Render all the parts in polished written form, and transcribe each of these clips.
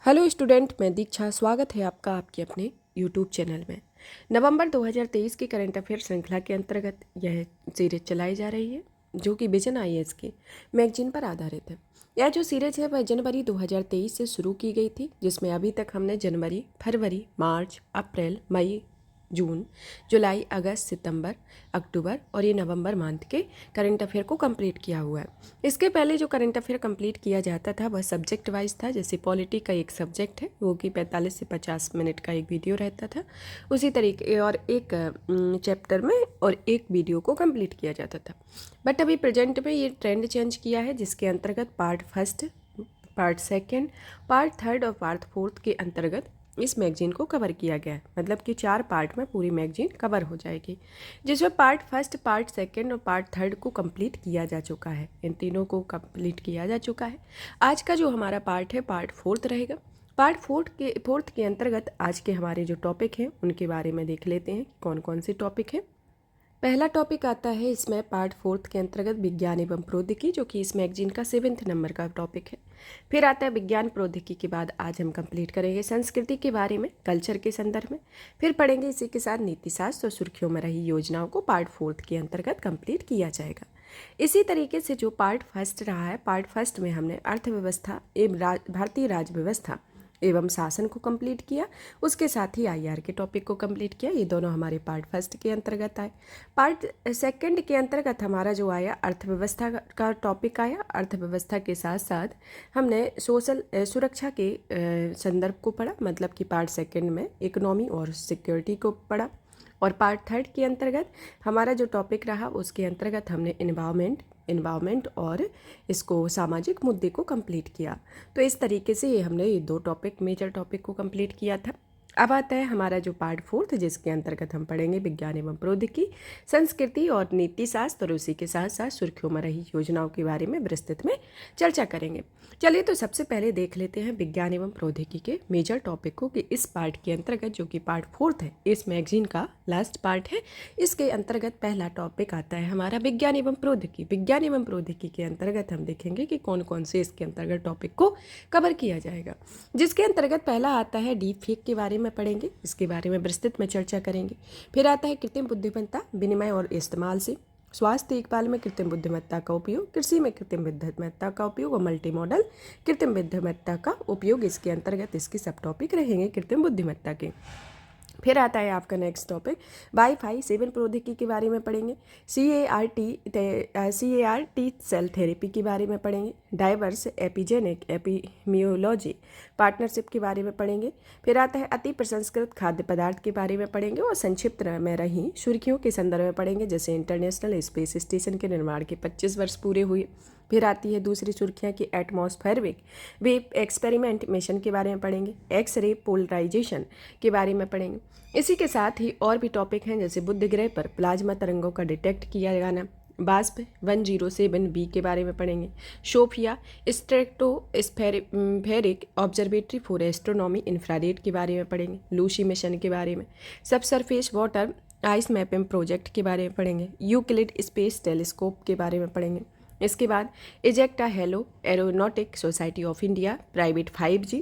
Hello student, मैं दीक्षा। स्वागत है आपका आपके अपने यूट्यूब चैनल में। नवंबर 2023 की करंट अफेयर श्रृंखला के अंतर्गत यह सीरीज चलाई जा रही है जो कि विजन आईएएस के मैगजीन पर आधारित है। यह जो सीरीज है वह जनवरी 2023 से शुरू की गई थी, जिसमें अभी तक हमने जनवरी, फरवरी, मार्च, अप्रैल, मई, जून, जुलाई, अगस्त, सितंबर, अक्टूबर और ये नवंबर मंथ के करंट अफेयर को कंप्लीट किया हुआ है। इसके पहले जो करंट अफेयर कंप्लीट किया जाता था वह सब्जेक्ट वाइज था। जैसे पॉलिटी का एक सब्जेक्ट है वो कि 45 से 50 मिनट का एक वीडियो रहता था, उसी तरीके और एक चैप्टर में और एक वीडियो को कंप्लीट किया जाता था। बट अभी प्रेजेंट में ये ट्रेंड चेंज किया है, जिसके अंतर्गत part first, part second, part third और पार्ट फोर्थ के अंतर्गत इस मैगजीन को कवर किया गया है। मतलब कि 4 पार्ट में पूरी मैगजीन कवर हो जाएगी, जिसमें पार्ट फर्स्ट, पार्ट सेकंड और पार्ट थर्ड को कंप्लीट किया जा चुका है। इन तीनों को कंप्लीट किया जा चुका है। आज का जो हमारा पार्ट है पार्ट फोर्थ रहेगा। पार्ट फोर्थ के अंतर्गत आज के हमारे जो टॉपिक हैं उनके बारे में देख लेते हैं कौन कौन से टॉपिक हैं। पहला टॉपिक आता है इसमें पार्ट फोर्थ के अंतर्गत विज्ञान एवं प्रौद्योगिकी, जो कि इस मैगजीन का 7वें नंबर का टॉपिक है। फिर आता है विज्ञान प्रौद्योगिकी के बाद आज हम कंप्लीट करेंगे संस्कृति के बारे में, कल्चर के संदर्भ में। फिर पढ़ेंगे इसी के साथ नीति शास्त्र और सुर्खियों में रही योजनाओं को पार्ट फोर्थ के अंतर्गत कंप्लीट किया जाएगा। इसी तरीके से जो पार्ट फर्स्ट रहा है, पार्ट फर्स्ट में हमने अर्थव्यवस्था एवं भारतीय राज्य व्यवस्था एवं शासन को कंप्लीट किया, उसके साथ ही आईआर के टॉपिक को कंप्लीट किया। ये दोनों हमारे पार्ट फर्स्ट के अंतर्गत आए। पार्ट सेकंड के अंतर्गत हमारा जो आया अर्थव्यवस्था का टॉपिक आया। अर्थव्यवस्था के साथ साथ हमने सोशल सुरक्षा के संदर्भ को पढ़ा, मतलब कि पार्ट सेकंड में इकोनॉमी और सिक्योरिटी को पढ़ा। और पार्ट थर्ड के अंतर्गत हमारा जो टॉपिक रहा उसके अंतर्गत हमने इन्वायरमेंट और इसको सामाजिक मुद्दे को कंप्लीट किया। तो इस तरीके से ये हमने ये 2 टॉपिक, मेजर टॉपिक को कंप्लीट किया था। अब आता है हमारा जो पार्ट फोर्थ, जिसके अंतर्गत हम पढ़ेंगे विज्ञान एवं प्रौद्योगिकी, संस्कृति और नीति शास्त्र और उसी के साथ साथ सुर्खियों में रही योजनाओं के बारे में विस्तृत में चर्चा करेंगे। चलिए तो सबसे पहले देख लेते हैं विज्ञान एवं प्रौद्योगिकी के मेजर टॉपिक को, कि इस पार्ट के अंतर्गत जो कि पार्ट फोर्थ है, इस मैगजीन का लास्ट पार्ट है, इसके अंतर्गत पहला टॉपिक आता है हमारा विज्ञान एवं प्रौद्योगिकी। विज्ञान एवं प्रौद्योगिकी के अंतर्गत हम देखेंगे कि कौन कौन से इसके अंतर्गत टॉपिक को कवर किया जाएगा, जिसके अंतर्गत पहला आता है डीप फेक के बारे में पढ़ेंगे, इसके बारे में विस्तृत में चर्चा करेंगे। फिर आता है कृत्रिम बुद्धिमत्ता, विनिमय और इस्तेमाल से, स्वास्थ्य देखभाल में कृत्रिम बुद्धिमत्ता का उपयोग, कृषि में कृत्रिम बुद्धिमत्ता का उपयोग और मल्टी मॉडल कृत्रिम बुद्धिमत्ता का उपयोग, इसके अंतर्गत इसके सब टॉपिक रहेंगे कृत्रिम बुद्धिमत्ता के। फिर आता है आपका नेक्स्ट टॉपिक वाईफाई 7 प्रौद्योगिकी के बारे में पढ़ेंगे। CAR-T सेल थेरेपी के बारे में पढ़ेंगे। डाइवर्स एपिजेनिक एपिमियोलॉजी पार्टनरशिप के बारे में पढ़ेंगे। फिर आता है अति प्रसंस्कृत खाद्य पदार्थ के बारे में पढ़ेंगे और संक्षिप्त में रही सुर्खियों के संदर्भ में पढ़ेंगे, जैसे इंटरनेशनल स्पेस स्टेशन के निर्माण के 25 वर्ष पूरे हुए। फिर आती है दूसरी सुर्खियाँ की एटमॉस्फेरिक वेव एक्सपेरिमेंट मिशन के बारे में पढ़ेंगे। एक्स रे पोलराइजेशन के बारे में पढ़ेंगे। इसी के साथ ही और भी टॉपिक हैं, जैसे बुध ग्रह पर प्लाज्मा तरंगों का डिटेक्ट किया जाना, वास्प 107b के बारे में पढ़ेंगे। SOFIA stratospheric observatory for astronomy infrared के बारे में पढ़ेंगे। लूसी मिशन के बारे में, subsurface water ice mapping project के बारे में पढ़ेंगे। यूक्लिड स्पेस टेलीस्कोप के बारे में पढ़ेंगे। इसके बाद ejecta hello aeronautic society of India private 5G।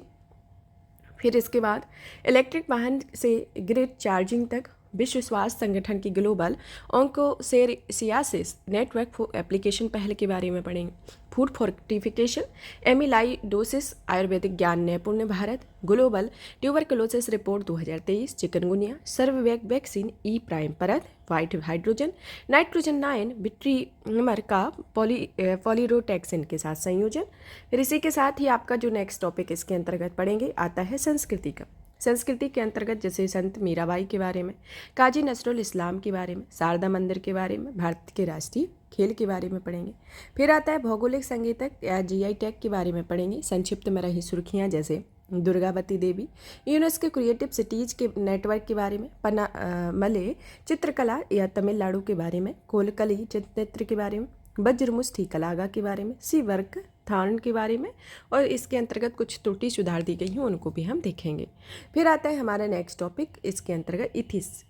फिर इसके बाद इलेक्ट्रिक वाहन से ग्रिड चार्जिंग तक, विश्व स्वास्थ्य संगठन की ग्लोबल ऑन्कोसेरियासिस नेटवर्क फॉर एप्लीकेशन पहल के बारे में पढ़ेंगे। Food fortification amyloidosis Ayurvedic Gyan Naipunya Bharat, global tuberculosis report 2023, chikungunya, सर्वव्यापी वैक्सीन ई प्राइम परत, वाइट हाइड्रोजन नाइट्रोजन 9 बिट्रीमर का पॉलीरोटैक्सिन के साथ संयोजन। फिर इसी के साथ ही आपका जो नेक्स्ट टॉपिक इसके अंतर्गत पढ़ेंगे आता है संस्कृति का। संस्कृति के अंतर्गत जैसे संत मीराबाई के बारे में, काजी नजरुल इस्लाम के बारे में, शारदा मंदिर के बारे में, भारत के राष्ट्रीय खेल के बारे में पढ़ेंगे। फिर आता है भौगोलिक संकेतक या GI टैग के बारे में पढ़ेंगे। संक्षिप्त में रही सुर्खियाँ जैसे दुर्गावती देवी, यूनेस्को क्रिएटिव सिटीज के नेटवर्क के बारे में, मले चित्रकला या तमिलनाडु के बारे में, कोलकली चित्र के बारे में, वज्रमुष्टि कलागा के बारे में, सी वर्क धारण के बारे में, और इसके अंतर्गत कुछ त्रुटि सुधार दी गई हैं उनको भी हम देखेंगे। फिर आता है हमारा नेक्स्ट टॉपिक, इसके अंतर्गत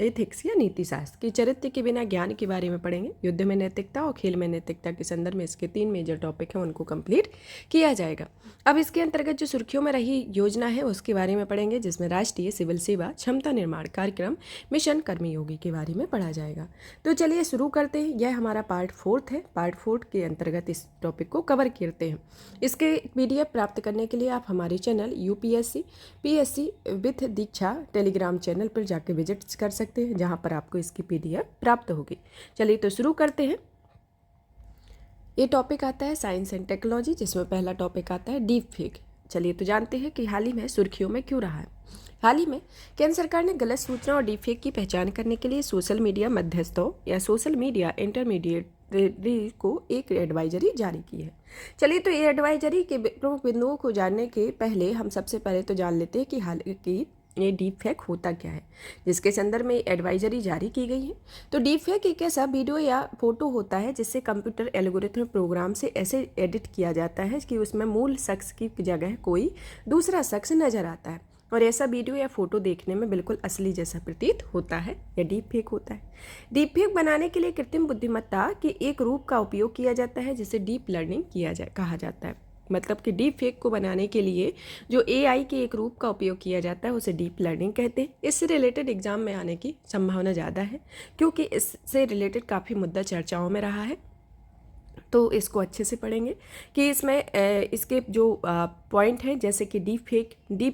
एथिक्स या नीति शास्त्र की चरित्र के बिना ज्ञान के बारे में पढ़ेंगे। युद्ध में नैतिकता और खेल में नैतिकता के संदर्भ में इसके 3 मेजर टॉपिक हैं, उनको कंप्लीट किया जाएगा। अब इसके अंतर्गत जो सुर्खियों में रही योजना है उसके बारे में पढ़ेंगे, जिसमें राष्ट्रीय सिविल सेवा क्षमता निर्माण कार्यक्रम मिशन कर्मयोगी के बारे में पढ़ा जाएगा। तो चलिए शुरू करते हैं। यह हमारा पार्ट 4 है। पार्ट 4 के अंतर्गत इस टॉपिक को कवर करते हैं। इसके PDF प्राप्त करने के लिए आप हमारे channel UPSC PSC with Diksha Telegram channel पर जाकर विजिट कर सकते हैं, जहां पर आपको इसकी PDF प्राप्त होगी। चलिए तो शुरू करते हैं। ये टॉपिक आता है साइंस एंड टेक्नोलॉजी, जिसमें पहला टॉपिक आता है डीप फेक। चलिए तो जानते हैं कि हाल ही में सुर्खियों में क्यों रहा है। हाल ही में केंद्र सरकार ने गलत सूचना और डीप फेक की पहचान करने के लिए सोशल मीडिया मध्यस्थों या सोशल मीडिया इंटरमीडिएटरी को एक एडवाइजरी जारी की है। चलिए तो ये एडवाइजरी के प्रमुख बिंदुओं को जानने के पहले हम सबसे पहले तो जान लेते हैं कि हाल की ये डीप फेक होता क्या है, जिसके संदर्भ में एडवाइजरी जारी की गई है। तो डीप फेक एक ऐसा वीडियो या फोटो होता है जिससे कंप्यूटर एल्गोरिथम प्रोग्राम से ऐसे एडिट किया जाता है कि उसमें मूल शख्स की जगह कोई दूसरा शख्स नजर आता है, और ऐसा वीडियो या फोटो देखने में बिल्कुल असली जैसा प्रतीत होता है, या डीप फेक होता है। डीप फेक बनाने के लिए कृत्रिम बुद्धिमत्ता के एक रूप का उपयोग किया जाता है, जिसे डीप लर्निंग कहा जाता है। मतलब कि डीप फेक को बनाने के लिए जो AI के एक रूप का उपयोग किया जाता है उसे डीप लर्निंग कहते हैं। इससे रिलेटेड एग्जाम में आने की संभावना ज़्यादा है, क्योंकि इससे रिलेटेड काफ़ी मुद्दा चर्चाओं में रहा है। तो इसको अच्छे से पढ़ेंगे कि इसमें इसके जो पॉइंट हैं, जैसे कि डीप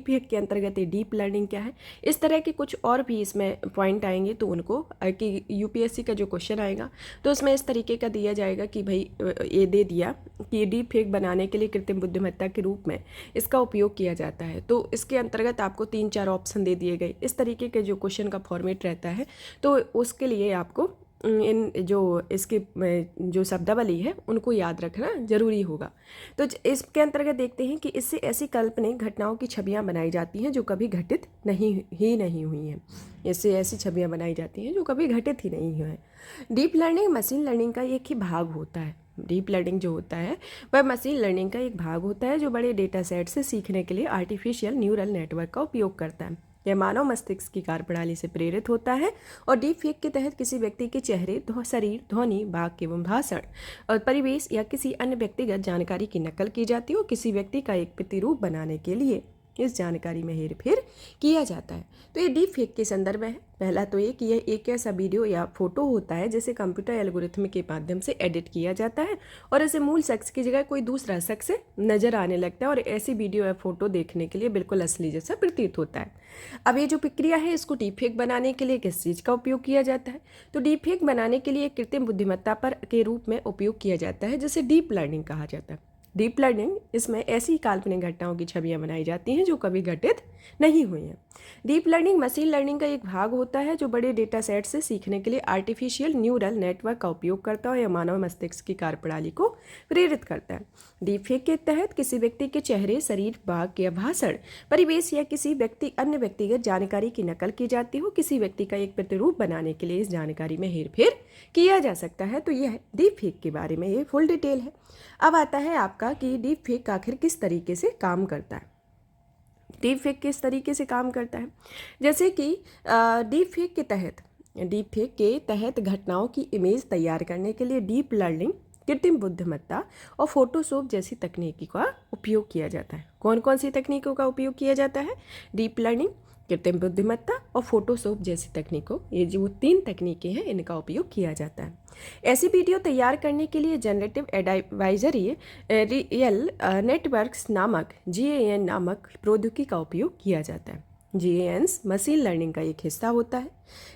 फेक के अंतर्गत ये डीप लर्निंग क्या है, इस तरह के कुछ और भी इसमें पॉइंट आएंगे। तो उनको कि UPSC का जो क्वेश्चन आएगा तो उसमें इस तरीके का दिया जाएगा कि भाई ये दे दिया कि ये डीप फेक बनाने के लिए कृत्रिम बुद्धिमत्ता के रूप में इसका उपयोग किया जाता है। तो इसके अंतर्गत आपको 3-4 ऑप्शन दे दिए गए। इस तरीके के जो क्वेश्चन का फॉर्मेट रहता है, तो उसके लिए आपको इन जो इसकी जो शब्दावली है उनको याद रखना जरूरी होगा। तो इसके अंतर्गत देखते हैं कि इससे ऐसी काल्पनिक घटनाओं की छवियां बनाई जाती हैं जो कभी घटित नहीं हुई हैं। इससे ऐसी छवियां बनाई जाती हैं जो कभी घटित ही नहीं हुई हैं। डीप लर्निंग मशीन लर्निंग का एक ही भाग होता है। डीप लर्निंग जो होता है वह मशीन लर्निंग का एक भाग होता है, जो बड़े डेटा सेट से सीखने के लिए आर्टिफिशियल न्यूरल नेटवर्क का उपयोग करता है। यह मानव मस्तिष्क की कार्यप्रणाली से प्रेरित होता है, और डीप फेक के तहत किसी व्यक्ति के चेहरे, शरीर, ध्वनि, वाक्य एवं भाषण और परिवेश या किसी अन्य व्यक्तिगत जानकारी की नकल की जाती है, और किसी व्यक्ति का एक प्रतिरूप बनाने के लिए इस जानकारी में हेरफेर किया जाता है। तो ये डीप फेक के संदर्भ में है। पहला तो ये कि यह एक ऐसा वीडियो या फोटो होता है जिसे कंप्यूटर एल्गोरिथम के माध्यम से एडिट किया जाता है, और इसे मूल शख्स की जगह कोई दूसरा शख्स नजर आने लगता है, और ऐसी वीडियो या फोटो देखने के लिए बिल्कुल असली जैसा प्रतीत होता है। अब ये जो प्रक्रिया है, इसको डीप फेक बनाने के लिए किस चीज़ का उपयोग किया जाता है? तो डीप फेक बनाने के लिए कृत्रिम बुद्धिमत्ता के रूप में उपयोग किया जाता है, जिसे डीप लर्निंग कहा जाता है। डीप लर्निंग इसमें ऐसी काल्पनिक घटनाओं की छवियां बनाई जाती हैं जो कभी घटित नहीं हुई हैं। डीप लर्निंग मशीन लर्निंग का एक भाग होता है, जो बड़े डेटा सेट से सीखने के लिए आर्टिफिशियल न्यूरल नेटवर्क का उपयोग करता है या मानव मस्तिष्क की कार्यप्रणाली को प्रेरित करता है। डीप फेक के तहत किसी व्यक्ति के चेहरे, शरीर, वाक्य या भाषण, परिवेश या किसी अन्य व्यक्तिगत जानकारी की नकल की जाती हो, किसी व्यक्ति का एक प्रतिरूप बनाने के लिए इस जानकारी में हेरफेर किया जा सकता है। तो यह डीप फेक के बारे में ये फुल डिटेल है। अब आता है आपका कि डीप फेक आखिर किस तरीके से काम करता है। डीप फेक किस तरीके से काम करता है, जैसे कि डीप फेक के तहत घटनाओं की इमेज तैयार करने के लिए डीप लर्निंग, कृत्रिम बुद्धिमत्ता और फोटोशॉप जैसी तकनीकों का उपयोग किया जाता है। कौन कौन सी तकनीकों का उपयोग किया जाता है? डीप लर्निंग, कृत्रिम बुद्धिमत्ता और फोटोशॉप जैसी तकनीकों, ये जो 3 तकनीकें हैं, इनका उपयोग किया जाता है। ऐसी वीडियो तैयार करने के लिए जनरेटिव एडवाइजरी रियल नेटवर्क्स नामक GAN नामक प्रौद्योगिकी का उपयोग किया जाता है। GANs मशीन लर्निंग का एक हिस्सा होता है।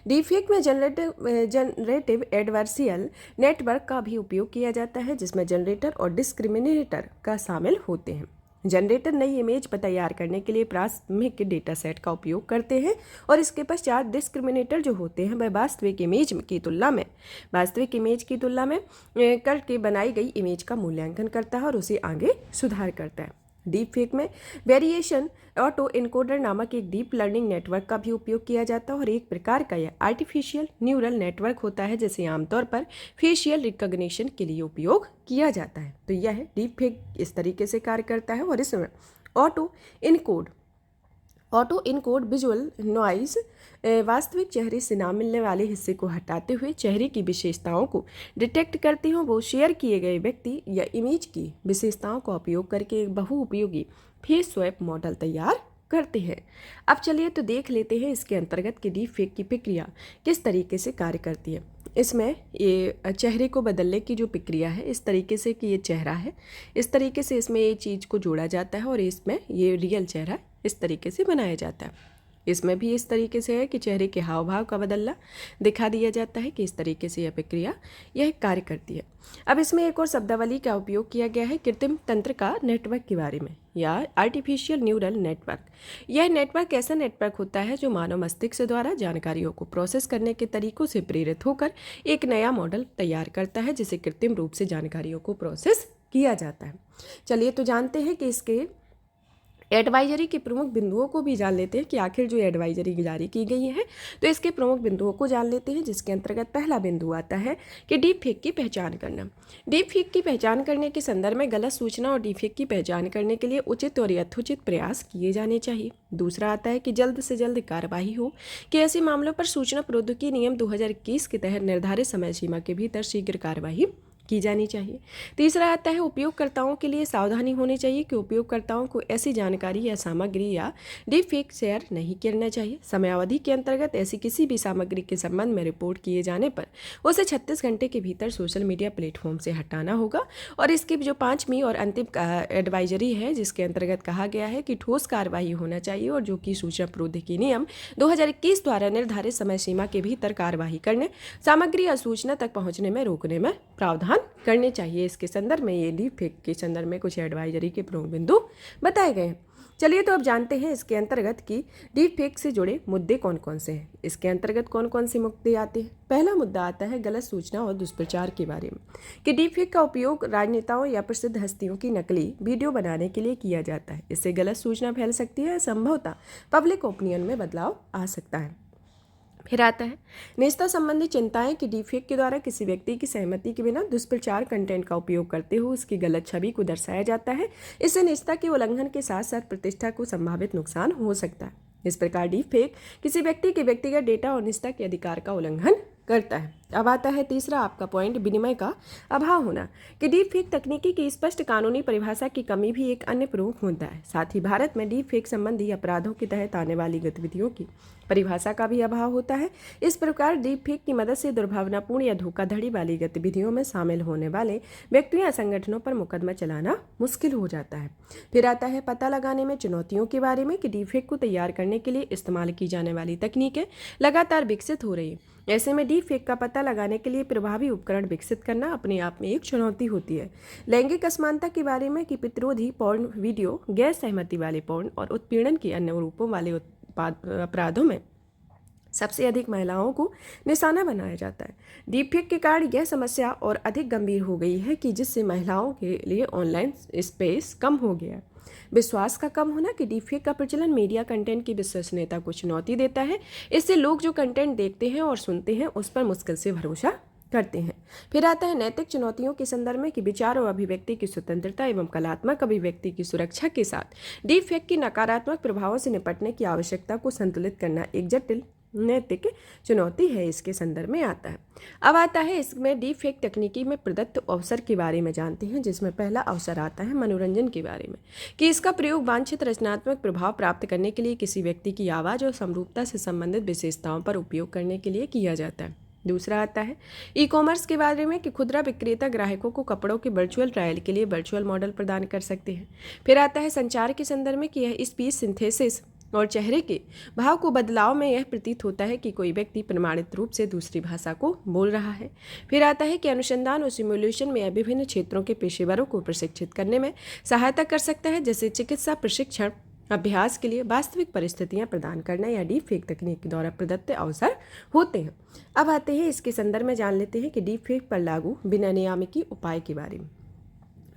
डीपफेक में जनरेटिव एडवर्सियल नेटवर्क का भी उपयोग किया जाता है, जिसमें जनरेटर और डिस्क्रिमिनेटर का शामिल होते हैं। जनरेटर नई इमेज पर तैयार करने के लिए प्राथमिक डेटा सेट का उपयोग करते हैं, और इसके पश्चात डिस्क्रिमिनेटर जो होते हैं वह वास्तविक इमेज की तुलना में करके बनाई गई इमेज का मूल्यांकन करता है और उसे आगे सुधार करता है। डीप फेक में वेरिएशन ऑटो इनकोडर नामक एक डीप लर्निंग नेटवर्क का भी उपयोग किया जाता है और एक प्रकार का यह आर्टिफिशियल न्यूरल नेटवर्क होता है जिसे आमतौर पर फेशियल रिकॉग्निशन के लिए उपयोग किया जाता है। तो यह डीप फेक इस तरीके से कार्य करता है और इसमें ऑटो इनकोड विजुअल नॉइज वास्तविक चेहरे से ना मिलने वाले हिस्से को हटाते हुए चेहरे की विशेषताओं को डिटेक्ट करते हैं। वो शेयर किए गए व्यक्ति या इमेज की विशेषताओं का उपयोग करके एक बहुउपयोगी फेस स्वैप मॉडल तैयार करते हैं। अब चलिए तो देख लेते हैं इसके अंतर्गत कि डीप फेक की प्रक्रिया किस तरीके से कार्य करती है। इसमें ये चेहरे को बदलने की जो प्रक्रिया है इस तरीके से कि ये चेहरा है, इस तरीके से इसमें ये चीज़ को जोड़ा जाता है और इसमें ये रियल चेहरा इस तरीके से बनाया जाता है। इसमें भी इस तरीके से है कि चेहरे के हाव भाव का बदलना दिखा दिया जाता है कि इस तरीके से यह प्रक्रिया यह कार्य करती है। अब इसमें एक और शब्दावली का उपयोग किया गया है कृत्रिम तंत्र का नेटवर्क के बारे में या आर्टिफिशियल न्यूरल नेटवर्क। यह नेटवर्क ऐसा नेटवर्क होता है जो मानव मस्तिष्क द्वारा जानकारियों को प्रोसेस करने के तरीकों से प्रेरित होकर एक नया मॉडल तैयार करता है जिसे कृत्रिम रूप से जानकारियों को प्रोसेस किया जाता है। चलिए तो जानते हैं कि इसके एडवाइजरी के प्रमुख बिंदुओं को भी जान लेते हैं कि आखिर जो एडवाइजरी जारी की गई है तो इसके प्रमुख बिंदुओं को जान लेते हैं, जिसके अंतर्गत पहला बिंदु आता है कि डीप फेक की पहचान करना। डीप फेक की पहचान करने के संदर्भ में गलत सूचना और डीप फेक की पहचान करने के लिए उचित और यथोचित प्रयास किए जाने चाहिए। दूसरा आता है कि जल्द से जल्द कार्रवाई हो कि ऐसे मामलों पर सूचना प्रौद्योगिकी नियम 2021 के तहत निर्धारित समय सीमा के भीतर शीघ्र कार्रवाई की जानी चाहिए। तीसरा आता है उपयोगकर्ताओं के लिए सावधानी होनी चाहिए कि उपयोगकर्ताओं को ऐसी जानकारी या सामग्री या डीप फेक शेयर नहीं करना चाहिए। समयावधि के अंतर्गत ऐसी किसी भी सामग्री के संबंध में रिपोर्ट किए जाने पर उसे 36 घंटे के भीतर सोशल मीडिया प्लेटफॉर्म से हटाना होगा। और इसकी जो 5वीं और अंतिम एडवाइजरी है जिसके अंतर्गत कहा गया है कि ठोस कार्रवाई होना चाहिए और जो कि सूचना प्रौद्योगिकी नियम 2021 द्वारा निर्धारित समय सीमा के भीतर कार्रवाई करने, सामग्री या सूचना तक पहुंचने में रोकने में प्रावधान करने चाहिए। इसके संदर्भ में ये डीप फेक के संदर्भ में कुछ एडवाइजरी के प्रमुख बिंदु बताए गए हैं। चलिए तो अब जानते हैं इसके अंतर्गत कि डीप फेक से जुड़े मुद्दे कौन कौन से हैं। इसके अंतर्गत कौन कौन से मुद्दे आते हैं। पहला मुद्दा आता है गलत सूचना और दुष्प्रचार के बारे में कि डीप फेक का उपयोग राजनेताओं या प्रसिद्ध हस्तियों की नकली वीडियो बनाने के लिए किया जाता है। इससे गलत सूचना फैल सकती है, संभवतः पब्लिक ओपिनियन में बदलाव आ सकता है। फिर आता है निजता संबंधी चिंताएं कि डीपफेक के द्वारा किसी व्यक्ति की सहमति के बिना दुष्प्रचार कंटेंट का उपयोग करते हुए उसकी गलत छवि को दर्शाया जाता है। इससे निजता के उल्लंघन के साथ साथ प्रतिष्ठा को संभावित नुकसान हो सकता है। इस प्रकार डीपफेक किसी व्यक्ति के व्यक्तिगत डेटा और निजता के अधिकार का उल्लंघन करता है। अब आता है तीसरा आपका पॉइंट, विनिमय का अभाव होना कि डीप फेक तकनीकी की स्पष्ट कानूनी परिभाषा की कमी भी एक अन्य प्रमुख मुद्दा है। साथ ही भारत में डीप फेक संबंधी अपराधों के तहत आने वाली गतिविधियों की परिभाषा का भी अभाव होता है। इस प्रकार डीप फेक की मदद से दुर्भावनापूर्ण या धोखाधड़ी वाली गतिविधियों में शामिल होने वाले व्यक्तियों या संगठनों पर मुकदमा चलाना मुश्किल हो जाता है। फिर आता है पता लगाने में चुनौतियों के बारे में कि डीप फेक को तैयार करने के लिए इस्तेमाल की जाने वाली तकनीकें लगातार विकसित हो रही है। ऐसे में डीप फेक का पता लगाने के लिए प्रभावी उपकरण विकसित करना अपने आप में एक चुनौती होती है। लैंगिक असमानता के बारे में कि प्रतिरोधी पोर्न वीडियो, गैर सहमति वाले पोर्न और उत्पीड़न के अन्य रूपों वाले अपराधों में सबसे अधिक महिलाओं को निशाना बनाया जाता है। डीप फेक के कारण यह समस्या और अधिक गंभीर हो गई है कि जिससे महिलाओं के लिए ऑनलाइन स्पेस कम हो गया है। विश्वास का कम होना कि डीप फेक का प्रचलन मीडिया कंटेंट की विश्वसनीयता को चुनौती देता है। इससे लोग जो कंटेंट देखते हैं और सुनते हैं उस पर मुश्किल से भरोसा करते हैं। फिर आता है नैतिक चुनौतियों के संदर्भ में कि विचार और अभिव्यक्ति की स्वतंत्रता एवं कलात्मक अभिव्यक्ति की सुरक्षा के साथ डीप फेक की नकारात्मक प्रभावों से निपटने की आवश्यकता को संतुलित करना एक जटिल नैतिक चुनौती है। इसके संदर्भ में आता है। अब आता है इसमें डीप फेक तकनीकी में प्रदत्त अवसर के बारे में जानते हैं, जिसमें पहला अवसर आता है मनोरंजन के बारे में कि इसका प्रयोग वांछित रचनात्मक प्रभाव प्राप्त करने के लिए किसी व्यक्ति की आवाज़ और समरूपता से संबंधित विशेषताओं पर उपयोग करने के लिए किया जाता है। दूसरा आता है ई कॉमर्स के बारे में कि खुदरा विक्रेता ग्राहकों को कपड़ों के वर्चुअल ट्रायल के लिए वर्चुअल मॉडल प्रदान कर सकते हैं। फिर आता है संचार के संदर्भ में कि यह स्पीच सिंथेसिस और चेहरे के भाव को बदलाव में यह प्रतीत होता है कि कोई व्यक्ति प्रमाणित रूप से दूसरी भाषा को बोल रहा है। फिर आता है कि अनुसंधान और सिमुलेशन में यह विभिन्न क्षेत्रों के पेशेवरों को प्रशिक्षित करने में सहायता कर सकता है, जैसे चिकित्सा प्रशिक्षण अभ्यास के लिए वास्तविक परिस्थितियां प्रदान करना या डीप फेक तकनीक के द्वारा प्रदत्त अवसर होते हैं। अब आते हैं इसके संदर्भ में जान लेते हैं कि डीप फेक पर लागू बिना नियामकी उपाय के बारे में।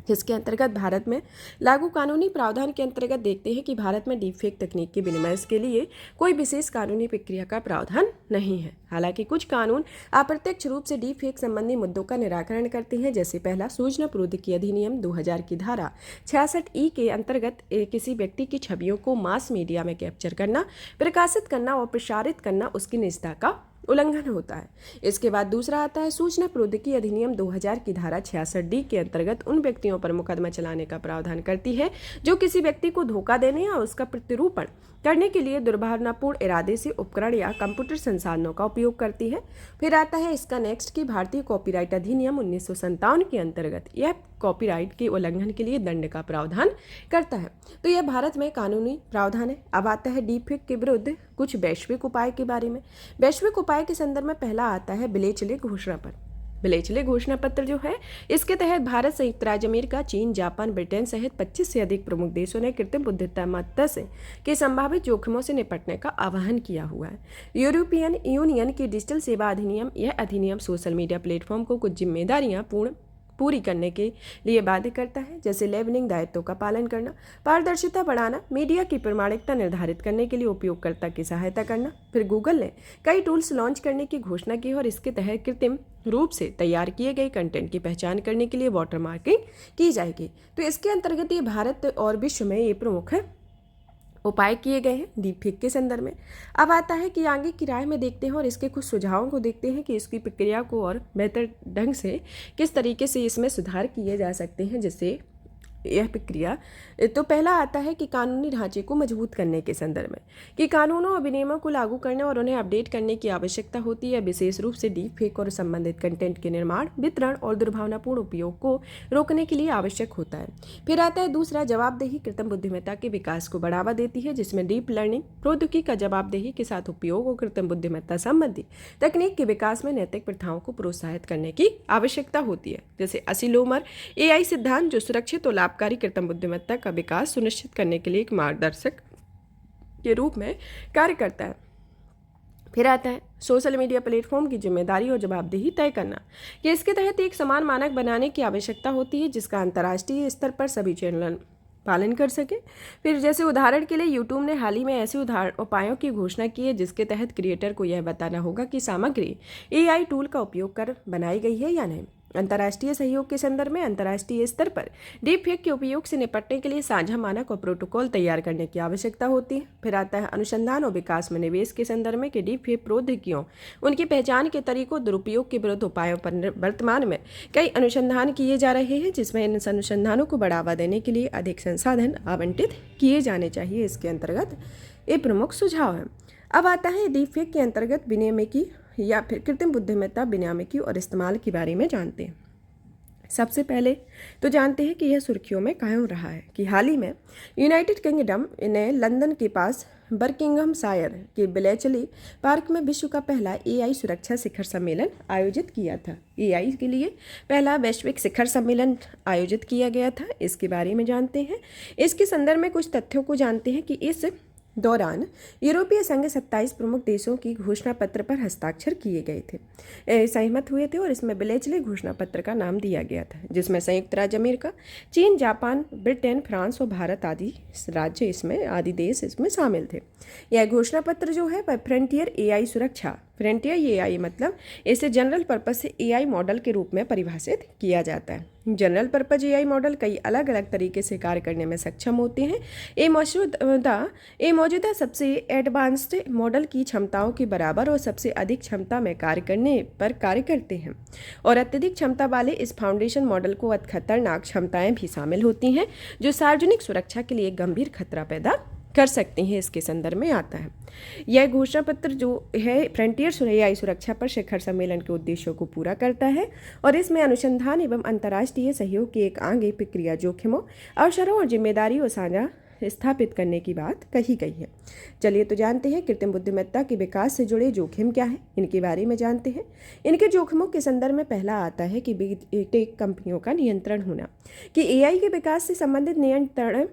जिसके अंतर्गत भारत में लागू कानूनी प्रावधान के अंतर्गत देखते हैं कि भारत में डीप फेक तकनीक के विनिमय के लिए कोई विशेष कानूनी प्रक्रिया का प्रावधान नहीं है। हालांकि कुछ कानून अप्रत्यक्ष रूप से डीप फेक संबंधी मुद्दों का निराकरण करते हैं। जैसे पहला, सूचना प्रौद्योगिकी अधिनियम 2000 की धारा 66E के अंतर्गत किसी व्यक्ति की छवियों को मास मीडिया में कैप्चर करना, प्रकाशित करना और प्रसारित करना उसकी निजता का उल्लंघन होता है। इसके बाद दूसरा आता है सूचना प्रौद्योगिकी अधिनियम 2000 की धारा 66D के अंतर्गत उन व्यक्तियों पर मुकदमा चलाने का प्रावधान करती है जो किसी व्यक्ति को धोखा देने या उसका प्रत्यारोपण करने के लिए दुर्भावनापूर्ण इरादे से उपकरण या कंप्यूटर संसाधनों का उपयोग करती है। फिर आता है इसका नेक्स्ट की भारतीय कॉपीराइट अधिनियम 1957 के अंतर्गत यह कॉपीराइट के उल्लंघन के लिए दंड का प्रावधान करता है। तो यह भारत में कानूनी प्रावधान है। अब आता है डीपफेक के विरुद्ध कुछ वैश्विक उपाय के बारे में। वैश्विक उपाय के संदर्भ में पहला आता है बिलेचले घोषणा पत्र। बिलेचले घोषणा पत्र जो है, इसके तहत भारत, संयुक्त राज्य अमेरिका, चीन, जापान, ब्रिटेन सहित 25 से अधिक प्रमुख देशों ने कृत्रिम बुद्धिमत्ता से के संभावित जोखिमों से निपटने का आह्वान किया हुआ है। यूरोपियन यूनियन की डिजिटल सेवा अधिनियम, यह अधिनियम सोशल मीडिया प्लेटफॉर्म को कुछ जिम्मेदारियां पूरी करने के लिए बाध्य करता है, जैसे लेबलिंग, दायित्वों का पालन करना, पारदर्शिता बढ़ाना, मीडिया की प्रामाणिकता निर्धारित करने के लिए उपयोगकर्ता की सहायता करना। फिर गूगल ने कई टूल्स लॉन्च करने की घोषणा की और इसके तहत कृत्रिम रूप से तैयार किए गए कंटेंट की पहचान करने के लिए वाटरमार्किंग की जाएगी। तो इसके अंतर्गत ये भारत और विश्व में ये प्रमुख उपाय किए गए हैं डीपफेक के संदर्भ में। अब आता है कि आगे की राय में देखते हैं और इसके कुछ सुझावों को देखते हैं कि इसकी प्रक्रिया को और बेहतर ढंग से किस तरीके से इसमें सुधार किए जा सकते हैं जिससे यह प्रक्रिया। तो पहला आता है कि कानूनी ढांचे को मजबूत करने के संदर्भ में कि कानूनों और विनियमों को लागू करने और उन्हें अपडेट करने की आवश्यकता होती है, विशेष रूप से डीप फेक और संबंधित कंटेंट के निर्माण, वितरण और दुर्भावनापूर्ण उपयोग को रोकने के लिए आवश्यक होता है। फिर आता है दूसरा, जवाबदेही कृत्रिम बुद्धिमत्ता के विकास को बढ़ावा देती है, जिसमें डीप लर्निंग प्रौद्योगिकी का जवाबदेही के साथ उपयोग और कृत्रिम बुद्धिमत्ता संबंधी तकनीक के विकास में नैतिक प्रथाओं को प्रोत्साहित करने की आवश्यकता होती है। जैसे असिलोमर AI सिद्धांत जो सुरक्षित और लाभकारी कृत्रिम बुद्धिमत्ता का विकास सुनिश्चित करने के लिए एक मार्गदर्शक के रूप में कार्य करता है। फिर आता है सोशल मीडिया प्लेटफॉर्म की जिम्मेदारी और जवाबदेही तय करना कि इसके तहत एक समान मानक बनाने की आवश्यकता होती है जिसका अंतर्राष्ट्रीय स्तर पर सभी चैनल पालन कर सके। फिर जैसे उदाहरण के लिए यूट्यूब ने हाल ही में ऐसे उपायों की घोषणा की है जिसके तहत क्रिएटर को यह बताना होगा कि सामग्री AI टूल का उपयोग कर बनाई गई है या नहीं। अंतर्राष्ट्रीय सहयोग के संदर्भ में अंतर्राष्ट्रीय स्तर पर डीप फेक के उपयोग से निपटने के लिए साझा मानक और प्रोटोकॉल तैयार करने की आवश्यकता होती है। फिर आता है अनुसंधान और विकास में निवेश के संदर्भ में कि डीप फेक प्रौद्योगिकियों, उनकी पहचान के तरीकों, दुरुपयोग के विरुद्ध उपायों पर वर्तमान में कई अनुसंधान किए जा रहे हैं, जिसमें इन अनुसंधानों को बढ़ावा देने के लिए अधिक संसाधन आवंटित किए जाने चाहिए। इसके अंतर्गत ये प्रमुख सुझाव है। अब आता है डीप फेक के अंतर्गत विनियामकी या फिर कृत्रिम बुद्धिमत्ता विनियामकी और इस्तेमाल के बारे में जानते हैं। सबसे पहले तो जानते हैं कि यह सुर्खियों में कायम रहा है कि हाल ही में यूनाइटेड किंगडम ने लंदन के पास बर्किंघमशायर के ब्लेचली पार्क में विश्व का पहला AI सुरक्षा शिखर सम्मेलन आयोजित किया था। AI के लिए पहला वैश्विक शिखर सम्मेलन आयोजित किया गया था। इसके बारे में जानते हैं। इसके संदर्भ में कुछ तथ्यों को जानते हैं कि इस दौरान यूरोपीय संघ 27 प्रमुख देशों की घोषणा पत्र पर हस्ताक्षर किए गए थे, सहमत हुए थे और इसमें ब्लेचले घोषणा पत्र का नाम दिया गया था, जिसमें संयुक्त राज्य अमेरिका, चीन, जापान, ब्रिटेन, फ्रांस और भारत आदि राज्य आदि देश इसमें शामिल थे। यह घोषणा पत्र जो है वह फ्रंटियर AI सुरक्षा, फ्रंटियर AI मतलब इसे जनरल पर्पस से AI मॉडल के रूप में परिभाषित किया जाता है। जनरल पर्पज AI मॉडल कई अलग अलग तरीके से कार्य करने में सक्षम होते हैं। ये मौजूदा सबसे एडवांस्ड मॉडल की क्षमताओं के बराबर और सबसे अधिक क्षमता में कार्य करने पर कार्य करते हैं और अत्यधिक क्षमता वाले इस फाउंडेशन मॉडल को खतरनाक क्षमताएं भी शामिल होती हैं जो सार्वजनिक सुरक्षा के लिए गंभीर खतरा पैदा कर सकते हैं। इसके संदर्भ में आता है यह घोषणा पत्र जो है फ्रंटियर AI सुरक्षा पर शिखर सम्मेलन के उद्देश्यों को पूरा करता है और इसमें अनुसंधान एवं अंतर्राष्ट्रीय सहयोग की एक आगे प्रक्रिया, जोखिमों, अवसरों और जिम्मेदारी और साझा स्थापित करने की बात कही गई है। चलिए तो जानते हैं कृत्रिम बुद्धिमत्ता के विकास से जुड़े जोखिम क्या है, इनके बारे में जानते हैं। इनके जोखिमों के संदर्भ में पहला आता है कि बिग टेक कंपनियों का नियंत्रण होना, कि AI के विकास से संबंधित नियंत्रण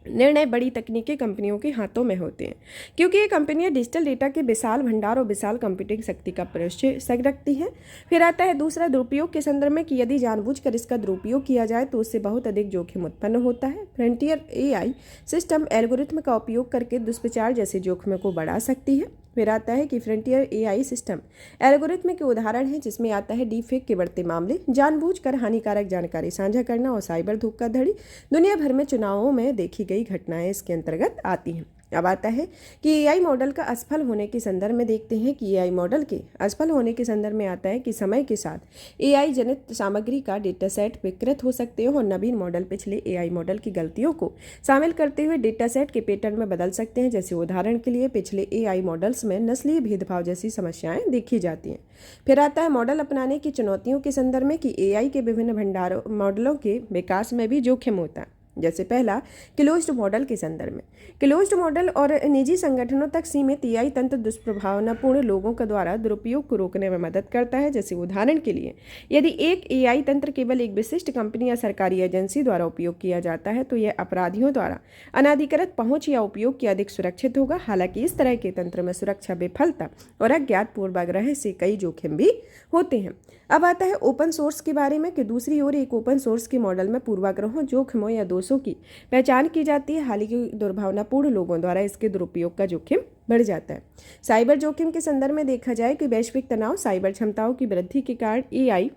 निर्णय बड़ी तकनीकी कंपनियों के हाथों में होते हैं, क्योंकि ये कंपनियां डिजिटल डेटा के विशाल भंडार और विशाल कंप्यूटिंग शक्ति का परिचय रखती हैं। फिर आता है दूसरा दुरुपयोग के संदर्भ में कि यदि जानबूझकर इसका दुरुपयोग किया जाए तो उससे बहुत अधिक जोखिम उत्पन्न होता है। फ्रंटियर एआई सिस्टम एल्गोरिथ्म का उपयोग करके दुष्प्रचार जैसे जोखिमों को बढ़ा सकती है। फिर आता है कि फ्रंटियर एआई सिस्टम एल्गोरिथम के उदाहरण हैं, जिसमें आता है डीफेक के बढ़ते मामले, जानबूझकर हानिकारक जानकारी साझा करना और साइबर धोखाधड़ी। दुनिया भर में चुनावों में देखी गई घटनाएं इसके अंतर्गत आती हैं। अब आता है कि एआई मॉडल का असफल होने के संदर्भ में देखते हैं कि एआई मॉडल के असफल होने के संदर्भ में आता है कि समय के साथ एआई जनित सामग्री का डेटा सेट विकृत हो सकते हैं और नवीन मॉडल पिछले एआई मॉडल की गलतियों को शामिल करते हुए डेटा सेट के पैटर्न में बदल सकते हैं। जैसे उदाहरण के लिए पिछले एआई मॉडल्स में नस्लीय भेदभाव जैसी समस्याएं देखी जाती हैं। फिर आता है मॉडल अपनाने की चुनौतियों के संदर्भ में कि एआई के विभिन्न भंडारों मॉडलों के विकास में भी जोखिम होता है। जैसे पहला क्लोज्ड मॉडल के संदर्भ में, क्लोज्ड मॉडल और निजी संगठनों तक सीमित एआई तंत्र दुष्प्रभावनापूर्ण लोगों के द्वारा दुरुपयोग को रोकने में मदद करता है। जैसे उदाहरण के लिए यदि एक एआई तंत्र केवल एक विशिष्ट कंपनी या सरकारी एजेंसी द्वारा उपयोग किया जाता है तो यह अपराधियों द्वारा अनाधिकृत पहुंच या उपयोग के अधिक सुरक्षित होगा। हालांकि इस तरह के तंत्र में सुरक्षा विफलता और अज्ञात पूर्वाग्रह से कई जोखिम भी होते हैं। अब आता है ओपन सोर्स के बारे में कि दूसरी ओर एक ओपन सोर्स के मॉडल में पूर्वाग्रहों, जोखिमों या दोषों की पहचान की जाती है। हालांकि दुर्भावनापूर्ण लोगों द्वारा इसके दुरुपयोग का जोखिम बढ़ जाता है। साइबर जोखिम के संदर्भ में देखा जाए कि वैश्विक तनाव, साइबर क्षमताओं की वृद्धि के कारण एआई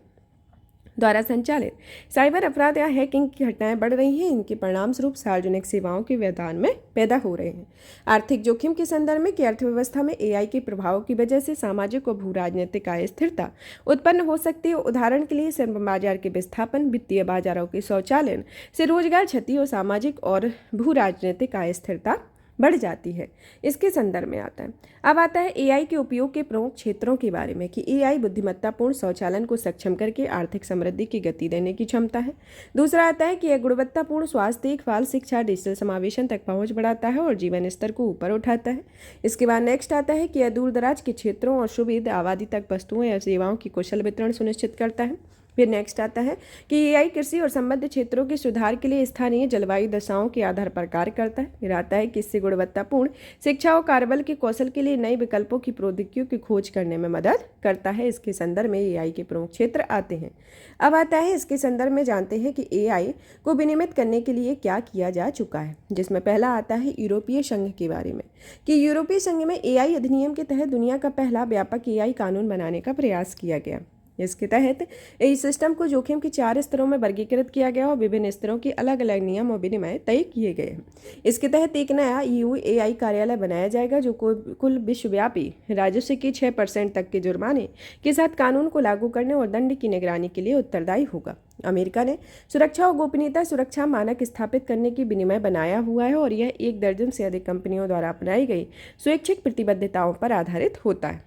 द्वारा संचालित साइबर अपराध या हैकिंग की घटनाएं बढ़ रही हैं। इनके परिणाम स्वरूप सार्वजनिक सेवाओं के व्यवधान में पैदा हो रहे हैं। आर्थिक जोखिम के संदर्भ में कि अर्थव्यवस्था में एआई के प्रभाव की वजह से सामाजिक और भू राजनीतिक अस्थिरता उत्पन्न हो सकती है। उदाहरण के लिए श्रम बाजार के विस्थापन, वित्तीय बाजारों के स्वचालन से रोजगार क्षति और सामाजिक और भू राजनीतिक अस्थिरता बढ़ जाती है। इसके संदर्भ में आता है। अब आता है एआई के उपयोग के प्रमुख क्षेत्रों के बारे में कि एआई बुद्धिमत्तापूर्ण स्वचालन को सक्षम करके आर्थिक समृद्धि की गति देने की क्षमता है। दूसरा आता है कि यह गुणवत्तापूर्ण स्वास्थ्य देखभाल, शिक्षा, डिजिटल समावेशन तक पहुंच बढ़ाता है और जीवन स्तर को ऊपर उठाता है। इसके बाद नेक्स्ट आता है कि यह दूर दराज के क्षेत्रों और सुविध आबादी तक वस्तुओं या सेवाओं की कुशल वितरण सुनिश्चित करता है। फिर नेक्स्ट आता है कि एआई कृषि और संबद्ध क्षेत्रों के सुधार के लिए स्थानीय जलवायु दशाओं के आधार पर कार्य करता है। फिर आता है कि इससे गुणवत्तापूर्ण शिक्षा और कार्यबल के कौशल के लिए नए विकल्पों की प्रौद्योगिकियों की खोज करने में मदद करता है। इसके संदर्भ में एआई के प्रमुख क्षेत्र आते हैं। अब आता है इसके संदर्भ में जानते हैं कि एआई को विनियमित करने के लिए क्या किया जा चुका है, जिसमें पहला आता है यूरोपीय संघ के बारे में कि यूरोपीय संघ में एआई अधिनियम के तहत दुनिया का पहला व्यापक एआई कानून बनाने का प्रयास किया गया। इसके तहत इस सिस्टम को जोखिम के 4 स्तरों में वर्गीकृत किया गया और विभिन्न स्तरों के अलग अलग नियम और विनिमय तय किए गए हैं। इसके तहत एक नया ईयू एआई कार्यालय बनाया जाएगा जो कुल विश्वव्यापी राजस्व के 6% तक के जुर्माने के साथ कानून को लागू करने और दंड की निगरानी के लिए उत्तरदायी होगा। अमेरिका ने सुरक्षा और गोपनीयता सुरक्षा मानक स्थापित करने की विनिमय बनाया हुआ है और यह 1 दर्जन से अधिक कंपनियों द्वारा अपनाई गई स्वैच्छिक प्रतिबद्धताओं पर आधारित होता है।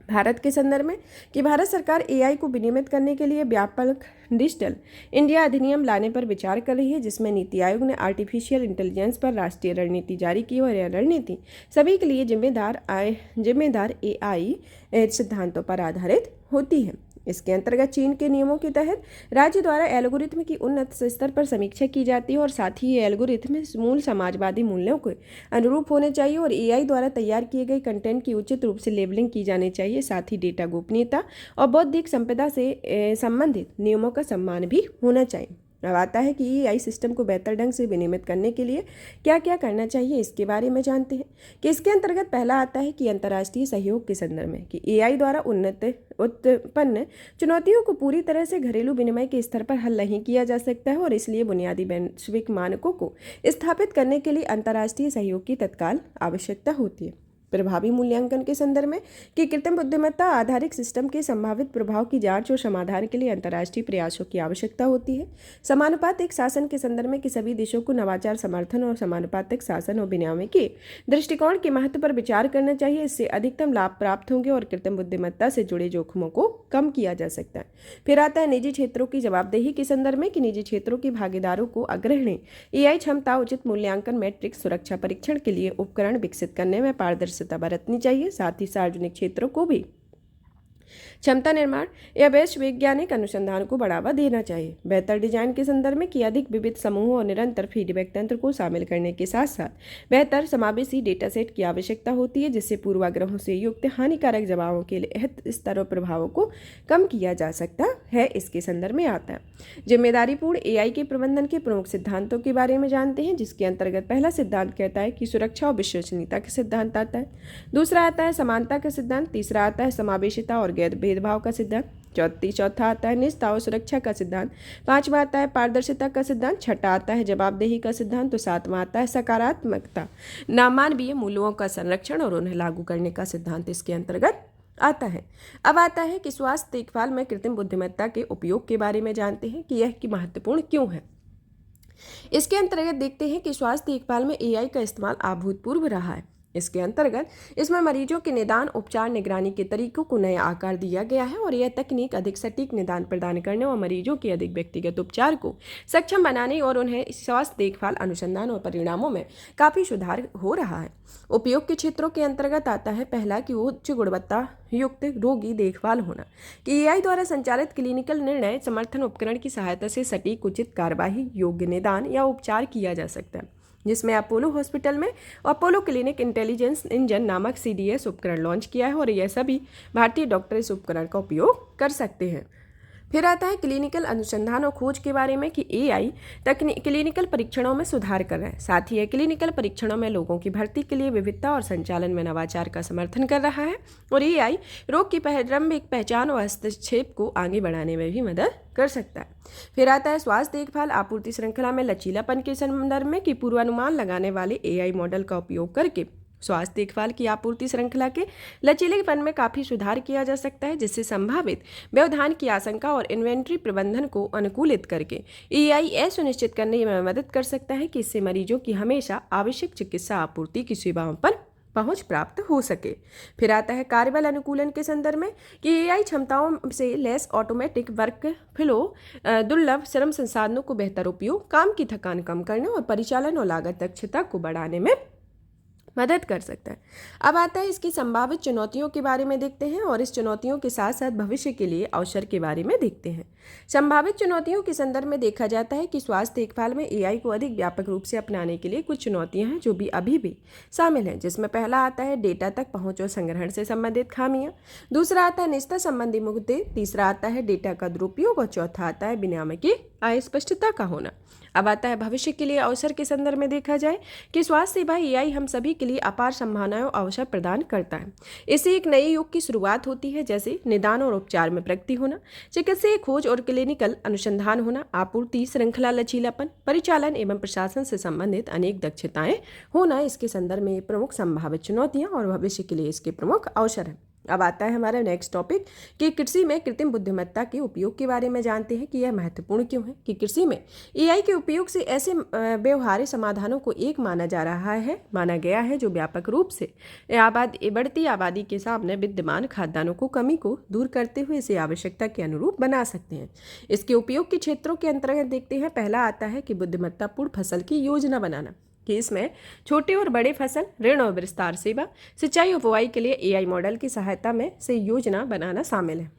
भारत के संदर्भ में कि भारत सरकार एआई को विनियमित करने के लिए व्यापक डिजिटल इंडिया अधिनियम लाने पर विचार कर रही है, जिसमें नीति आयोग ने आर्टिफिशियल इंटेलिजेंस पर राष्ट्रीय रणनीति जारी की और यह रणनीति सभी के लिए जिम्मेदार एआई सिद्धांतों पर आधारित होती है। इसके अंतर्गत चीन के नियमों के तहत राज्य द्वारा एल्गोरिथम की उन्नत स्तर पर समीक्षा की जाती है और साथ ही ये एल्गोरिथम मूल समाजवादी मूल्यों के अनुरूप होने चाहिए और एआई द्वारा तैयार किए गए कंटेंट की उचित रूप से लेबलिंग की जानी चाहिए। साथ ही डेटा गोपनीयता और बौद्धिक संपदा से संबंधित नियमों का सम्मान भी होना चाहिए। अब आता है कि एआई सिस्टम को बेहतर ढंग से विनियमित करने के लिए क्या क्या करना चाहिए, इसके बारे में जानते हैं कि इसके अंतर्गत पहला आता है कि अंतर्राष्ट्रीय सहयोग के संदर्भ में कि एआई द्वारा उत्पन्न चुनौतियों को पूरी तरह से घरेलू विनिमय के स्तर पर हल नहीं किया जा सकता है और इसलिए बुनियादी वैश्विक मानकों को स्थापित करने के लिए अंतर्राष्ट्रीय सहयोग की तत्काल आवश्यकता होती है। प्रभावी मूल्यांकन के संदर्भ में कि कृत्रिम बुद्धिमत्ता आधारित सिस्टम के संभावित प्रभाव की जांच और समाधान के लिए अंतर्राष्ट्रीय प्रयासों की आवश्यकता होती है। समानुपातिक शासन के संदर्भ में कि सभी देशों को नवाचार समर्थन और समानुपातिक शासन और विनिमय के दृष्टिकोण के महत्व पर विचार करना चाहिए। इससे अधिकतम लाभ प्राप्त होंगे और कृत्रिम बुद्धिमत्ता से जुड़े जोखिमों को कम किया जा सकता है। फिर आता है निजी क्षेत्रों की जवाबदेही के संदर्भ में कि निजी क्षेत्रों की भागीदारों को अग्रणी एआई क्षमता, उचित मूल्यांकन मैट्रिक्स, सुरक्षा परीक्षण के लिए उपकरण विकसित करने में पारदर्शिता बरतनी चाहिए। साथ ही सार्वजनिक क्षेत्रों को भी क्षमता निर्माण या बेस्ट वैज्ञानिक अनुसंधान को बढ़ावा देना चाहिए। बेहतर डिजाइन के संदर्भ में कि अधिक विविध समूहों और निरंतर फीडबैक तंत्र को शामिल करने के साथ साथ बेहतर समावेशी डेटा सेट की आवश्यकता होती है, जिससे पूर्वाग्रहों से युक्त हानिकारक जवाबों के हित स्तर और प्रभावों को कम किया जा सकता है। इसके संदर्भ में आता है जिम्मेदारीपूर्ण एआई के प्रबंधन के प्रमुख सिद्धांतों के बारे में जानते हैं, जिसके अंतर्गत पहला सिद्धांत कहता है कि सुरक्षा और विश्वसनीयता का सिद्धांत आता है। दूसरा आता है समानता का सिद्धांत। तीसरा आता है समावेशिता और गैर भेदभाव का सिद्धांत। चौथा आता है निजता और सुरक्षा का सिद्धांत। पांचवा आता है पारदर्शिता का सिद्धांत। छठा आता है जवाबदेही का सिद्धांत। तो सातवां आता है सकारात्मकता नामानवीय मूल्यों का संरक्षण और उन्हें लागू करने का सिद्धांत इसके अंतर्गत आता है। अब आता है कि स्वास्थ्य देखभाल में कृत्रिम बुद्धिमत्ता के उपयोग के बारे में जानते हैं कि यह महत्वपूर्ण क्यों है। इसके अंतर्गत देखते हैं कि स्वास्थ्य देखभाल में एआई का इस्तेमाल अभूतपूर्व रहा है। इसके अंतर्गत इसमें मरीजों के निदान, उपचार, निगरानी के तरीकों को नया आकार दिया गया है और यह तकनीक अधिक सटीक निदान प्रदान करने और मरीजों के अधिक व्यक्तिगत उपचार को सक्षम बनाने और उन्हें स्वास्थ्य देखभाल अनुसंधान और परिणामों में काफ़ी सुधार हो रहा है। उपयोग के क्षेत्रों के अंतर्गत आता है पहला कि उच्च गुणवत्ता युक्त रोगी देखभाल होना, कि एआई द्वारा संचालित क्लिनिकल निर्णय समर्थन उपकरण की सहायता से सटीक, उचित, कार्यवाही योग्य निदान या उपचार किया जा सकता है, जिसमें अपोलो हॉस्पिटल में अपोलो क्लिनिक इंटेलिजेंस इंजन नामक सीडीएस उपकरण लॉन्च किया है और यह सभी भारतीय डॉक्टर इस उपकरण का उपयोग कर सकते हैं। फिर आता है क्लिनिकल अनुसंधान और खोज के बारे में कि एआई क्लिनिकल परीक्षणों में सुधार कर रहा है। साथ ही यह क्लिनिकल परीक्षणों में लोगों की भर्ती के लिए विविधता और संचालन में नवाचार का समर्थन कर रहा है और एआई रोग की प्रारंभिक पहचान और हस्तक्षेप को आगे बढ़ाने में भी मदद कर सकता है। फिर आता है स्वास्थ्य देखभाल आपूर्ति श्रृंखला में लचीलापन के संदर्भ में कि पूर्वानुमान लगाने वाले एआई मॉडल का उपयोग करके स्वास्थ्य देखभाल की आपूर्ति श्रृंखला के लचीलेपन में काफ़ी सुधार किया जा सकता है, जिससे संभावित व्यवधान की आशंका और इन्वेंट्री प्रबंधन को अनुकूलित करके एआई यह सुनिश्चित करने में मदद कर सकता है कि इससे मरीजों की हमेशा आवश्यक चिकित्सा आपूर्ति की सेवाओं पर पहुंच प्राप्त हो सके। फिर आता है कार्यबल अनुकूलन के संदर्भ में कि एआई क्षमताओं से लेस ऑटोमेटिक वर्क फ्लो, दुर्लभ श्रम संसाधनों को बेहतर उपयोग, काम की थकान कम करने और परिचालन और लागत दक्षता को बढ़ाने में मदद कर सकता है। अब आता है इसकी संभावित चुनौतियों के बारे में देखते हैं और इस चुनौतियों के साथ साथ भविष्य के लिए अवसर के बारे में देखते हैं। संभावित चुनौतियों के संदर्भ में देखा जाता है कि स्वास्थ्य देखभाल में एआई को अधिक व्यापक रूप से अपनाने के लिए कुछ चुनौतियां हैं जो भी अभी भी शामिल हैं, जिसमें पहला आता है डेटा तक पहुंच और संग्रहण से संबंधित खामियां। दूसरा आता है निजता संबंधी मुद्दे। तीसरा आता है डेटा का दुरुपयोग और चौथा आता है विनियामक की अस्पष्टता का होना। अब आता है भविष्य के लिए अवसर के संदर्भ में देखा जाए कि स्वास्थ्य सेवा एआई हम सभी के लिए अपार संभावनाएं और अवसर प्रदान करता है। इससे एक नए युग की शुरुआत होती है, जैसे निदान और उपचार में प्रगति होना, चिकित्सीय खोज और क्लिनिकल अनुसंधान होना, आपूर्ति श्रृंखला लचीलापन, परिचालन एवं प्रशासन से संबंधित अनेक दक्षताएं होना। इसके संदर्भ में प्रमुख संभावित चुनौतियां और भविष्य के लिए इसके प्रमुख अवसर हैं। अब आता है हमारा नेक्स्ट टॉपिक कि कृषि में कृत्रिम बुद्धिमत्ता के उपयोग के बारे में जानते हैं कि यह महत्वपूर्ण क्यों है। कि कृषि में एआई के उपयोग से ऐसे व्यवहार्य समाधानों को एक माना गया है जो व्यापक रूप से बढ़ती आबादी के सामने विद्यमान खाद्यान्नों को कमी को दूर करते हुए इसे आवश्यकता के अनुरूप बना सकते हैं। इसके उपयोग के क्षेत्रों के अंतर्गत देखते हैं। पहला आता है कि बुद्धिमत्तापूर्ण फसल की योजना बनाना, कि इसमें छोटे और बड़े फसल, ऋण और विस्तार सेवा, सिंचाई और बुआई के लिए एआई मॉडल की सहायता में से योजना बनाना शामिल है।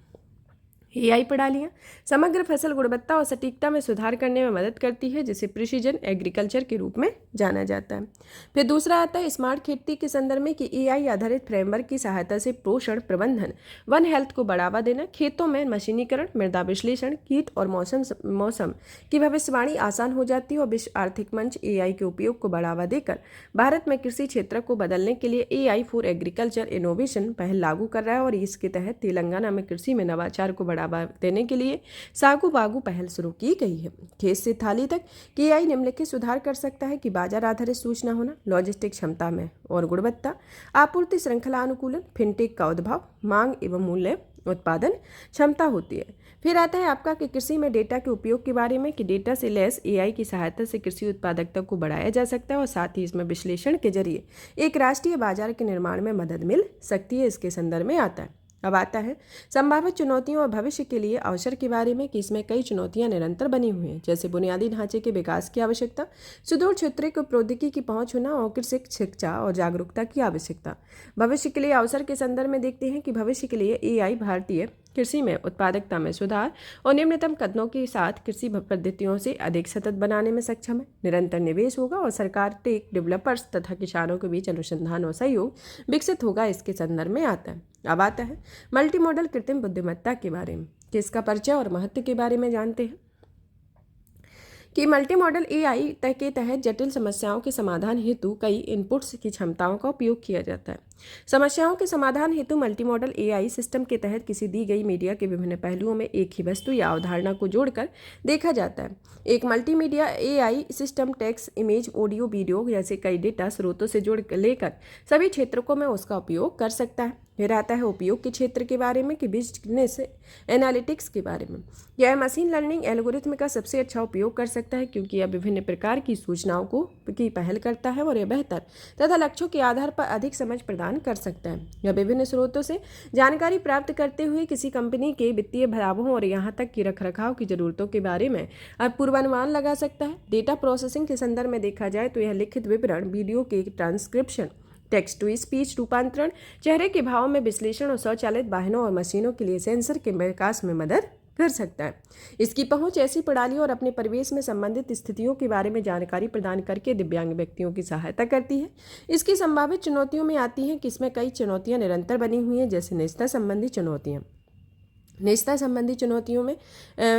एआई प्रणालियाँ समग्र फसल गुणवत्ता और सटीकता में सुधार करने में मदद करती है, जिसे प्रिसीजन एग्रीकल्चर के रूप में जाना जाता है। फिर दूसरा आता है स्मार्ट खेती के संदर्भ में कि एआई आधारित फ्रेमवर्क की सहायता से पोषण प्रबंधन, वन हेल्थ को बढ़ावा देना, खेतों में मशीनीकरण, मृदा विश्लेषण, कीट और मौसम की भविष्यवाणी आसान हो जाती है और विश्व आर्थिक मंच एआई के उपयोग को बढ़ावा देकर भारत में कृषि क्षेत्र को बदलने के लिए एआई फॉर एग्रीकल्चर इनोवेशन पहल लागू कर रहा है और इसके तहत तेलंगाना में कृषि में नवाचार को बढ़ावा देने के लिए सागु बागु पहल शुरू की गई है। खेत से थाली तक कि एआई निम्नलिखित सुधार कर सकता है कि बाजार आधारित सूचना होना, लॉजिस्टिक क्षमता में और गुणवत्ता, आपूर्ति श्रृंखला अनुकूलन, फिनटेक का उद्भव, मांग एवं मूल्य उत्पादन क्षमता होती है। फिर आता है आपका कि कृषि में डेटा के उपयोग के बारे में कि डेटा से लैस एआई की सहायता से कृषि उत्पादकता को बढ़ाया जा सकता है और साथ ही इसमें विश्लेषण के जरिए एक राष्ट्रीय बाजार के निर्माण में मदद मिल सकती है। इसके संदर्भ में आता है अब आता है संभावित चुनौतियों और भविष्य के लिए अवसर के बारे में कि इसमें कई चुनौतियां निरंतर बनी हुई हैं, जैसे बुनियादी ढांचे के विकास की आवश्यकता, सुदूर क्षेत्रों को प्रौद्योगिकी की पहुंच होना और कृषि शिक्षा और जागरूकता की आवश्यकता। भविष्य के लिए अवसर के संदर्भ में देखते हैं कि भविष्य के लिए एआई भारतीय कृषि में उत्पादकता में सुधार और निम्नतम कदमों के साथ कृषि पद्धतियों से अधिक सतत बनाने में सक्षम है। निरंतर निवेश होगा और सरकार, टेक डेवलपर्स तथा किसानों के बीच अनुसंधान और सहयोग विकसित होगा, इसके संदर्भ में आता है। अब आता है मल्टी मॉडल कृत्रिम बुद्धिमत्ता के बारे में कि इसका परिचय और महत्व के बारे में जानते हैं कि मल्टी मॉडल एआई के तहत जटिल समस्याओं के समाधान हेतु कई इनपुट्स की क्षमताओं का उपयोग किया जाता है। समस्याओं के समाधान हेतु मल्टी मॉडल एआई सिस्टम के तहत किसी दी गई मीडिया के विभिन्न पहलुओं में एक ही वस्तु या अवधारणा को जोड़कर देखा जाता है। एक multimedia AI system text, image, audio, video जैसे कई डेटा स्रोतों से जोड़ लेकर सभी क्षेत्रों में उसका उपयोग कर सकता है। फिर आता है उपयोग के क्षेत्र के बारे में कि बिजनेस एनालिटिक्स के बारे में। यह मशीन लर्निंग एल्गोरिथम का सबसे अच्छा उपयोग कर सकता है क्योंकि यह विभिन्न प्रकार की सूचनाओं की पहल करता है और यह बेहतर तथा लक्ष्यों के आधार पर अधिक समझ प्रदान कर सकता है। यह विभिन्न स्रोतों से जानकारी प्राप्त करते हुए किसी कंपनी के वित्तीय लाभों और यहाँ तक कि रखरखाव की जरूरतों के बारे में पूर्वानुमान लगा सकता है। डेटा प्रोसेसिंग के संदर्भ में देखा जाए तो यह लिखित विवरण, वीडियो के ट्रांसक्रिप्शन, टेक्स्ट टू स्पीच रूपांतरण, चेहरे के भावों में विश्लेषण और स्वचालित वाहनों और मशीनों के लिए सेंसर के विकास में मदद कर सकता है। इसकी पहुंच ऐसी प्रणालियों और अपने परिवेश में संबंधित स्थितियों के बारे में जानकारी प्रदान करके दिव्यांग व्यक्तियों की सहायता करती है। इसकी संभावित चुनौतियों में आती हैं कि इसमें कई चुनौतियां निरंतर बनी हुई हैं, जैसे निजता संबंधी चुनौतियां। निजता संबंधी चुनौतियों में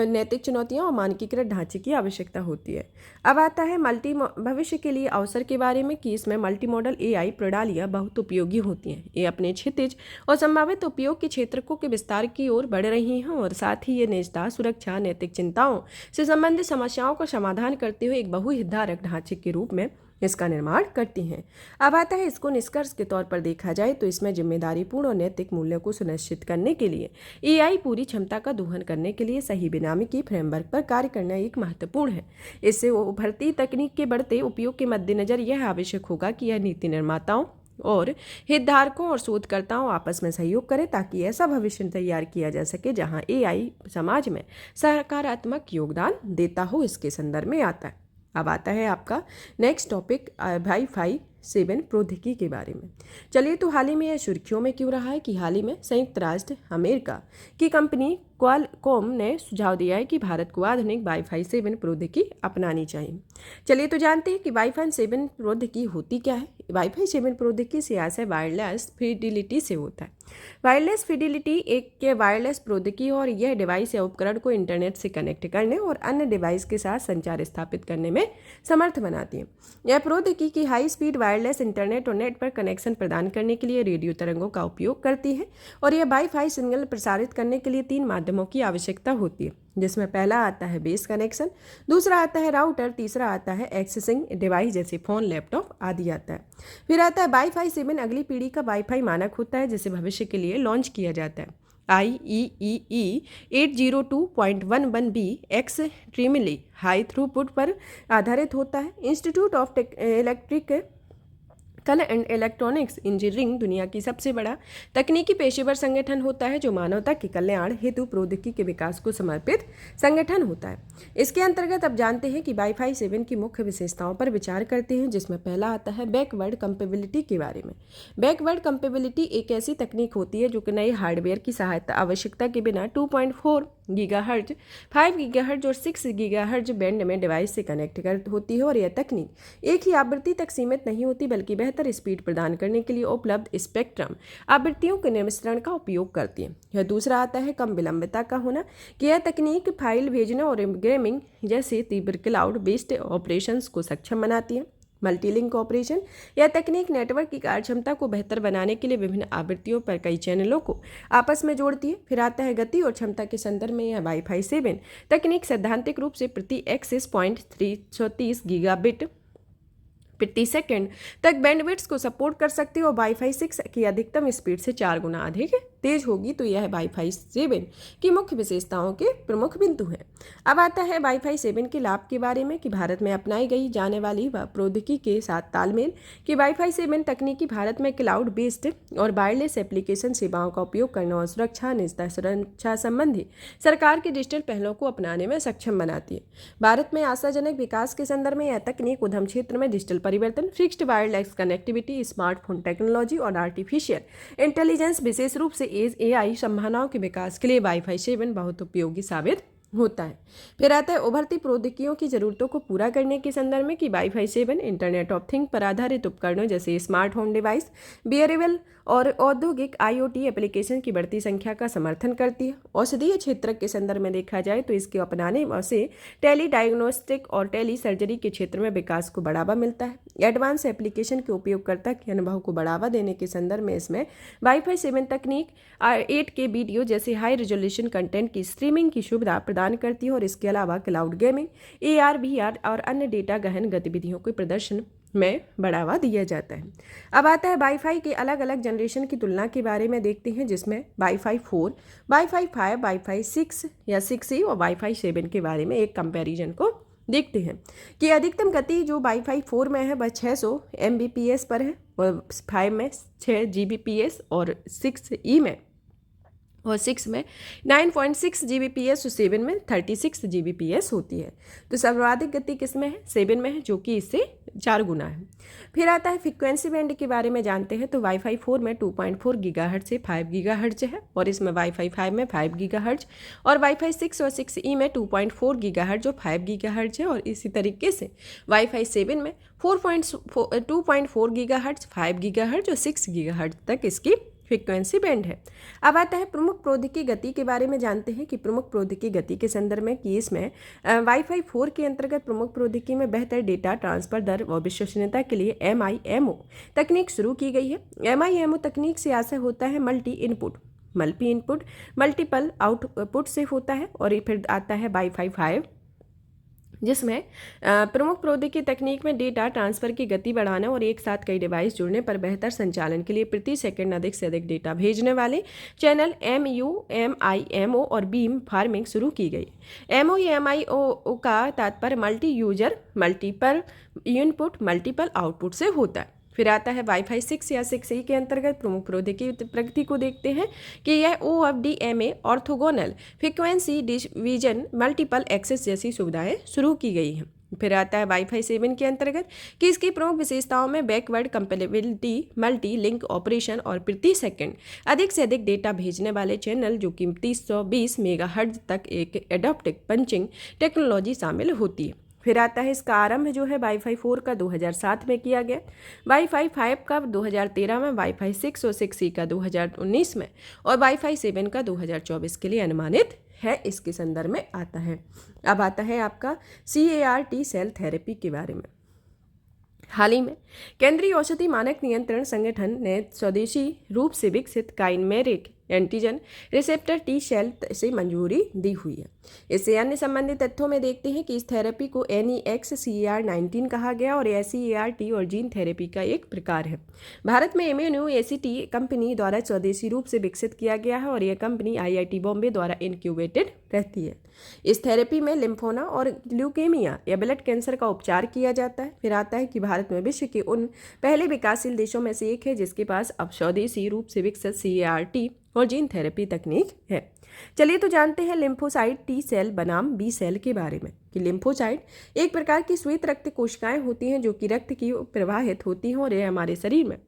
नैतिक चुनौतियां और मानकीकृत ढांचे की आवश्यकता होती है। अब आता है भविष्य के लिए अवसर के बारे में कि इसमें मल्टी मॉडल एआई प्रणालियां बहुत उपयोगी होती हैं। ये अपने क्षितिज और संभावित उपयोग के क्षेत्रों के विस्तार की ओर बढ़ रही हैं और साथ ही ये निजता, सुरक्षा, नैतिक चिंताओं से संबंधित समस्याओं का समाधान करते हुए एक बहुहितधारक ढांचे के रूप में इसका निर्माण करती हैं। अब आता है इसको निष्कर्ष के तौर पर देखा जाए तो इसमें जिम्मेदारीपूर्ण और नैतिक मूल्यों को सुनिश्चित करने के लिए एआई पूरी क्षमता का दोहन करने के लिए सही बेनामी की फ्रेमवर्क पर कार्य करना एक महत्वपूर्ण है। इससे उभरती तकनीक के बढ़ते उपयोग के मद्देनजर यह आवश्यक होगा कि यह नीति निर्माताओं और हितधारकों और शोधकर्ताओं आपस में सहयोग करें ताकि ऐसा भविष्य तैयार किया जा सके जहां एआई समाज में सकारात्मक योगदान देता हो, इसके संदर्भ में आता है। अब आता है आपका नेक्स्ट टॉपिक वाईफाई 7 प्रौद्योगिकी के बारे में। चलिए तो हाल ही में यह सुर्खियों में क्यों रहा है कि हाल ही में संयुक्त राष्ट्र अमेरिका की कंपनी क्वालकॉम ने सुझाव दिया है कि भारत को आधुनिक वाईफाई 7 प्रौद्योगिकी अपनानी चाहिए। चलिए तो जानते हैं कि वाईफाई 7 प्रौद्योगिकी होती क्या है। वाईफाई 7 प्रौद्योगिकी से आशय वायरलेस फिडिलिटी से होता है। वायरलेस फिडिलिटी एक वायरलेस प्रौद्योगिकी और यह डिवाइस या उपकरण को इंटरनेट से कनेक्ट करने और अन्य डिवाइस के साथ संचार स्थापित करने में समर्थ बनाती है। यह प्रौद्योगिकी हाई स्पीड वायरलेस इंटरनेट और नेट पर कनेक्शन प्रदान करने के लिए रेडियो तरंगों का उपयोग करती है और यह वाईफाई सिग्नल प्रसारित करने के लिए 3 माध्यमों की आवश्यकता होती है, जिसमें पहला आता है बेस कनेक्शन, दूसरा आता है राउटर, तीसरा आता है एक्सेसिंग डिवाइस जैसे फोन, लैपटॉप आदि आता है। फिर आता है वाईफाई 7 अगली पीढ़ी का वाईफाई मानक होता है जिसे भविष्य के लिए लॉन्च किया जाता है। IEEE 802.11b extremely high throughput पर आधारित होता है। Institute of electrical and electronics engineering दुनिया की सबसे बड़ा तकनीकी पेशेवर संगठन होता है जो मानवता के कल्याण हेतु प्रौद्योगिकी के विकास को समर्पित संगठन होता है। इसके अंतर्गत अब जानते हैं कि वाईफाई 7 की मुख्य विशेषताओं पर विचार करते हैं, जिसमें पहला आता है बैकवर्ड कंपेबिलिटी के बारे में। बैकवर्ड कंपेबिलिटी एक ऐसी तकनीक होती है जो कि नए हार्डवेयर की सहायता आवश्यकता के बिना 2.4 गीगाहर्ट्ज, 5 गीगाहर्ट्ज और 6 गीगाहर्ट्ज बैंड में डिवाइस से कनेक्ट होती है और यह तकनीक एक ही आवृत्ति तक सीमित नहीं होती बल्कि बेहतर स्पीड प्रदान करने के लिए उपलब्ध स्पेक्ट्रम आवृत्तियों के मिश्रण का उपयोग करती है। यह दूसरा आता है कम विलंबता का होना कि यह तकनीक फाइल भेजने और गेमिंग जैसे तीव्र क्लाउड बेस्ड ऑपरेशंस को सक्षम बनाती है। मल्टीलिंक ऑपरेशन यह तकनीक नेटवर्क की कार्यक्षमता को बेहतर बनाने के लिए विभिन्न आवृत्तियों पर कई चैनलों को आपस में जोड़ती है। फिर आता है गति और क्षमता के संदर्भ में यह वाईफाई 7 तकनीक सैद्धांतिक रूप से प्रति एक्सेस 330 गीगाबिट प्रति सेकंड तक बैंडविड्थ को सपोर्ट कर सकती है और वाईफाई 6 की अधिकतम स्पीड से 4 गुना अधिक तेज होगी। तो यह वाईफाई 7 की मुख्य विशेषताओं के प्रमुख बिंदु हैं। अब आता है वाईफाई 7 के लाभ के बारे में कि भारत में अपनाई गई जाने वाली प्रौद्योगिकी के साथ तालमेल कि वाईफाई 7 तकनीकी भारत में क्लाउड बेस्ड और वायरलेस एप्लीकेशन सेवाओं का उपयोग करने और सुरक्षा संबंधी सरकार के डिजिटल पहलों को अपनाने में सक्षम बनाती है। भारत में आशाजनक विकास के संदर्भ में यह तकनीक उद्यम क्षेत्र में डिजिटल परिवर्तन, fixed wireless connectivity, smartphone technology और आर्टिफिशियल इंटेलिजेंस विशेष रूप से एआई संभावनाओं के विकास के लिए वाईफाई 7 बहुत उपयोगी साबित होता है। फिर आता है उभरती प्रौद्योगिकियों की जरूरतों को पूरा करने के संदर्भ में कि वाईफाई 7 इंटरनेट ऑफ थिंग पर आधारित उपकरणों जैसे स्मार्ट होम डिवाइस, बियरेबल और औद्योगिक आईओटी एप्लीकेशन की बढ़ती संख्या का समर्थन करती है। औषधीय क्षेत्र के संदर्भ में देखा जाए तो इसके अपनाने से टेली डायग्नोस्टिक और टेली सर्जरी के क्षेत्र में विकास को बढ़ावा मिलता है। एडवांस एप्लीकेशन के उपयोगकर्ता के अनुभव को बढ़ावा देने के संदर्भ में इसमें वाईफाई 7 तकनीक 8K वीडियो जैसे हाई रेजोल्यूशन कंटेंट की स्ट्रीमिंग की सुविधा प्रदान करती है और इसके अलावा क्लाउड गेमिंग, AR, VR और अन्य डेटा गहन गतिविधियों के प्रदर्शन में बढ़ावा दिया जाता है। अब आता है वाईफाई के अलग अलग जनरेशन की तुलना के बारे में देखते हैं, जिसमें वाईफाई 4, वाईफाई 5, वाईफाई 6 या 6E और वाईफाई 7 के बारे में एक कंपैरिजन को देखते हैं कि अधिकतम गति जो वाईफाई 4 में है वह 600 Mbps पर है और 5 में 6 Gbps और 6E में 9.6 Gbps और 7 में 36 Gbps होती है। तो सर्वाधिक गति किस में है? 7 में है, जो कि इससे 4 गुना है। फिर आता है फ्रीक्वेंसी बैंड के बारे में जानते हैं। तो वाईफाई 4 में 2.4 गीगाहर्ट्ज से 5 गीगाहर्ट्ज है और इसमें वाईफाई 5 में 5 गीगाहर्ट्ज और वाईफाई 6 और 6E में 2.4 गीगाहर्ट्ज और 5 गीगाहर्ट्ज है। और इसी तरीके से वाईफाई 7 में 2.4 गीगाहर्ट्ज, 5 गीगाहर्ट्ज और 6 गीगाहर्ट्ज तक इसकी फ्रीक्वेंसी बैंड है। अब आता है प्रमुख प्रौद्योगिकी गति के बारे में जानते हैं कि प्रमुख प्रौद्योगिकी गति के संदर्भ में कि इसमें वाईफाई 4 के अंतर्गत प्रमुख प्रौद्योगिकी में बेहतर डेटा ट्रांसफर दर और विश्वसनीयता के लिए MIMO तकनीक शुरू की गई है। MIMO तकनीक से आशय होता है मल्टीपल आउटपुट से होता है। और फिर आता है वाईफाई 5, जिसमें प्रमुख प्रौद्योगिकी तकनीक में डेटा ट्रांसफर की गति बढ़ाना और एक साथ कई डिवाइस जुड़ने पर बेहतर संचालन के लिए प्रति सेकंड अधिक से अधिक डेटा भेजने वाले चैनल MIMO और बीम फार्मिंग शुरू की गई। MIMO का तात्पर्य multi user, multiple input, multiple output से होता है। फिर आता है वाईफाई 6 या 6E के अंतर्गत प्रमुख प्रौद्योगिकी प्रगति को देखते हैं कि यह OFDMA orthogonal frequency division multiple access जैसी सुविधाएं शुरू की गई हैं। फिर आता है वाईफाई 7 के अंतर्गत कि इसकी प्रमुख विशेषताओं में backward compatibility, multi link operation और प्रति सेकंड अधिक से अधिक डेटा भेजने वाले चैनल जो कि 320 मेगाहर्ट्ज तक एक एडॉप्टिव पंचिंग टेक्नोलॉजी शामिल होती है। फिर आता है इसका आरंभ जो है वाईफाई 4 का 2007 में किया गया, वाईफाई 5 का 2013 में, वाईफाई 6 और 6E का 2019 में और वाईफाई 7 का 2024 के लिए अनुमानित है। इसके संदर्भ में आता है। अब आता है आपका CAR-T सेल थेरेपी के बारे में। हाल ही में केंद्रीय औषधि मानक नियंत्रण संगठन ने स्वदेशी रूप से विकसित chimeric antigen receptor T cell से मंजूरी दी हुई है। इससे अन्य संबंधित तथ्यों में देखते हैं कि इस थेरेपी को NEX-CAR-19 कहा गया और CAR-T और जीन थेरेपी का एक प्रकार है। भारत में इम्यूनो-ACT कंपनी द्वारा स्वदेशी रूप से विकसित किया गया है और यह कंपनी IIT बॉम्बे द्वारा इनक्यूबेटेड रहती है। इस थेरेपी में लिम्फोमा और ल्यूकेमिया या ब्लड कैंसर का उपचार किया जाता है। फिर आता है कि भारत में विश्व के उन पहले विकासशील देशों में से एक है जिसके पास अब स्वदेशी रूप से विकसित CAR-T और जीन थेरेपी तकनीक है। चलिए तो जानते हैं लिम्फोसाइट T सेल बनाम B सेल के बारे में कि लिम्फोसाइट एक प्रकार की श्वेत रक्त कोशिकाएं होती हैं जो कि रक्त की प्रवाहित होती हैं और यह हमारे शरीर में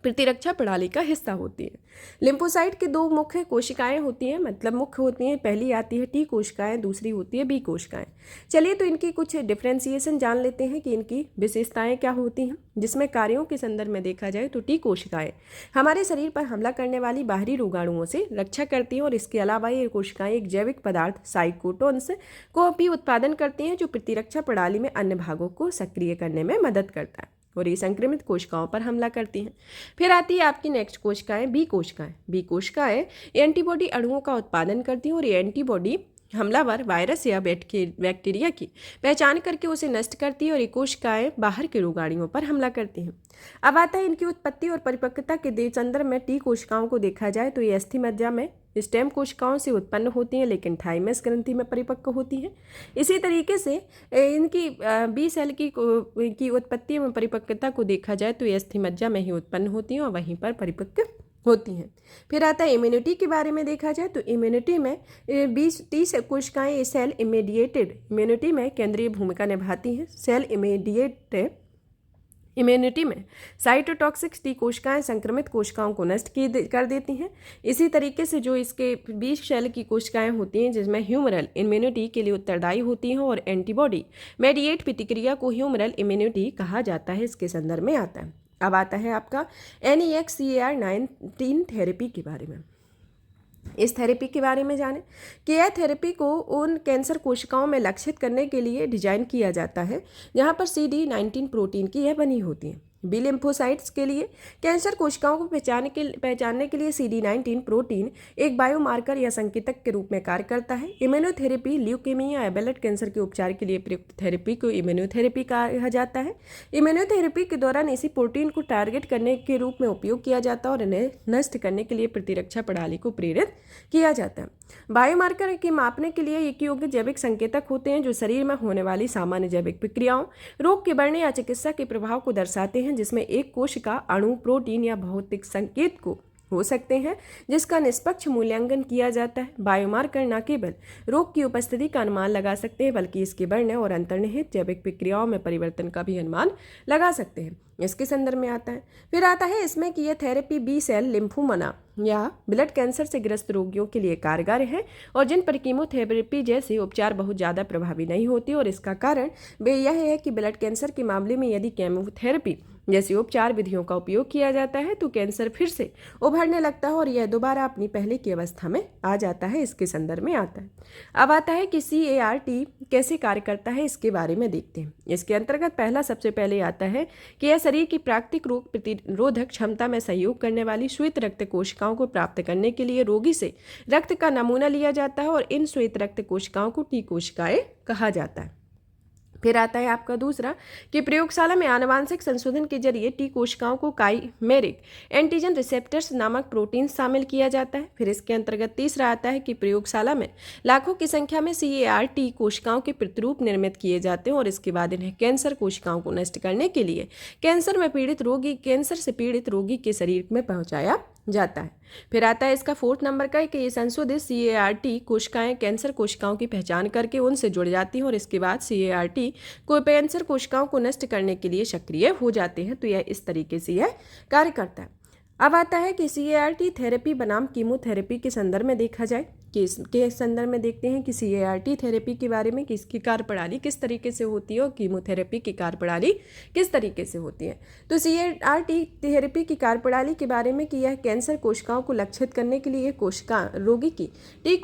प्रतिरक्षा प्रणाली का हिस्सा होती है। लिम्फोसाइट के 2 मुख्य कोशिकाएं होती हैं, मतलब मुख्य होती हैं। पहली आती है T कोशिकाएं, दूसरी होती है B कोशिकाएं। चलिए तो इनकी कुछ डिफ्रेंसिएशन जान लेते हैं कि इनकी विशेषताएं क्या होती हैं। जिसमें कार्यों के संदर्भ में देखा जाए तो T कोशिकाएं हमारे शरीर पर हमला करने वाली बाहरी रोगाणुओं से रक्षा करती हैं और इसके अलावा ये कोशिकाएं एक जैविक पदार्थ साइटोकिन्स को भी उत्पादन करती हैं जो प्रतिरक्षा प्रणाली में अन्य भागों को सक्रिय करने में मदद करता है और ये संक्रमित कोशिकाओं पर हमला करती हैं। फिर आती है आपकी नेक्स्ट कोशिकाएं B कोशिकाएं। B कोशिकाएं एंटीबॉडी अणुओं का उत्पादन करती हैं और ये एंटीबॉडी हमलावर वायरस या बैक्टीरिया की पहचान करके उसे नष्ट करती है और ये कोशिकाएं बाहर के रोगाणुओं पर हमला करती हैं। अब आता है इनकी उत्पत्ति और परिपक्वता के संदर्भ में टी कोशिकाओं को देखा जाए तो ये अस्थि मज्जा में स्टेम कोशिकाओं से उत्पन्न होती हैं, लेकिन थाइमस ग्रंथि में परिपक्व होती हैं। इसी तरीके से इनकी बी सेल की उत्पत्ति एवं परिपक्वता को देखा जाए तो ये अस्थि मज्जा में ही उत्पन्न होती हैं और वहीं पर परिपक्व होती हैं। फिर आता है इम्यूनिटी के बारे में देखा जाए तो इम्यूनिटी में 20-30 कोशिकाएं सेल इमीडिएटेड इम्यूनिटी में केंद्रीय भूमिका निभाती हैं। सेल इमीडिएट इम्यूनिटी में साइटोटॉक्सिक टी कोशिकाएं संक्रमित कोशिकाओं को नष्ट कर देती हैं। इसी तरीके से जो इसके 20 सेल की कोशिकाएं होती हैं जिसमें ह्यूमरल इम्यूनिटी के लिए उत्तरदायी होती हैं और एंटीबॉडी मेडिएट प्रतिक्रिया को ह्यूमरल इम्यूनिटी कहा जाता है, इसके संदर्भ में आता है। अब आता है आपका NEXCAR19 थेरेपी के बारे में। इस थेरेपी के बारे में जानें कि यह थेरेपी को उन कैंसर कोशिकाओं में लक्षित करने के लिए डिजाइन किया जाता है जहां पर CD19 प्रोटीन की यह बनी होती है। बी लिम्फोसाइट्स के लिए कैंसर कोशिकाओं को पहचानने के लिए CD19 प्रोटीन एक बायोमार्कर या संकेतक के रूप में कार्य करता है। इम्यूनोथेरेपी ल्यूकेमिया या ब्लड कैंसर के उपचार के लिए प्रयुक्त थेरेपी को इम्यूनोथेरेपी कहा जाता है। इम्यूनोथेरेपी के दौरान इसी प्रोटीन को टारगेट करने के रूप में उपयोग किया जाता है और इन्हें नष्ट करने के लिए प्रतिरक्षा प्रणाली को प्रेरित किया जाता है। बायोमार्कर के मापने के लिए एक योग्य जैविक संकेतक होते हैं जो शरीर में होने वाली सामान्य जैविक प्रक्रियाओं, रोग के बढ़ने या चिकित्सा के प्रभाव को दर्शाते हैं, जिसमें एक कोशिका अणु, प्रोटीन या भौतिक संकेत को हो सकते हैं जिसका निष्पक्ष मूल्यांकन किया जाता है। बायोमार्कर न केवल रोग की उपस्थिति का अनुमान लगा सकते हैं बल्कि इसके बढ़ने और अंतर्निहित जैविक प्रक्रियाओं में परिवर्तन का भी अनुमान लगा सकते हैं, इसके संदर्भ में आता है। फिर आता है इसमें कि यह थेरेपी बी सेल लिम्फोमा या ब्लड कैंसर से ग्रस्त रोगियों के लिए कारगर है और जिन पर कीमोथेरेपी जैसे उपचार बहुत ज़्यादा प्रभावी नहीं होती, और इसका कारण यह है कि ब्लड कैंसर के मामले में यदि कीमोथेरेपी जैसी उपचार विधियों का उपयोग किया जाता है तो कैंसर फिर से उभरने लगता है और यह दोबारा अपनी पहले की अवस्था में आ जाता है, इसके संदर्भ में आता है। अब आता है कि CAR-T कैसे कार्य करता है, इसके बारे में देखते हैं। इसके अंतर्गत पहला सबसे पहले आता है कि यह शरीर की प्राकृतिक रोग प्रतिरोधक क्षमता में सहयोग करने वाली श्वेत रक्त कोशिकाओं को प्राप्त करने के लिए रोगी से रक्त का नमूना लिया जाता है और इन श्वेत रक्त कोशिकाओं को टी कोशिकाएं कहा जाता है। फिर आता है आपका दूसरा कि प्रयोगशाला में आनुवांशिक संशोधन के जरिए टी कोशिकाओं को काइमेरिक एंटीजन रिसेप्टर्स नामक प्रोटीन शामिल किया जाता है। फिर इसके अंतर्गत तीसरा आता है कि प्रयोगशाला में लाखों की संख्या में CAR-T कोशिकाओं के प्रतिरूप निर्मित किए जाते हैं और इसके बाद इन्हें कैंसर कोशिकाओं को नष्ट करने के लिए कैंसर से पीड़ित रोगी के शरीर में पहुंचाया जाता है। फिर आता है इसका 4th नंबर का कि ये संशोधित CAR-T कोशिकाएं कैंसर कोशिकाओं की पहचान करके उनसे जुड़ जाती हैं और इसके बाद CAR-T को कैंसर कोशिकाओं को नष्ट करने के लिए सक्रिय हो जाते हैं। तो यह इस तरीके से यह कार्य करता है। अब आता है कि CAR-T थेरेपी बनाम कीमोथेरेपी के संदर्भ में देखा जाए कि इसके संदर्भ में देखते हैं कि CAR-T थेरेपी के बारे में कि इसकी कार्यप्रणाली किस तरीके से होती है और कीमोथेरेपी की कार्यप्रणाली किस तरीके से होती है। तो CAR-T थेरेपी की कार्यप्रणाली के बारे में कि यह कैंसर कोशिकाओं को लक्षित करने के लिए रोगी की टी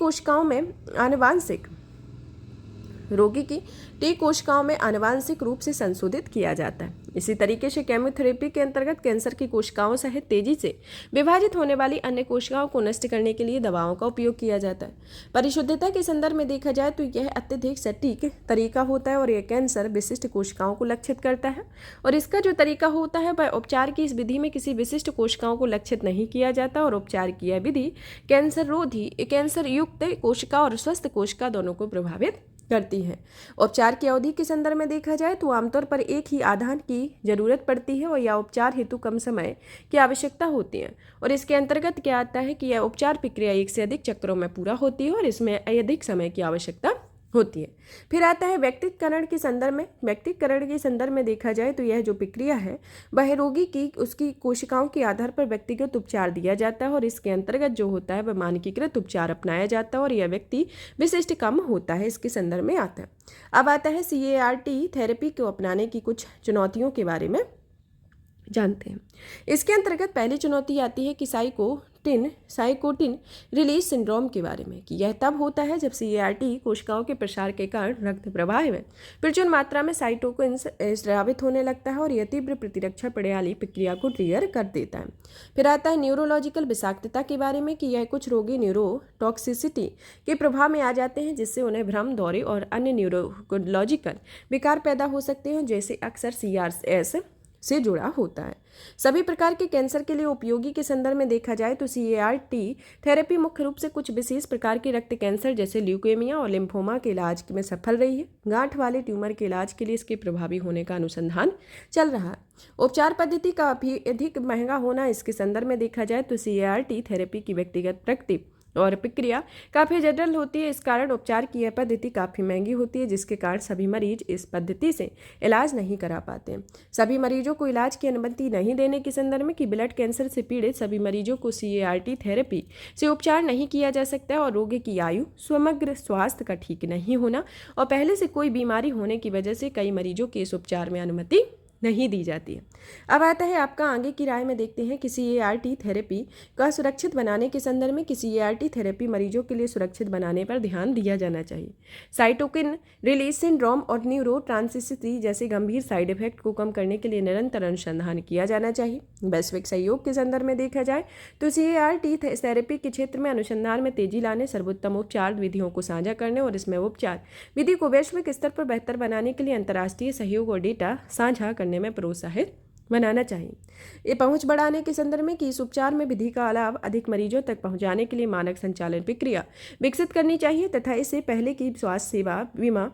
कोशिकाओं में आनुवांशिक रूप से संशोधित किया जाता है। इसी तरीके से केमोथेरेपी के अंतर्गत कैंसर की कोशिकाओं सहित तेजी से विभाजित होने वाली अन्य कोशिकाओं को नष्ट करने के लिए दवाओं का उपयोग किया जाता है। परिशुद्धता के संदर्भ में देखा जाए तो यह अत्यधिक सटीक तरीका होता है और यह कैंसर विशिष्ट कोशिकाओं को लक्षित करता है और इसका जो तरीका होता है वह उपचार की इस विधि में किसी विशिष्ट कोशिकाओं को लक्षित नहीं किया जाता और उपचार की यह विधि कैंसर युक्त कोशिका और स्वस्थ कोशिका दोनों को प्रभावित करती है। उपचार की अवधि के संदर्भ में देखा जाए तो आमतौर पर एक ही आधान की जरूरत पड़ती है और यह उपचार हेतु कम समय की आवश्यकता होती है और इसके अंतर्गत क्या आता है कि यह उपचार प्रक्रिया एक से अधिक चक्रों में पूरा होती है और इसमें अधिक समय की आवश्यकता होती है। फिर आता है व्यक्तिकरण के संदर्भ में देखा जाए तो यह जो प्रक्रिया है वह रोगी की उसकी कोशिकाओं के आधार पर व्यक्तिगत उपचार दिया जाता है और इसके अंतर्गत जो होता है वह मानकीकृत उपचार अपनाया जाता है और यह व्यक्ति विशिष्ट कम होता है, इसके संदर्भ में आता है। अब आता है CAR-T थेरेपी को अपनाने की कुछ चुनौतियों के बारे में। जानते हैं। इसके अंतर्गत पहली चुनौती आती है कि साइकोटिन रिलीज सिंड्रोम के बारे में, कि यह तब होता है जब CART कोशिकाओं के प्रसार के कारण रक्त प्रवाह में प्रचुर मात्रा में साइटोकिन्स स्रावित होने लगता है और यह तीव्र प्रतिरक्षा प्रणाली प्रक्रिया को ट्रिगर कर देता है। फिर आता है न्यूरोलॉजिकल विषाक्तता के बारे में, कि यह कुछ रोगी न्यूरोटॉक्सिसिटी के प्रभाव में आ जाते हैं, जिससे उन्हें भ्रम, दौरे और अन्य न्यूरोलॉजिकल विकार पैदा हो सकते हैं, जैसे अक्सर CRS से जुड़ा होता है। सभी प्रकार के कैंसर के लिए उपयोगी के संदर्भ में देखा जाए तो CART थेरेपी मुख्य रूप से कुछ विशेष प्रकार के रक्त कैंसर जैसे ल्यूकेमिया और लिम्फोमा के इलाज में सफल रही है। गांठ वाले ट्यूमर के इलाज के लिए इसके प्रभावी होने का अनुसंधान चल रहा है। उपचार पद्धति का भी अधिक महंगा होना इसके संदर्भ में देखा जाए तो CART थेरेपी की व्यक्तिगत प्रकृति और प्रक्रिया काफ़ी जटिल होती है। इस कारण उपचार की यह पद्धति काफ़ी महंगी होती है, जिसके कारण सभी मरीज इस पद्धति से इलाज नहीं करा पाते। सभी मरीजों को इलाज की अनुमति नहीं देने के संदर्भ में कि ब्लड कैंसर से पीड़ित सभी मरीजों को CART थेरेपी से उपचार नहीं किया जा सकता और रोगी की आयु, समग्र स्वास्थ्य का ठीक नहीं होना और पहले से कोई बीमारी होने की वजह से कई मरीजों के इस उपचार में अनुमति नहीं दी जाती है। अब आता है आपका आगे की राय में देखते हैं कि CART थेरेपी का सुरक्षित बनाने के संदर्भ में, कि CART थेरेपी मरीजों के लिए सुरक्षित बनाने पर ध्यान दिया जाना चाहिए। साइटोकिन रिलीज सिंड्रोम और न्यूरोटॉक्सिसिटी जैसे गंभीर साइड इफेक्ट को कम करने के लिए निरंतर अनुसंधान किया जाना चाहिए। वैश्विक सहयोग के संदर्भ में देखा जाए तो CART थेरेपी के क्षेत्र में अनुसंधान में तेजी लाने, सर्वोत्तम उपचार विधियों को साझा करने और इसमें उपचार विधि को वैश्विक स्तर पर बेहतर बनाने के लिए अंतर्राष्ट्रीय सहयोग और डेटा साझा करने में प्रोत्साहित बनाना चाहिए। ये पहुंच बढ़ाने के संदर्भ में कि इस उपचार में विधि का लाभ अधिक मरीजों तक पहुंचाने के लिए मानक संचालन प्रक्रिया विकसित करनी चाहिए तथा इसे पहले की स्वास्थ्य सेवा बीमा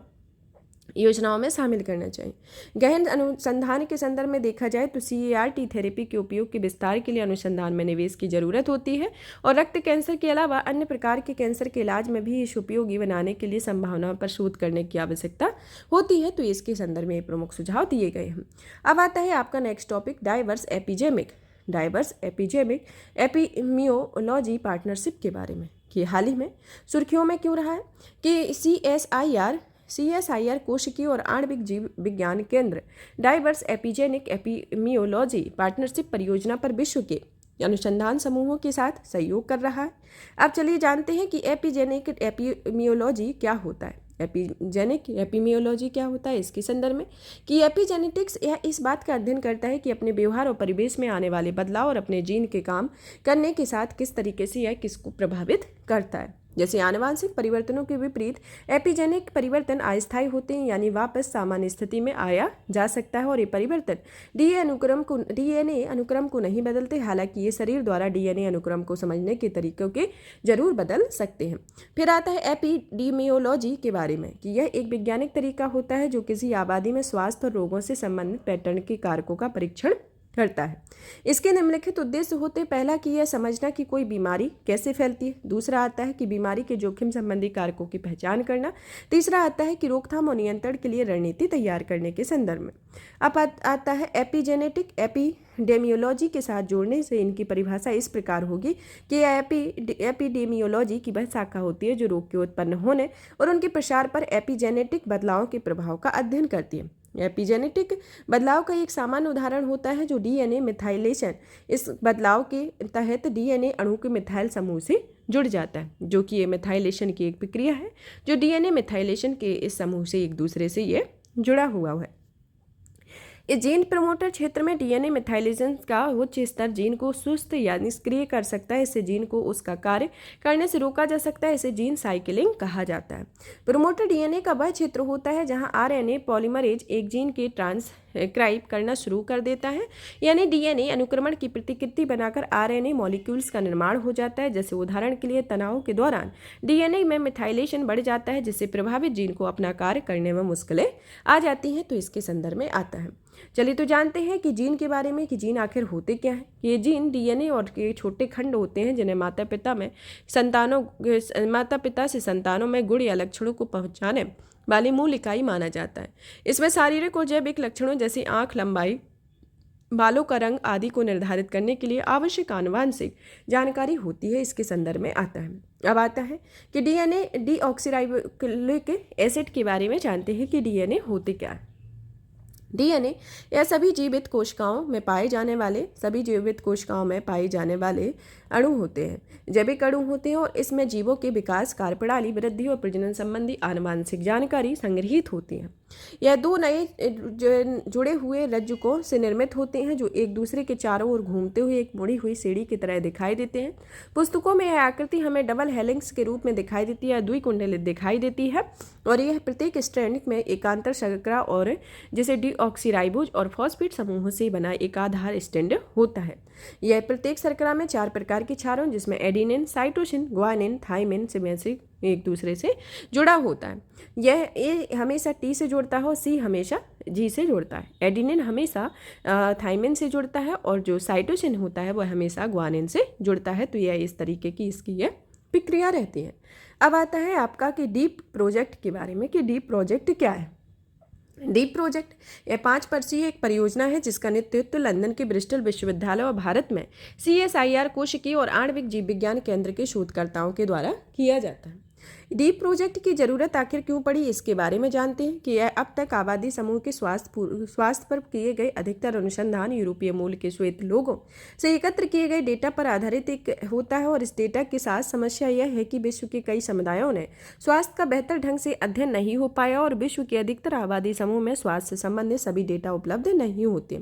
योजनाओं में शामिल करना चाहिए। गहन अनुसंधान के संदर्भ में देखा जाए तो CART थेरेपी के उपयोग के विस्तार के लिए अनुसंधान में निवेश की जरूरत होती है और रक्त कैंसर के अलावा अन्य प्रकार के कैंसर के इलाज में भी इस उपयोगी बनाने के लिए संभावनाओं पर शोध करने की आवश्यकता होती है। तो इसके संदर्भ में प्रमुख सुझाव दिए गए हैं। अब आता है आपका नेक्स्ट टॉपिक, डाइवर्स एपिजेमिक एपिमियोलॉजी पार्टनरशिप के बारे में, कि हाल ही में सुर्खियों में क्यों रहा है कि CSIR कोशिकीय और आणविक जीव विज्ञान केंद्र डाइवर्स एपिजेनिक एपिमियोलॉजी पार्टनरशिप परियोजना पर विश्व के अनुसंधान समूहों के साथ सहयोग कर रहा है। अब चलिए जानते हैं कि एपिजेनिक एपिमियोलॉजी क्या होता है। एपिजेनिक एपिमियोलॉजी क्या होता है इसके संदर्भ में, कि एपिजेनेटिक्स यह इस बात का अध्ययन करता है कि अपने व्यवहार और परिवेश में आने वाले बदलाव और अपने जीन के काम करने के साथ किस तरीके से यह किसको प्रभावित करता है। जैसे आनुवांशिक परिवर्तनों के विपरीत एपिजेनिक परिवर्तन अस्थायी होते हैं, यानी वापस सामान्य स्थिति में आया जा सकता है और ये परिवर्तन डीएनए अनुक्रम को नहीं बदलते, हालांकि ये शरीर द्वारा डीएनए अनुक्रम को समझने के तरीकों के जरूर बदल सकते हैं। फिर आता है एपिडीमियोलॉजी के बारे में, कि यह एक वैज्ञानिक तरीका होता है जो किसी आबादी में स्वास्थ्य और रोगों से संबंधित पैटर्न के कारकों का परीक्षण करता है। इसके निम्नलिखित उद्देश्य होते, पहला कि यह समझना कि कोई बीमारी कैसे फैलती है, दूसरा आता है कि बीमारी के जोखिम संबंधी कारकों की पहचान करना, तीसरा आता है कि रोकथाम और नियंत्रण के लिए रणनीति तैयार करने के संदर्भ में। अब आता है एपिजेनेटिक एपिडेमियोलॉजी के साथ जोड़ने से इनकी परिभाषा इस प्रकार होगी कि एपिडेमियोलॉजी की वह शाखा होती है जो रोग के उत्पन्न होने और उनके प्रसार पर एपिजेनेटिक बदलाव के प्रभाव का अध्ययन करती है। एपिजेनेटिक बदलाव का एक सामान्य उदाहरण होता है जो डीएनए मिथाइलेशन। इस बदलाव के तहत डीएनए अणु के मिथाइल समूह से जुड़ जाता है, जो कि ये मिथाइलेशन की एक प्रक्रिया है जो डीएनए मिथाइलेशन के इस समूह से एक दूसरे से ये जुड़ा हुआ है। इस जीन प्रमोटर क्षेत्र में डीएनए मिथाइलेशन का उच्च स्तर जीन को सुस्त या निष्क्रिय कर सकता है। इससे जीन को उसका कार्य करने से रोका जा सकता है। इसे जीन साइकिलिंग कहा जाता है। प्रमोटर डीएनए का वह क्षेत्र होता है जहां आरएनए पॉलीमरेज एक जीन के ट्रांसक्राइब करना शुरू कर देता है, यानी डीएनए अनुक्रमण की प्रतिकृति बनाकर आरएनए मॉलिक्यूल्स का निर्माण हो जाता है। जैसे उदाहरण के लिए तनाव के दौरान डीएनए में मिथाइलेशन बढ़ जाता है, जिससे प्रभावित जीन को अपना कार्य करने में मुश्किलें आ जाती हैं। तो इसके संदर्भ में आता है। चलिए तो जानते हैं कि जीन के बारे में, कि जीन आखिर होते क्या हैं। ये जीन डीएनए और के छोटे खंड होते हैं जिन्हें माता पिता से संतानों में गुण या लक्षणों को पहुंचाने वाली मूल इकाई माना जाता है। इसमें शारीरिक और जैविक लक्षणों जैसे आंख लंबाई, बालों का रंग आदि को निर्धारित करने के लिए आवश्यक आनुवांशिक जानकारी होती है। इसके संदर्भ में आता है। अब आता है कि डीएनए डीऑक्सीराइबोन्यूक्लिक एसिड के बारे में जानते हैं कि डीएनए होते क्या है। डीएनए यह सभी जीवित कोशिकाओं में पाए जाने वाले अणु होते हैं, जैविक अणु होते हैं, और इसमें जीवों के विकास, कार्यप्रणाली, वृद्धि और प्रजनन संबंधी आनुवंशिक जानकारी संग्रहित होती है। यह दो नए जुड़े हुए रज्जुकों से निर्मित होते हैं जो एक दूसरे के चारों ओर घूमते हुए एक मुड़ी हुई सीढ़ी की तरह दिखाई देते हैं। पुस्तकों में यह आकृति हमें डबल हेलिक्स के रूप में दिखाई देती है, द्विकुंडलित दिखाई देती है, और यह प्रत्येक स्ट्रैंड में एकांतर शर्करा और जिसे डीऑक्सीराइबोज और फॉस्फेट समूहों से बना एक आधार स्टैंड होता है। यह प्रत्येक शर्करा में 4 प्रकार के क्षारों जिसमें एडिनिन, साइटोसिन, ग्वानिन, थाइमिन से एक दूसरे से जुड़ा होता है। यह ए हमेशा टी से जुड़ता है और सी हमेशा जी से जुड़ता है। एडिनिन हमेशा थाइमिन से जुड़ता है और जो साइटोसिन होता है वह हमेशा ग्वानिन से जुड़ता है। तो यह इस तरीके की इसकी यह प्रक्रिया रहती है। अब आता है आपका कि डीप प्रोजेक्ट के बारे में कि डीप प्रोजेक्ट क्या है। डीप प्रोजेक्ट यह 5 वर्षीय एक परियोजना है जिसका नेतृत्व लंदन के ब्रिस्टल विश्वविद्यालय और भारत में CSIR कोशिकीय और आणविक जीव विज्ञान केंद्र के शोधकर्ताओं के द्वारा किया जाता है। डीप प्रोजेक्ट की जरूरत आखिर क्यों पड़ी, इसके बारे में जानते हैं कि यह अब तक आबादी समूह के स्वास्थ्य पर किए गए अधिकतर अनुसंधान यूरोपीय मूल के श्वेत लोगों से एकत्र किए गए डेटा पर आधारित एक होता है। और इस डेटा के साथ समस्या यह है कि विश्व के कई समुदायों ने स्वास्थ्य का बेहतर ढंग से अध्ययन नहीं हो पाया और विश्व के अधिकतर आबादी समूह में स्वास्थ्य से संबंधित सभी डेटा उपलब्ध नहीं होते,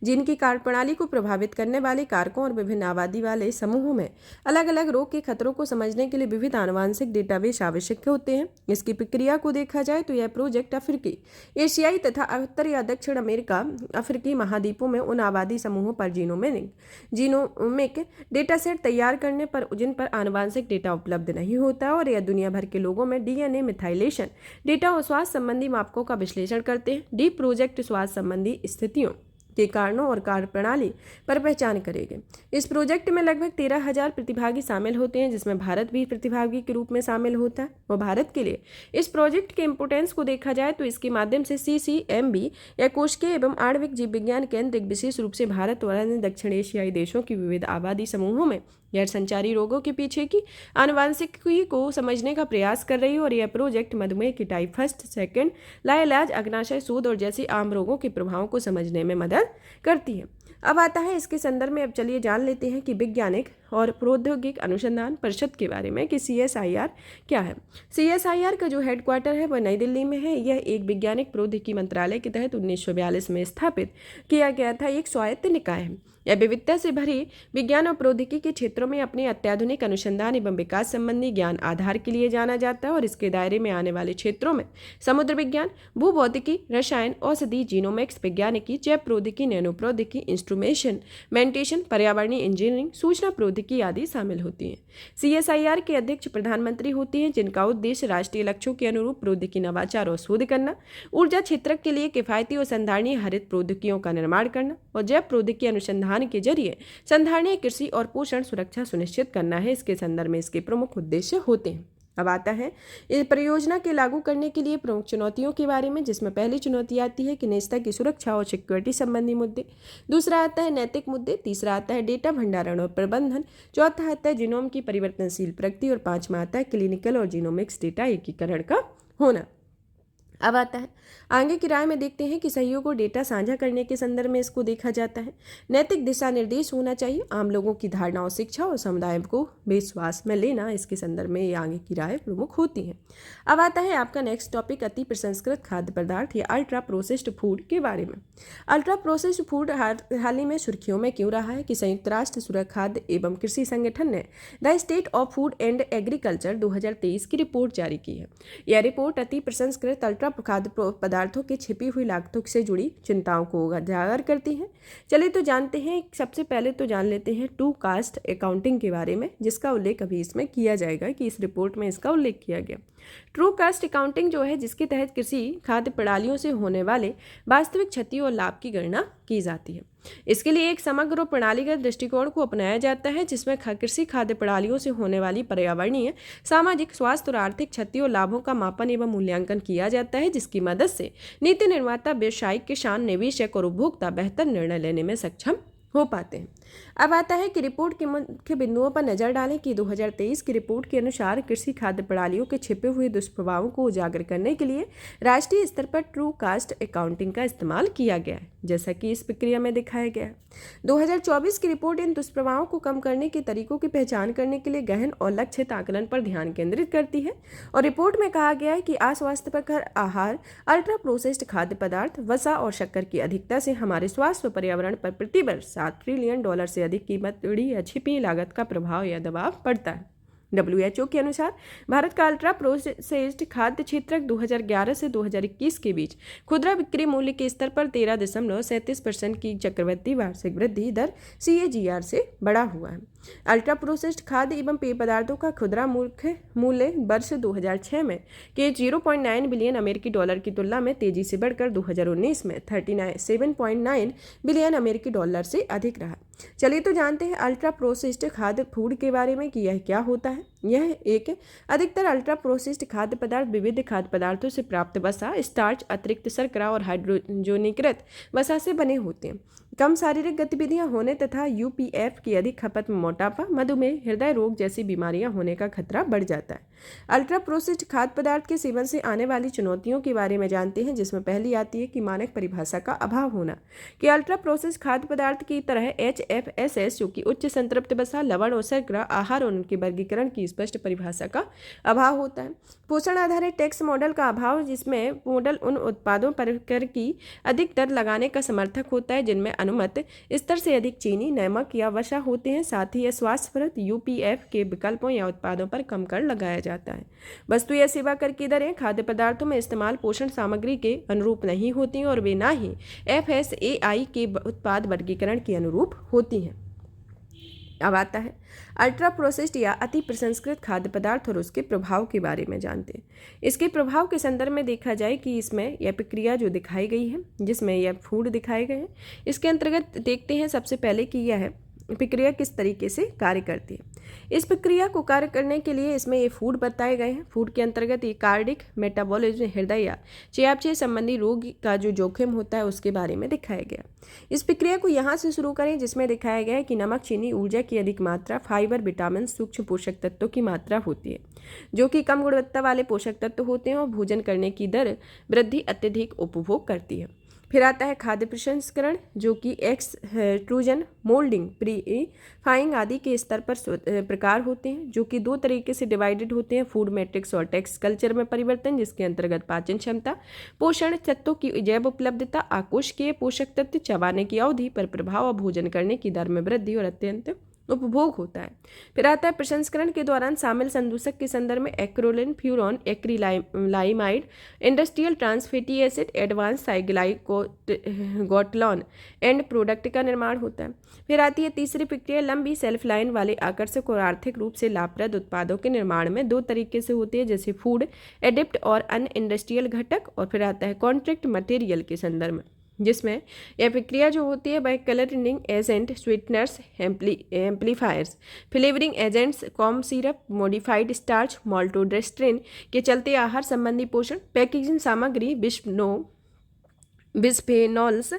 जिनकी कार्यप्रणाली को प्रभावित करने वाले कारकों और विभिन्न आबादी वाले समूहों में अलग अलग रोग के खतरों को समझने के लिए विविध आनुवंशिक डेटाबेस आवश्यक होते हैं। इसकी प्रक्रिया को देखा जाए तो यह प्रोजेक्ट अफ्रीकी, एशियाई तथा उत्तर या दक्षिण अमेरिका अफ्रीकी महाद्वीपों में उन आबादी समूहों पर जीनोमिक डेटा सेट तैयार करने पर जिन पर आनुवंशिक डेटा उपलब्ध नहीं होता और यह दुनिया भर के लोगों में डीएनए मिथाइलेशन डेटा और स्वास्थ्य संबंधी मापकों का विश्लेषण करते हैं। डीप प्रोजेक्ट स्वास्थ्य संबंधी स्थितियों के कारणों और कार्यप्रणाली पर पहचान करेंगे। इस प्रोजेक्ट में लगभग 13,000 प्रतिभागी शामिल होते हैं, जिसमें भारत भी प्रतिभागी के रूप में शामिल होता है। और भारत के लिए इस प्रोजेक्ट के इम्पोर्टेंस को देखा जाए तो इसके माध्यम से CCMB या कोशिकीय एवं आणविक जीव विज्ञान केंद्र एक विशेष रूप से भारत और अन्य दक्षिण एशियाई देशों की विविध आबादी समूहों में गैर संचारी रोगों के पीछे की आनुवंशिकी को समझने का प्रयास कर रही है। और यह प्रोजेक्ट मधुमेह की टाइप 1, 2 लाइलाज, अग्नाशय, शोध और जैसे आम रोगों के प्रभावों को समझने में मदद करती है। अब आता है इसके संदर्भ में, अब चलिए जान लेते हैं कि वैज्ञानिक और प्रौद्योगिक अनुसंधान परिषद के बारे में कि CSIR क्या है। CSIR का जो हेडक्वार्टर है वह नई दिल्ली में है। यह एक वैज्ञानिक प्रौद्योगिकी मंत्रालय के तहत 1942 में स्थापित किया गया था, एक स्वायत्त निकाय है। यह विविधता से भरी विज्ञान और प्रौद्योगिकी के क्षेत्रों में अपने अत्याधुनिक अनुसंधान एवं विकास संबंधी ज्ञान आधार के लिए जाना जाता है। और इसके दायरे में आने वाले क्षेत्रों में समुद्र विज्ञान, भूभौतिकी, रसायन, औषधि, जीनोमिक्स, वैज्ञानिकी, जैव प्रौद्योगिकी, नैनो प्रौद्योगिकी, इंस्ट्रूमेंटेशन, पर्यावरणीय इंजीनियरिंग, सूचना प्रौद्योगिकी आदि शामिल होती हैं। CSIR के अध्यक्ष प्रधानमंत्री होते हैं, जिनका उद्देश्य राष्ट्रीय लक्ष्यों के अनुरूप प्रौद्योगिकी नवाचार और शोध करना, ऊर्जा क्षेत्र के लिए किफायती और संधारणीय हरित प्रौद्योगिकियों का निर्माण करना और जैव प्रौद्योगिकी अनुसंधान के जरिए संधारणीय कृषि और पोषण सुरक्षा सुनिश्चित करना है। इसके संदर्भ में इसके प्रमुख उद्देश्य होते हैं। अब आता है इस परियोजना के लागू करने के लिए प्रमुख चुनौतियों के बारे में, जिसमें पहली चुनौती आती है कि निजता की सुरक्षा और सिक्योरिटी संबंधी मुद्दे, दूसरा आता है नैतिक मुद्दे, तीसरा आता है डेटा भंडारण और प्रबंधन, चौथा आता है जीनोम की परिवर्तनशील प्रकृति और पांचवा आता है क्लिनिकल और जीनोमिक्स डेटा एकीकरण का होना। अब आता है आगे की राय में देखते हैं कि सहयोग और डेटा साझा करने के संदर्भ में इसको देखा जाता है। नैतिक दिशा निर्देश होना चाहिए, आम लोगों की धारणाओं, शिक्षा और समुदाय को विश्वास में लेना, इसके संदर्भ में ये आगे की राय प्रमुख होती है। अब आता है आपका नेक्स्ट टॉपिक अति प्रसंस्कृत खाद्य पदार्थ या अल्ट्रा प्रोसेस्ड फूड के बारे में। अल्ट्रा प्रोसेस्ड फूड हाल ही में सुर्खियों में क्यों रहा है कि संयुक्त राष्ट्र सुरक्षा खाद्य एवं कृषि संगठन ने the state of food and agriculture 2023 की रिपोर्ट जारी की है। यह रिपोर्ट अति प्रसंस्कृत अल्ट्रा खाद्य पदार्थों की छिपी हुई लागतों से जुड़ी चिंताओं को उजागर करती हैं। चलिए तो जानते हैं, सबसे पहले तो जान लेते हैं टू कास्ट अकाउंटिंग के बारे में, जिसका उल्लेख अभी इसमें किया जाएगा कि इस रिपोर्ट में इसका उल्लेख किया गया। ट्रू कास्ट अकाउंटिंग जो है, जिसके तहत कृषि खाद्य प्रणालियों से होने वाले वास्तविक क्षति और लाभ की गणना की जाती है। इसके लिए एक समग्र और प्रणालीगत दृष्टिकोण को अपनाया जाता है, जिसमें कृषि खाद्य प्रणालियों से होने वाली पर्यावरणीय, सामाजिक, स्वास्थ्य और आर्थिक क्षति और लाभों का मापन एवं मूल्यांकन किया जाता है, जिसकी मदद से नीति निर्माता, व्यवसायिक, किसान, निवेशक और उपभोक्ता बेहतर निर्णय लेने में सक्षम हो पाते हैं। अब आता है कि रिपोर्ट के मुख्य बिंदुओं पर नजर डालें कि 2023 की रिपोर्ट के अनुसार कृषि खाद्य प्रणालियों के छिपे हुए दुष्प्रभावों को उजागर करने के लिए राष्ट्रीय स्तर पर ट्रू कास्ट अकाउंटिंग का इस्तेमाल किया गया है, जैसा कि इस प्रक्रिया में दिखाया गया है। 2024 की रिपोर्ट इन दुष्प्रभावों को कम करने के तरीकों की पहचान करने के लिए गहन और लक्षित आकलन पर ध्यान केंद्रित करती है। और रिपोर्ट में कहा गया है कि अस्वास्थ्यकर आहार, अल्ट्रा प्रोसेस्ड खाद्य पदार्थ, वसा और शक्कर की अधिकता से हमारे स्वास्थ्य और पर्यावरण पर प्रतिवर्ष $7 ट्रिलियन से अधिक कीमत बड़ी या छिपी लागत का प्रभाव या दबाव पड़ता है। WHO के अनुसार भारत का अल्ट्रा प्रोसेस्ड खाद्य क्षेत्रक 2011 से 2021 के बीच खुदरा बिक्री मूल्य के स्तर पर 13.37% की चक्रवृद्धि वार्षिक वृद्धि दर CAGR से बढ़ा हुआ है। अल्ट्रा प्रोसेस्ड खाद्य एवं पेय पदार्थों का खुदरा मूल्य वर्ष 2006 में के $0.9 बिलियन अमेरिकी डॉलर की तुलना में तेजी से बढ़कर 2019 में 7.9 बिलियन अमेरिकी डॉलर से अधिक रहा। चलिए तो जानते हैं अल्ट्रा प्रोसेस्ड खाद्य फूड के बारे में कि यह क्या होता है। यह एक अधिकतर अल्ट्रा प्रोसेस्ड खाद्य पदार्थ विविध खाद्य पदार्थों से प्राप्त वसा, स्टार्च, अतिरिक्त शर्करा और हाइड्रोजनीकृत वसा से बने होते हैं। कम शारीरिक गतिविधियां होने तथा UPF की अधिक खपत में मोटापा, मधुमेह, हृदय रोग जैसी बीमारियां होने का खतरा बढ़ जाता है। अल्ट्रा प्रोसेस्ड खाद्य पदार्थ के सेवन से आने वाली चुनौतियों के बारे में जानते हैं, जिसमें पहली आती है कि मानक परिभाषा का अभाव होना। कि अल्ट्रा प्रोसेस्ड खाद्य पदार्थ की तरह HFSS जो कि उच्च संतृप्त वसा, लवण और शर्करा आहार और उनके वर्गीकरण की स्पष्ट परिभाषा का अभाव होता है। पोषण आधारित टैक्स मॉडल का अभाव, जिसमें मॉडल उन उत्पादों पर कर की अधिक दर लगाने का समर्थक होता है जिनमें अनुमत स्तर से अधिक चीनी, नमक या वसा होते हैं। साथ ही यह स्वास्थ्यप्रद UPF के विकल्पों या उत्पादों पर कम कर लगाया जाता है। वस्तु या सेवा कर की दरें खाद्य पदार्थों में इस्तेमाल पोषण सामग्री के अनुरूप नहीं होती हैं और वे ना ही FSAI के उत्पाद वर्गीकरण के अनुरूप होती हैं। अब आता है अल्ट्रा प्रोसेस्ड या अति प्रसंस्कृत खाद्य पदार्थ और उसके प्रभाव के बारे में जानते हैं। इसके प्रभाव के संदर्भ में देखा जाए कि इसमें यह प्रक्रिया जो दिखाई गई है, जिसमें यह फूड दिखाए गए हैं, इसके अंतर्गत देखते हैं सबसे पहले कि यह प्रक्रिया किस तरीके से कार्य करती है। इस प्रक्रिया को कार्य करने के लिए इसमें ये फूड बताए गए हैं। फूड के अंतर्गत ये कार्डिक मेटाबॉलिज्म, हृदय या चयापचय संबंधी रोग का जो जोखिम होता है उसके बारे में दिखाया गया। इस प्रक्रिया को यहाँ से शुरू करें जिसमें दिखाया गया है कि नमक, चीनी, ऊर्जा की अधिक मात्रा, फाइबर, विटामिन, सूक्ष्म पोषक तत्वों की मात्रा होती है जो कि कम गुणवत्ता वाले पोषक तत्व होते हैं और भोजन करने की दर वृद्धि अत्यधिक उपभोग करती है। फिर आता है खाद्य प्रसंस्करण जो कि एक्सट्रूजन, मोल्डिंग, प्रीफाइंग आदि के स्तर पर प्रकार होते हैं जो कि दो तरीके से डिवाइडेड होते हैं, फूड मैट्रिक्स और टेक्स्ट कल्चर में परिवर्तन, जिसके अंतर्गत पाचन क्षमता, पोषण तत्वों की जैव उपलब्धता, आकोशिकीय पोषक तत्व, चबाने की अवधि पर प्रभाव और भोजन करने की दर में वृद्धि और अत्यंत उपभोग होता है। फिर आता है प्रसंस्करण के दौरान शामिल संदूषक के संदर्भ में acrolein, furan, acrylamide, industrial trans fatty acid, advanced साइग्लाइकोगोटलॉन एंड प्रोडक्ट का निर्माण होता है। फिर आती है तीसरी प्रक्रिया लंबी सेल्फ लाइन वाले आकर्षक और आर्थिक रूप से लाभप्रद उत्पादों के निर्माण में दो तरीके से होती है, जैसे फूड एडिप्ट और अन्य इंडस्ट्रियल घटक। और फिर आता है कॉन्ट्रैक्ट मटेरियल के संदर्भ में, जिसमें यह प्रक्रिया जो होती है वह colouring agent, sweeteners, amplifiers, flavouring agents, corn syrup, modified starch, maltodextrin के चलते आहार संबंधी पोषण, पैकेजिंग सामग्री, बिस्फेनॉल्स,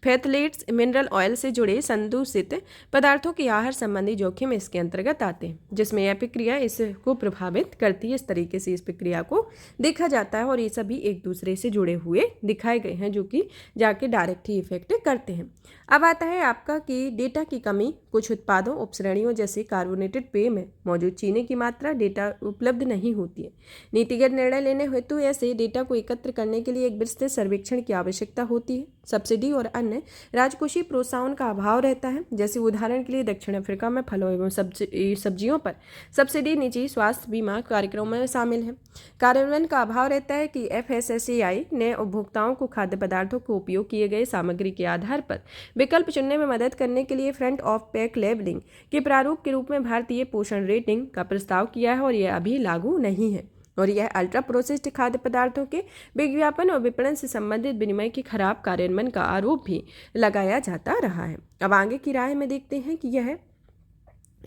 फैथलेट्स, मिनरल ऑयल से जुड़े संदूषित पदार्थों के आहार संबंधी जोखिम इसके अंतर्गत आते हैं, जिसमें यह प्रक्रिया इसको प्रभावित करती है। इस तरीके से इस प्रक्रिया को देखा जाता है और ये सभी एक दूसरे से जुड़े हुए दिखाए गए हैं जो कि जाके डायरेक्ट ही इफेक्ट करते हैं। अब आता है आपका कि डेटा की कमी, कुछ उत्पादों उपश्रेणियों जैसे कार्बोनेटेड पेय में मौजूद चीनी की मात्रा डेटा उपलब्ध नहीं होती है। नीतिगत निर्णय लेने हेतु ऐसे डेटा को एकत्र करने के लिए एक विस्तृत सर्वेक्षण की आवश्यकता होती है। सब्सिडी और अन्य राजकोषीय प्रोत्साहन का अभाव रहता है, जैसे उदाहरण के लिए दक्षिण अफ्रीका में फलों एवं सब्जियों पर सब्सिडी निजी स्वास्थ्य बीमा कार्यक्रमों में शामिल है। कार्यान्वयन का अभाव रहता है कि FSSAI ने उपभोक्ताओं को खाद्य पदार्थों को उपयोग किए गए सामग्री के आधार पर विकल्प चुनने में मदद करने के लिए फ्रंट ऑफ पैक लेबलिंग के प्रारूप के रूप में भारतीय पोषण रेटिंग का प्रस्ताव किया है और यह अभी लागू नहीं है। और यह अल्ट्रा प्रोसेस्ड खाद्य पदार्थों के विज्ञापन और विपणन से संबंधित विनिमय के खराब कार्यान्वयन का आरोप भी लगाया जाता रहा है। अब आगे की राय में देखते हैं कि यह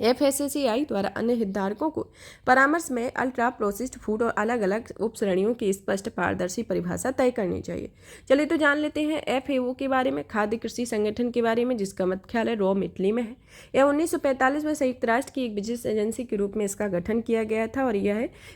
FSSAI द्वारा अन्य हितधारकों को परामर्श में अल्ट्रा प्रोसेस्ड फूड और अलग अलग उपश्रेणियों की स्पष्ट पारदर्शी परिभाषा तय करनी चाहिए। चलिए तो जान लेते हैं FAO के बारे में, खाद्य कृषि संगठन के बारे में, जिसका मुख्यालय रोम इटली में है। यह 1945 में संयुक्त राष्ट्र की एक बिजनेस एजेंसी के रूप में इसका गठन किया गया था और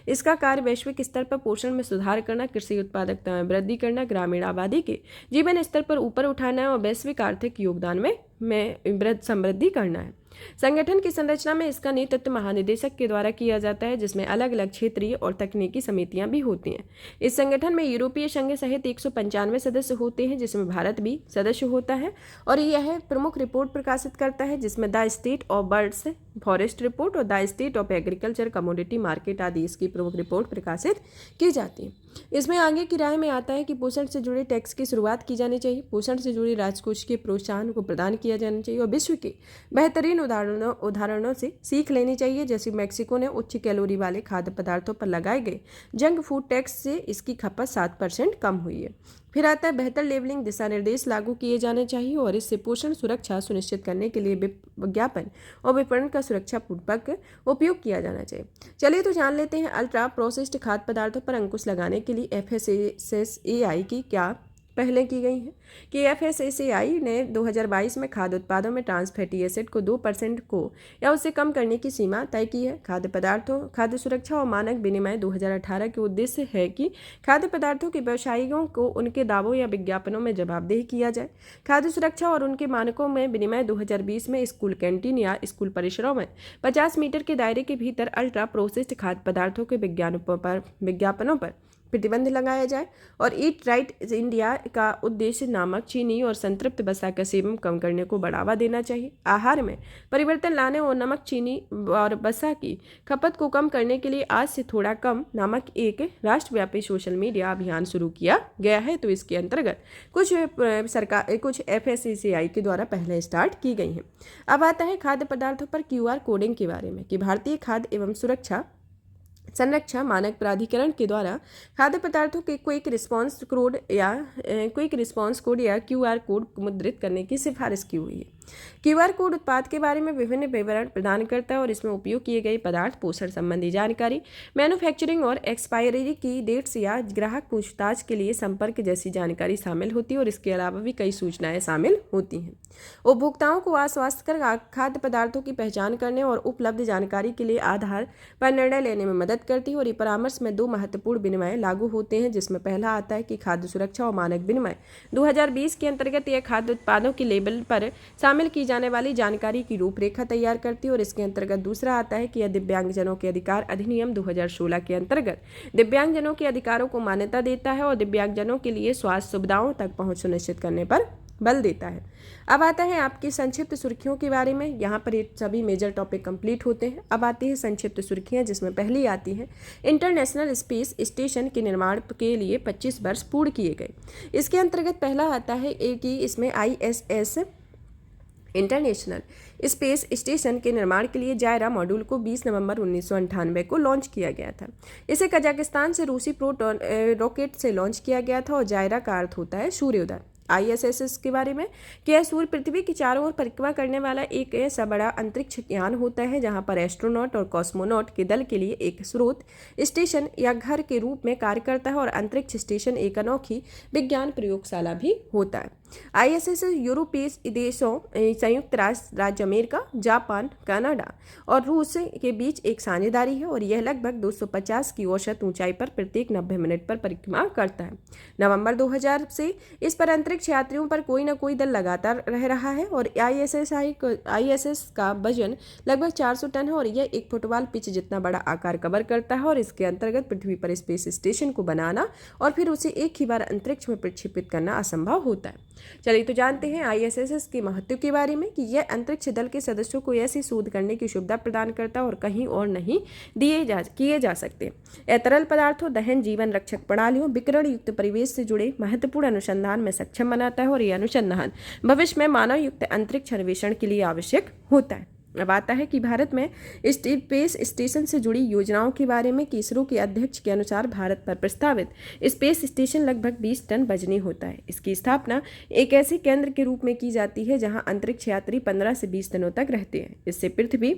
इसका कार्य वैश्विक स्तर पर पोषण में सुधार करना, कृषि उत्पादकता में वृद्धि करना, ग्रामीण आबादी के जीवन स्तर पर ऊपर उठाना और वैश्विक आर्थिक योगदान में समृद्धि करना है। संगठन की संरचना में इसका नेतृत्व महानिदेशक के द्वारा किया जाता है, जिसमें अलग अलग क्षेत्रीय और तकनीकी समितियां भी होती हैं। इस संगठन में यूरोपीय संघ सहित 195 सदस्य होते हैं, जिसमें भारत भी सदस्य होता है और यह प्रमुख रिपोर्ट प्रकाशित करता है, जिसमें the state of birds forest report और the state of agriculture commodity market आदि इसकी प्रमुख रिपोर्ट प्रकाशित की जाती है। इसमें आगे की राय में आता है कि पोषण से जुड़े टैक्स की शुरुआत की जानी चाहिए, पोषण से जुड़ी राजकोष के प्रोत्साहन को प्रदान किया जाना चाहिए और विश्व के बेहतरीन उदाहरणों से सीख लेनी चाहिए। जैसे मैक्सिको ने उच्च कैलोरी वाले खाद्य पदार्थों पर लगाए गए जंक फूड टैक्स से इसकी खपत 7% कम हुई है। फिर आता है बेहतर लेबलिंग दिशा निर्देश लागू किए जाने चाहिए और इससे पोषण सुरक्षा सुनिश्चित करने के लिए विज्ञापन और विपणन का सुरक्षापूर्वक उपयोग किया जाना चाहिए। चलिए तो जान लेते हैं अल्ट्रा प्रोसेस्ड खाद्य पदार्थों पर अंकुश लगाने के लिए FSSAI की क्या पहले की गई है कि FSSAI ने 2022 में खाद्य उत्पादों में ट्रांस फैटी एसिड को 2% को या उससे कम करने की सीमा तय की है। खाद्य सुरक्षा और मानक विनिमय 2018 के उद्देश्य है कि खाद्य पदार्थों के व्यवसायियों को उनके दावों या विज्ञापनों में जवाबदेही किया जाए। खाद्य सुरक्षा और उनके मानकों में विनिमय 2020 में स्कूल कैंटीन या स्कूल परिसरों में 50 मीटर के दायरे के भीतर अल्ट्रा प्रोसेस्ड खाद्य पदार्थों के विज्ञापनों पर प्रतिबंध लगाया जाए और ईट राइट इंडिया का उद्देश्य नमक, चीनी और संतृप्त वसा का सेवन कम करने को बढ़ावा देना चाहिए। आहार में परिवर्तन लाने और नमक, चीनी और वसा की खपत को कम करने के लिए आज से थोड़ा कम नामक एक राष्ट्रव्यापी सोशल मीडिया अभियान शुरू किया गया है। तो इसके अंतर्गत कुछ FSSAI के द्वारा पहले स्टार्ट की गई हैं। अब आता है खाद्य पदार्थों पर QR कोडिंग के बारे में कि भारतीय खाद्य एवं संरक्षा मानक प्राधिकरण के द्वारा खाद्य पदार्थों के क्विक रिस्पांस कोड या QR कोड मुद्रित करने की सिफारिश की हुई है। QR कोड उत्पाद के बारे में विभिन्न विवरण प्रदान करता है और इसमें उपयोग किए गए पदार्थ, पोषण संबंधी जानकारी, मैन्युफैक्चरिंग और एक्सपायरी की डेट्स या ग्राहक पूछताछ के लिए संपर्क जैसी जानकारी शामिल होती है और इसके अलावा भी कई सूचनाएं शामिल होती हैं। उपभोक्ताओं को आश्वस्त कर खाद्य पदार्थों की पहचान करने और उपलब्ध जानकारी के लिए आधार पर निर्णय लेने में मदद करती है और ये परामर्श में 2 महत्वपूर्ण विनिमय लागू होते हैं, जिसमें पहला आता है कि खाद्य सुरक्षा और मानक विनिमय 2020 के अंतर्गत यह खाद्य उत्पादों की लेबल पर शामिल की जाने वाली जानकारी की रूपरेखा तैयार करती है और इसके अंतर्गत दूसरा आता है कि यह दिव्यांगजनों के अधिकार अधिनियम 2016 के अंतर्गत दिव्यांगजनों के अधिकारों को मान्यता देता है और दिव्यांगजनों के लिए स्वास्थ्य सुविधाओं तक पहुंच सुनिश्चित करने पर बल देता है। अब आता है आपकी संक्षिप्त सुर्खियों के बारे में। यहाँ पर ये सभी मेजर टॉपिक कंप्लीट होते हैं। अब आती है संक्षिप्त सुर्खियाँ, जिसमें पहली आती है इंटरनेशनल स्पेस स्टेशन के निर्माण के लिए 25 वर्ष पूर्ण किए गए। इसके अंतर्गत पहला आता है कि इसमें ISS इंटरनेशनल स्पेस स्टेशन के निर्माण के लिए जायरा मॉड्यूल को 20 नवंबर 1998 को लॉन्च किया गया था। इसे कजाकिस्तान से रूसी प्रोटॉन रॉकेट से लॉन्च किया गया था और जायरा का अर्थ होता है सूर्योदय। ISS के बारे में कि यह सूर्य पृथ्वी की चारों ओर परिक्रमा करने वाला एक ऐसा बड़ा अंतरिक्ष यान होता है जहां पर एस्ट्रोनॉट और कॉस्मोनॉट के दल के लिए एक स्रोत स्टेशन या घर के रूप में कार्य करता है और अंतरिक्ष स्टेशन एक अनोखी विज्ञान प्रयोगशाला भी होता है। ISS यूरोपीय देशों संयुक्त राज्य अमेरिका, जापान, कनाडा और रूस के बीच एक साझेदारी है और यह लगभग 250 की औसत ऊंचाई पर प्रत्येक 90 मिनट पर परिक्रमा करता है। नवंबर 2000 से इस पर अंतरिक्ष यात्रियों पर कोई न कोई दल लगातार रह रहा है और ISS का वजन लगभग 400 टन है और यह एक फुटबॉल पिच जितना बड़ा आकार कवर करता है और इसके अंतर्गत पृथ्वी पर स्पेस स्टेशन को बनाना और फिर उसे एक ही बार अंतरिक्ष में प्रक्षेपित करना असंभव होता है। चलिए तो जानते हैं ISS के महत्व के बारे में कि यह अंतरिक्ष दल के सदस्यों को ऐसी शोध करने की सुविधा प्रदान करता है और कहीं और नहीं किए जा सकते। यह तरल पदार्थों, दहन, जीवन रक्षक प्रणालियों, विकिरण युक्त परिवेश से जुड़े महत्वपूर्ण अनुसंधान में सक्षम बनाता है और यह अनुसंधान भविष्य में मानव युक्त अंतरिक्ष अन्वेषण के लिए आवश्यक होता है। अब आता है कि भारत में स्पेस स्टेशन से जुड़ी योजनाओं के बारे में कि इसरो के अध्यक्ष के अनुसार भारत पर प्रस्तावित स्पेस स्टेशन लगभग 20 टन वजनी होता है। इसकी स्थापना एक ऐसे केंद्र के रूप में की जाती है जहां अंतरिक्ष यात्री 15 से 20 दिनों तक रहते हैं। इससे पृथ्वी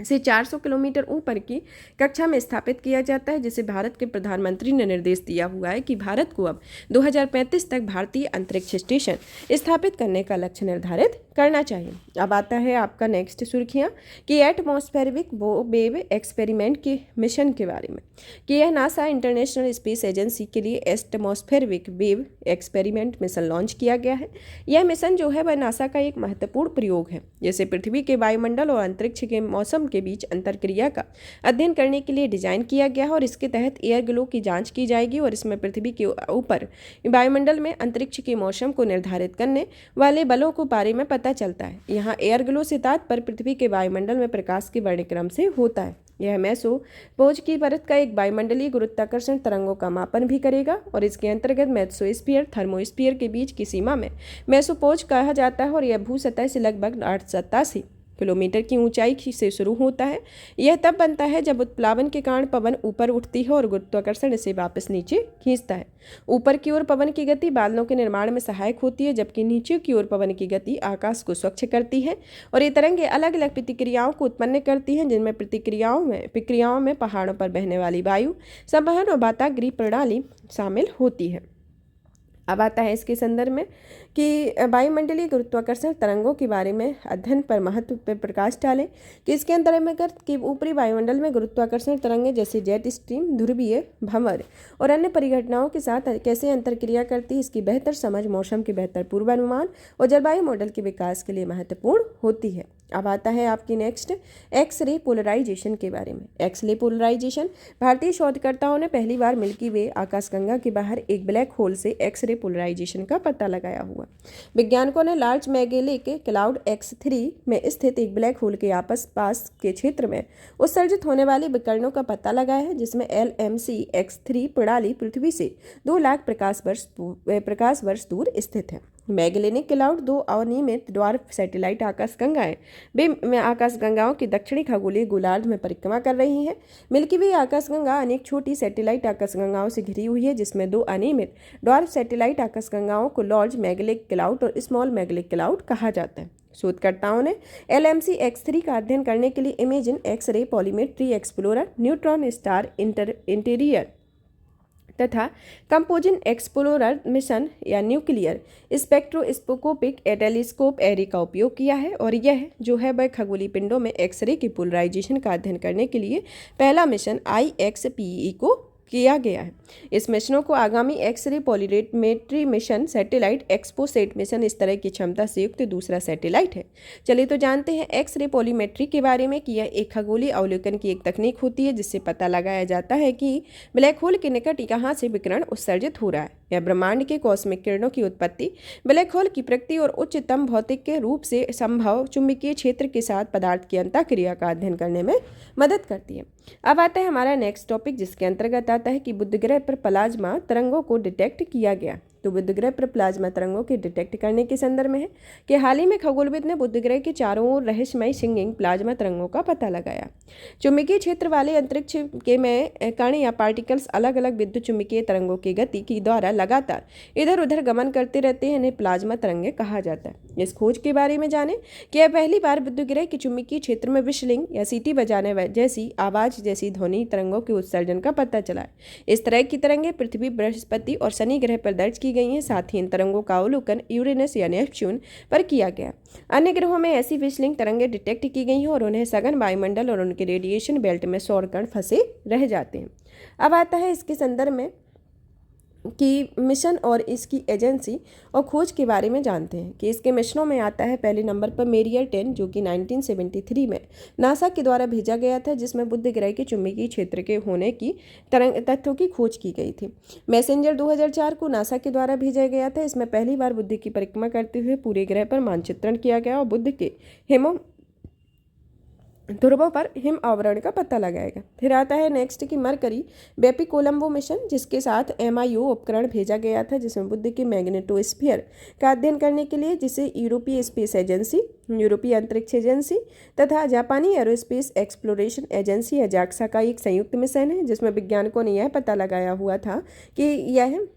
से 400 किलोमीटर ऊपर की कक्षा में स्थापित किया जाता है, जिसे भारत के प्रधानमंत्री ने निर्देश दिया हुआ है कि भारत को अब 2035 तक भारतीय अंतरिक्ष स्टेशन स्थापित करने का लक्ष्य निर्धारित करना चाहिए। अब आता है आपका नेक्स्ट सुर्खियां कि एटमॉस्फेरिक वेव एक्सपेरिमेंट के मिशन के बारे में, कि यह नासा इंटरनेशनल स्पेस एजेंसी के लिए atmospheric wave experiment mission launch किया गया है। यह मिशन जो है वह नासा का एक महत्वपूर्ण प्रयोग है, जिसे पृथ्वी के वायुमंडल और अंतरिक्ष के मौसम के बीच अंतरक्रिया का अध्ययन करने के लिए डिजाइन किया गया है। और इसके तहत एयर ग्लो की जांच की जाएगी और इसमें पृथ्वी के ऊपर वायुमंडल में अंतरिक्ष के मौसम को निर्धारित करने वाले बलों को बारे में पता चलता है। यहाँ एयर ग्लो से तात्पर्य पृथ्वी के वायुमंडल में प्रकाश के वर्णक्रम से होता है। यह मेसोपोज की परत का एक वायुमंडलीय गुरुत्वाकर्षण तरंगों का मापन भी करेगा और इसके अंतर्गत मेसोस्फीयर थर्मोस्फीयर के बीच की सीमा में मेसोपोज कहा जाता है और यह भू सतह से लगभग 887 किलोमीटर की ऊंचाई से शुरू होता है। यह तब बनता है जब उत्प्लावन के कारण पवन ऊपर उठती है और गुरुत्वाकर्षण इसे वापस नीचे खींचता है। ऊपर की ओर पवन की गति बादलों के निर्माण में सहायक होती है, जबकि नीचे की ओर पवन की गति आकाश को स्वच्छ करती है और ये तरंगें अलग अलग प्रतिक्रियाओं को उत्पन्न करती हैं, जिनमें प्रक्रियाओं में पहाड़ों पर बहने वाली वायु संवहन और वातागृह प्रणाली शामिल होती है। अब आता है इसके संदर्भ में कि वायुमंडलीय गुरुत्वाकर्षण तरंगों के बारे में अध्ययन पर महत्व पर प्रकाश डालें, कि इसके अंतर्गत कि ऊपरी वायुमंडल में गुरुत्वाकर्षण तरंगें जैसे जेट स्ट्रीम, ध्रुवीय भंवर और अन्य परिघटनाओं के साथ कैसे अंतरक्रिया करती है, इसकी बेहतर समझ मौसम के बेहतर पूर्वानुमान और जलवायु मॉडल के विकास के लिए महत्वपूर्ण होती है। अब आता है आपकी नेक्स्ट एक्स-रे पोलराइजेशन के बारे में। एक्स-रे पोलराइजेशन भारतीय शोधकर्ताओं ने पहली बार मिल्की वे आकाशगंगा के बाहर एक ब्लैक होल से एक्स-रे पोलराइजेशन का पता लगाया हुआ। वैज्ञानिकों ने लार्ज मैगेलिक क्लाउड X3 में स्थित एक ब्लैक होल के पास के क्षेत्र में उत्सर्जित होने वाले विकिरणों का पता लगाया है, जिसमें LMC X3 प्रणाली पृथ्वी से 2 लाख प्रकाश वर्ष दूर स्थित है। मैगेलिनिक क्लाउड 2 अनियमित ड्वार्फ सैटेलाइट आकाशगंगाएं वे आकाशगंगाओं की दक्षिणी खगोलीय गोलार्ध में परिक्रमा कर रही हैं। मिल्की वे आकाशगंगा अनेक छोटी सैटेलाइट आकाशगंगाओं से घिरी हुई है, जिसमें 2 अनियमित ड्वार्फ सैटेलाइट आकाशगंगाओं को लार्ज मैगेलिक क्लाउड और स्मॉल मैगेलिक क्लाउड कहा जाता है। शोधकर्ताओं ने LMC X3 का अध्ययन करने के लिए imaging X-ray polarimetry explorer, neutron star interior तथा कंपोजिट एक्सप्लोरर मिशन या न्यूक्लियर स्पेक्ट्रोस्कोपिक टेलीस्कोप एरे का उपयोग किया है। और यह जो है वह खगोलीय पिंडों में एक्स-रे के पोलराइजेशन का अध्ययन करने के लिए पहला मिशन IXPE को किया गया है। इस मिशनों को आगामी X-ray polarimetry mission satellite XPoSat mission इस तरह की क्षमता से युक्त दूसरा सैटेलाइट है। चलिए तो जानते हैं एक्स-रे पॉलीमेट्री के बारे में कि यह एक खगोलीय अवलोकन की एक तकनीक होती है, जिससे पता लगाया जाता है कि ब्लैक होल के निकट कहाँ से विकिरण उत्सर्जित हो रहा है। यह ब्रह्मांड के कॉस्मिक किरणों की उत्पत्ति, ब्लैक होल की प्रकृति और उच्चतम भौतिक के रूप से संभव चुंबकीय क्षेत्र के साथ पदार्थ की अंतःक्रिया का अध्ययन करने में मदद करती है। अब आता है हमारा नेक्स्ट टॉपिक, जिसके अंतर्गत आता है कि बुध ग्रह पर प्लाज्मा तरंगों को डिटेक्ट किया गया। तो बुध ग्रह पर प्लाज्मा तरंगों के डिटेक्ट करने के संदर्भ में है कि हाल ही में खगोलविद ने बुध ग्रह के चारों ओर रहस्यमय सिंगिंग प्लाज्मा तरंगों का पता लगाया। चुंबकीय क्षेत्र वाले अंतरिक्ष के में कण या पार्टिकल्स अलग अलग विद्युत चुंबकीय तरंगों की गति की द्वारा लगातार इधर उधर गमन करते रहते हैं, इन्हें प्लाज्मा तरंगें कहा जाता है। इस खोज के बारे में जाने कि यह पहली बार बुध ग्रह के चुंबकीय क्षेत्र में विशलिंग या सीटी बजाने जैसी आवाज जैसी ध्वनि तरंगों के उत्सर्जन का पता चला है। इस तरह की तरंगें पृथ्वी, बृहस्पति और शनि ग्रह पर दर्ज की गई हैं। साथ ही इन तरंगों का अवलोकन यूरेनस या नेपच्यून पर किया गया। अन्य ग्रहों में ऐसी विशलिंग तरंगें डिटेक्ट की गई हैं और उन्हें सघन वायुमंडल और उनके रेडिएशन बेल्ट में सौर कण फंसे रह जाते हैं। अब आता है इसके संदर्भ में कि मिशन और इसकी एजेंसी और खोज के बारे में जानते हैं कि इसके मिशनों में आता है पहले नंबर पर मेरियर 10, जो कि 1973 में नासा के द्वारा भेजा गया था, जिसमें बुध ग्रह के चुंबकीय क्षेत्र के होने की तथ्यों की खोज की गई थी। मैसेंजर 2004 को नासा के द्वारा भेजा गया था। इसमें पहली बार बुध की परिक्रमा करते हुए पूरे ग्रह पर मानचित्रण किया गया और बुध के ध्रुवों पर हिम आवरण का पता लगाएगा। फिर आता है नेक्स्ट की मरकरी बेपी कोलंबो मिशन, जिसके साथ MIO उपकरण भेजा गया था, जिसमें बुध के मैग्नेटोस्फीयर का अध्ययन करने के लिए जिसे यूरोपीय स्पेस एजेंसी, यूरोपीय अंतरिक्ष एजेंसी तथा जापानी एरोस्पेस एक्सप्लोरेशन एजेंसी या JAXA का एक संयुक्त मिशन है, जिसमें वैज्ञानिकों ने यह पता लगाया हुआ था कि यह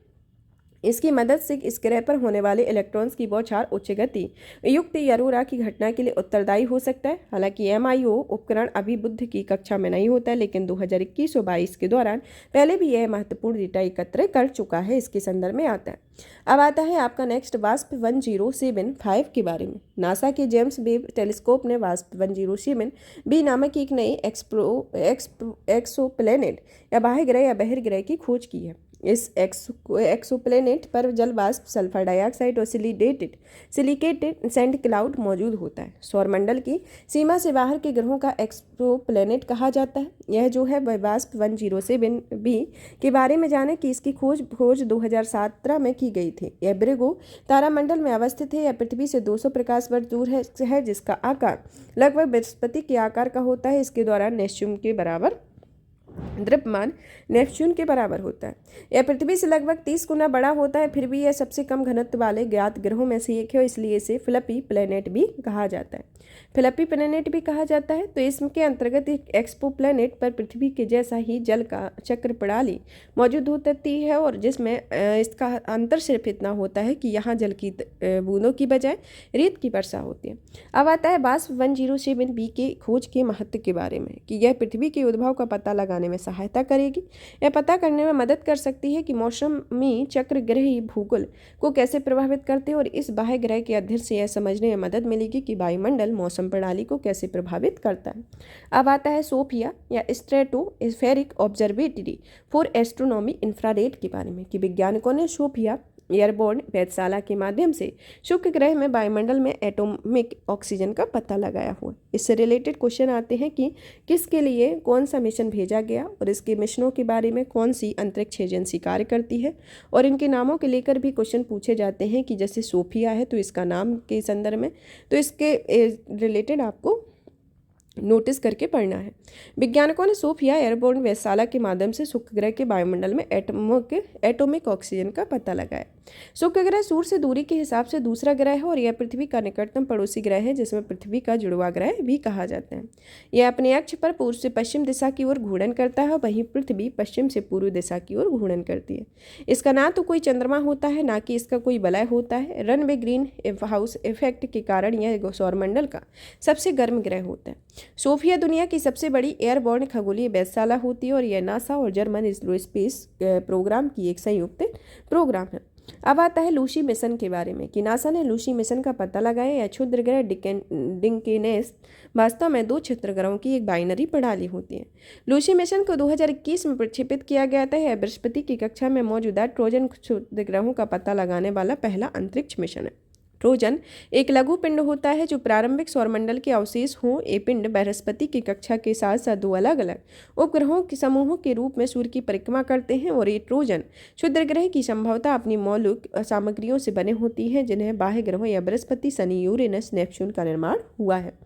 इसकी मदद से इस ग्रह पर होने वाले इलेक्ट्रॉन्स की बौछार उच्च गति युक्त अरोरा की घटना के लिए उत्तरदायी हो सकता है। हालांकि MIO उपकरण अभी बुध की कक्षा में नहीं होता है, लेकिन 2021 और 22 के दौरान पहले भी यह महत्वपूर्ण डेटा एकत्र कर चुका है। इसके संदर्भ में आता है। अब आता है आपका नेक्स्ट वास्प 1075 के बारे में। नासा के जेम्स वेब टेलीस्कोप ने वास्प 1075 नामक एक नए एक्सोप्लैनेट या बाह्य ग्रह या बहिर्ग्रह की खोज की है। इस एक्सोप्लैनेट पर जल वाष्प, सल्फर डाइऑक्साइड और सिलिकेटेड सैंड क्लाउड मौजूद होता है। सौरमंडल की सीमा से बाहर के ग्रहों का एक्सोप्लैनेट कहा जाता है। यह जो है वह वास्प 1075b के बारे में जाने कि इसकी खोज 2017 में की गई थी। यह ब्रिगो तारामंडल में अवस्थित है। यह पृथ्वी से 200 प्रकाश वर्ष दूर है, जिसका आकार लगभग बृहस्पति के आकार का होता है। इसके दौरान नेपच्यून के बराबर द्रव्यमान नेपच्यून के बराबर होता है। यह पृथ्वी से लगभग 30 गुना बड़ा होता है। फिर भी यह सबसे कम घनत्व वाले ज्ञात ग्रहों में से एक है, इसलिए इसे फ्लफी प्लैनेट भी कहा जाता है। फ्लफी प्लैनेट भी कहा जाता है। तो इसके अंतर्गत एक एक्सपो प्लैनेट पर पृथ्वी के जैसा ही जल का चक्र प्रणाली मौजूद होती है, और जिसमें इसका अंतर सिर्फ इतना होता है कि यहाँ जल की बूंदों की बजाय रेत की वर्षा होती है। अब आता है वास्प 1075b के खोज के महत्व के बारे में कि यह पृथ्वी के उद्भव का पता लगाने में सहायता करेगी। यह पता करने में मदद कर सकती है कि मौसमी चक्र ग्रही भूगोल को कैसे प्रभावित करते हैं, और इस बाह्य ग्रह के अध्ययन से यह समझने में मदद मिलेगी कि वायुमंडल मौसम प्रणाली को कैसे प्रभावित करता है। अब आता है सोफिया या stratospheric observatory for astronomy infrared के बारे में कि वैज्ञानिकों ने सोफिया एयरबोर्न वेधशाला के माध्यम से शुक्र ग्रह में वायुमंडल में एटॉमिक ऑक्सीजन का पता लगाया हुआ। इससे रिलेटेड क्वेश्चन आते हैं कि किसके लिए कौन सा मिशन भेजा गया, और इसके मिशनों के बारे में कौन सी अंतरिक्ष एजेंसी कार्य करती है, और इनके नामों के लेकर भी क्वेश्चन पूछे जाते हैं कि जैसे सोफिया है तो इसका नाम के संदर्भ में, तो इसके रिलेटेड आपको नोटिस करके पढ़ना है। वैज्ञानिकों ने सोफिया एयरबोर्न वेधशाला के माध्यम से शुक्र ग्रह के वायुमंडल में एटॉमिक ऑक्सीजन का पता लगाया। शुक्र ग्रह सूर्य से दूरी के हिसाब से दूसरा ग्रह है, और यह पृथ्वी का निकटतम पड़ोसी ग्रह है, जिसमें पृथ्वी का जुड़वा ग्रह भी कहा जाता है। यह अपने अक्ष पर पूर्व से पश्चिम दिशा की ओर घूर्णन करता है, वहीं पृथ्वी पश्चिम से पूर्व दिशा की ओर घूर्णन करती है। इसका ना तो कोई चंद्रमा होता है, ना कि इसका कोई वलय होता है। रनवे ग्रीन हाउस इफेक्ट के कारण यह सौरमंडल का सबसे गर्म ग्रह होता है। सोफिया दुनिया की सबसे बड़ी एयरबोर्न खगोलीय वेधशाला होती है, और यह नासा और जर्मन स्पेस प्रोग्राम की एक संयुक्त प्रोग्राम है। अब आता है लूसी मिशन के बारे में कि नासा ने लूसी मिशन का पता लगाया। यह क्षुद्र ग्रह डिंकेनेस वास्तव में 2 क्षुद्र ग्रहों की एक बाइनरी प्रणाली होती है। लूसी मिशन को 2021 में प्रक्षेपित किया गया था। यह बृहस्पति की कक्षा में मौजूदा ट्रोजन क्षुद्र ग्रहों का पता लगाने वाला पहला अंतरिक्ष मिशन है। ट्रोजन एक लघु पिंड होता है जो प्रारंभिक सौरमंडल के अवशेष हों। ये पिंड बृहस्पति की कक्षा के साथ साथ 2 अलग अलग उपग्रहों के समूहों के रूप में सूर्य की परिक्रमा करते हैं, और ये ट्रोजन क्षुद्र ग्रह की संभवतः अपनी मौलिक सामग्रियों से बने होती हैं, जिन्हें बाह्य ग्रहों या बृहस्पति, शनि, यूरेनस, नेपच्यून का निर्माण हुआ है।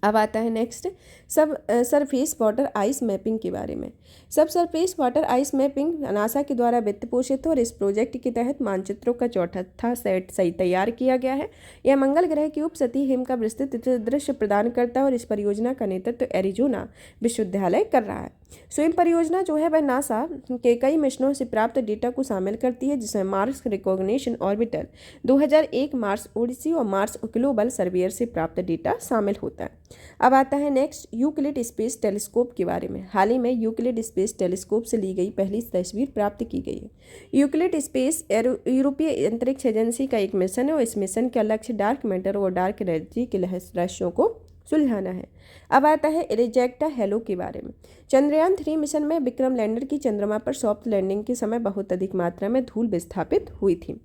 अब आता है next surface water ice mapping के बारे में। Surface water ice mapping NASA के द्वारा वित्त पोषित है, और इस प्रोजेक्ट के तहत मानचित्रों का चौथा सेट सही तैयार किया गया है। यह मंगल ग्रह की उप सतही हिम का विस्तृत दृश्य प्रदान करता है, और इस परियोजना का नेतृत्व एरिजोना विश्वविद्यालय कर रहा है। स्वयं परियोजना जो है वह नासा के कई मिशनों से प्राप्त डेटा को शामिल करती है, जिसमें Mars recognition orbiter 2001, Mars Odyssey और मार्स ग्लोबल सर्वेयर से प्राप्त डेटा शामिल होता है। अब आता है नेक्स्ट यूक्लिड स्पेस टेलीस्कोप के बारे में। हाल ही में यूक्लिड स्पेस टेलीस्कोप से ली गई पहली तस्वीर प्राप्त की गई है। यूक्लिड स्पेस यूरोपीय अंतरिक्ष एजेंसी का एक मिशन है, और इस मिशन का लक्ष्य डार्क मैटर और डार्क एनर्जी के रहस्यों को सुलझाना है। अब आता है इरेजेक्टा हेलो के बारे में। चंद्रयान 3 मिशन में विक्रम लैंडर की चंद्रमा पर सॉफ्ट लैंडिंग के समय बहुत अधिक मात्रा में धूल विस्थापित हुई थी।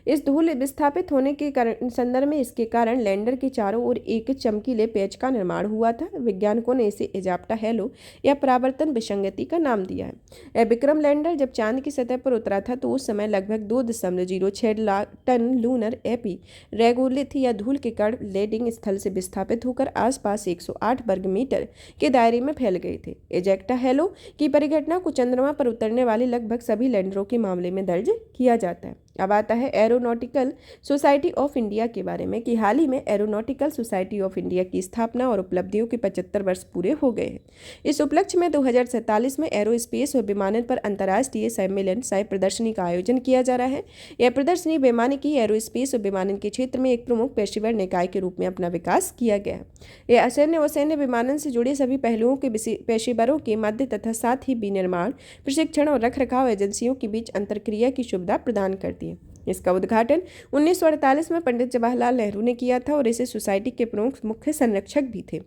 इस धूल विस्थापित होने के संदर्भ में इसके कारण लैंडर के चारों ओर एक चमकीले पैच का निर्माण हुआ था। वैज्ञानिकों ने इसे इजाप्टा हेलो या परावर्तन विसंगति का नाम दिया है। यह विक्रम लैंडर जब चांद की सतह पर उतरा था तो उस समय लगभग 2.06 लाख टन लूनर एपी रेगोलिथ या धूल के कण लैंडिंग स्थल से विस्थापित होकर आसपास 108 वर्ग मीटर के दायरे में फैल गए थे। इजेक्टा हेलो की परिघटना को चंद्रमा पर उतरने वाले लगभग सभी लैंडरों के मामले में दर्ज किया जाता है। अब आता है एरोनॉटिकल सोसाइटी ऑफ इंडिया के बारे में कि हाल ही में एरोनॉटिकल सोसाइटी ऑफ इंडिया की स्थापना और उपलब्धियों के 75 वर्ष पूरे हो गए हैं। इस उपलक्ष्य में 2047 में एरोस्पेस और विमानन पर अंतर्राष्ट्रीय सम्मेलन सह प्रदर्शनी का आयोजन किया जा रहा है। यह प्रदर्शनी वैमानिकी, एरोस्पेस और विमानन के क्षेत्र में एक प्रमुख पेशेवर निकाय के रूप में अपना विकास किया गया है। यह असैन्य और सैन्य विमानन से जुड़े सभी पहलुओं के पेशेवरों के मध्य तथा साथ ही विनिर्माण, प्रशिक्षण और रखरखाव एजेंसियों के बीच अंतरक्रिया की सुविधा प्रदान करती है। इसका उद्घाटन 1948 में पंडित जवाहरलाल नेहरू ने किया था और इसे सोसाइटी के प्रमुख मुख्य संरक्षक भी थे।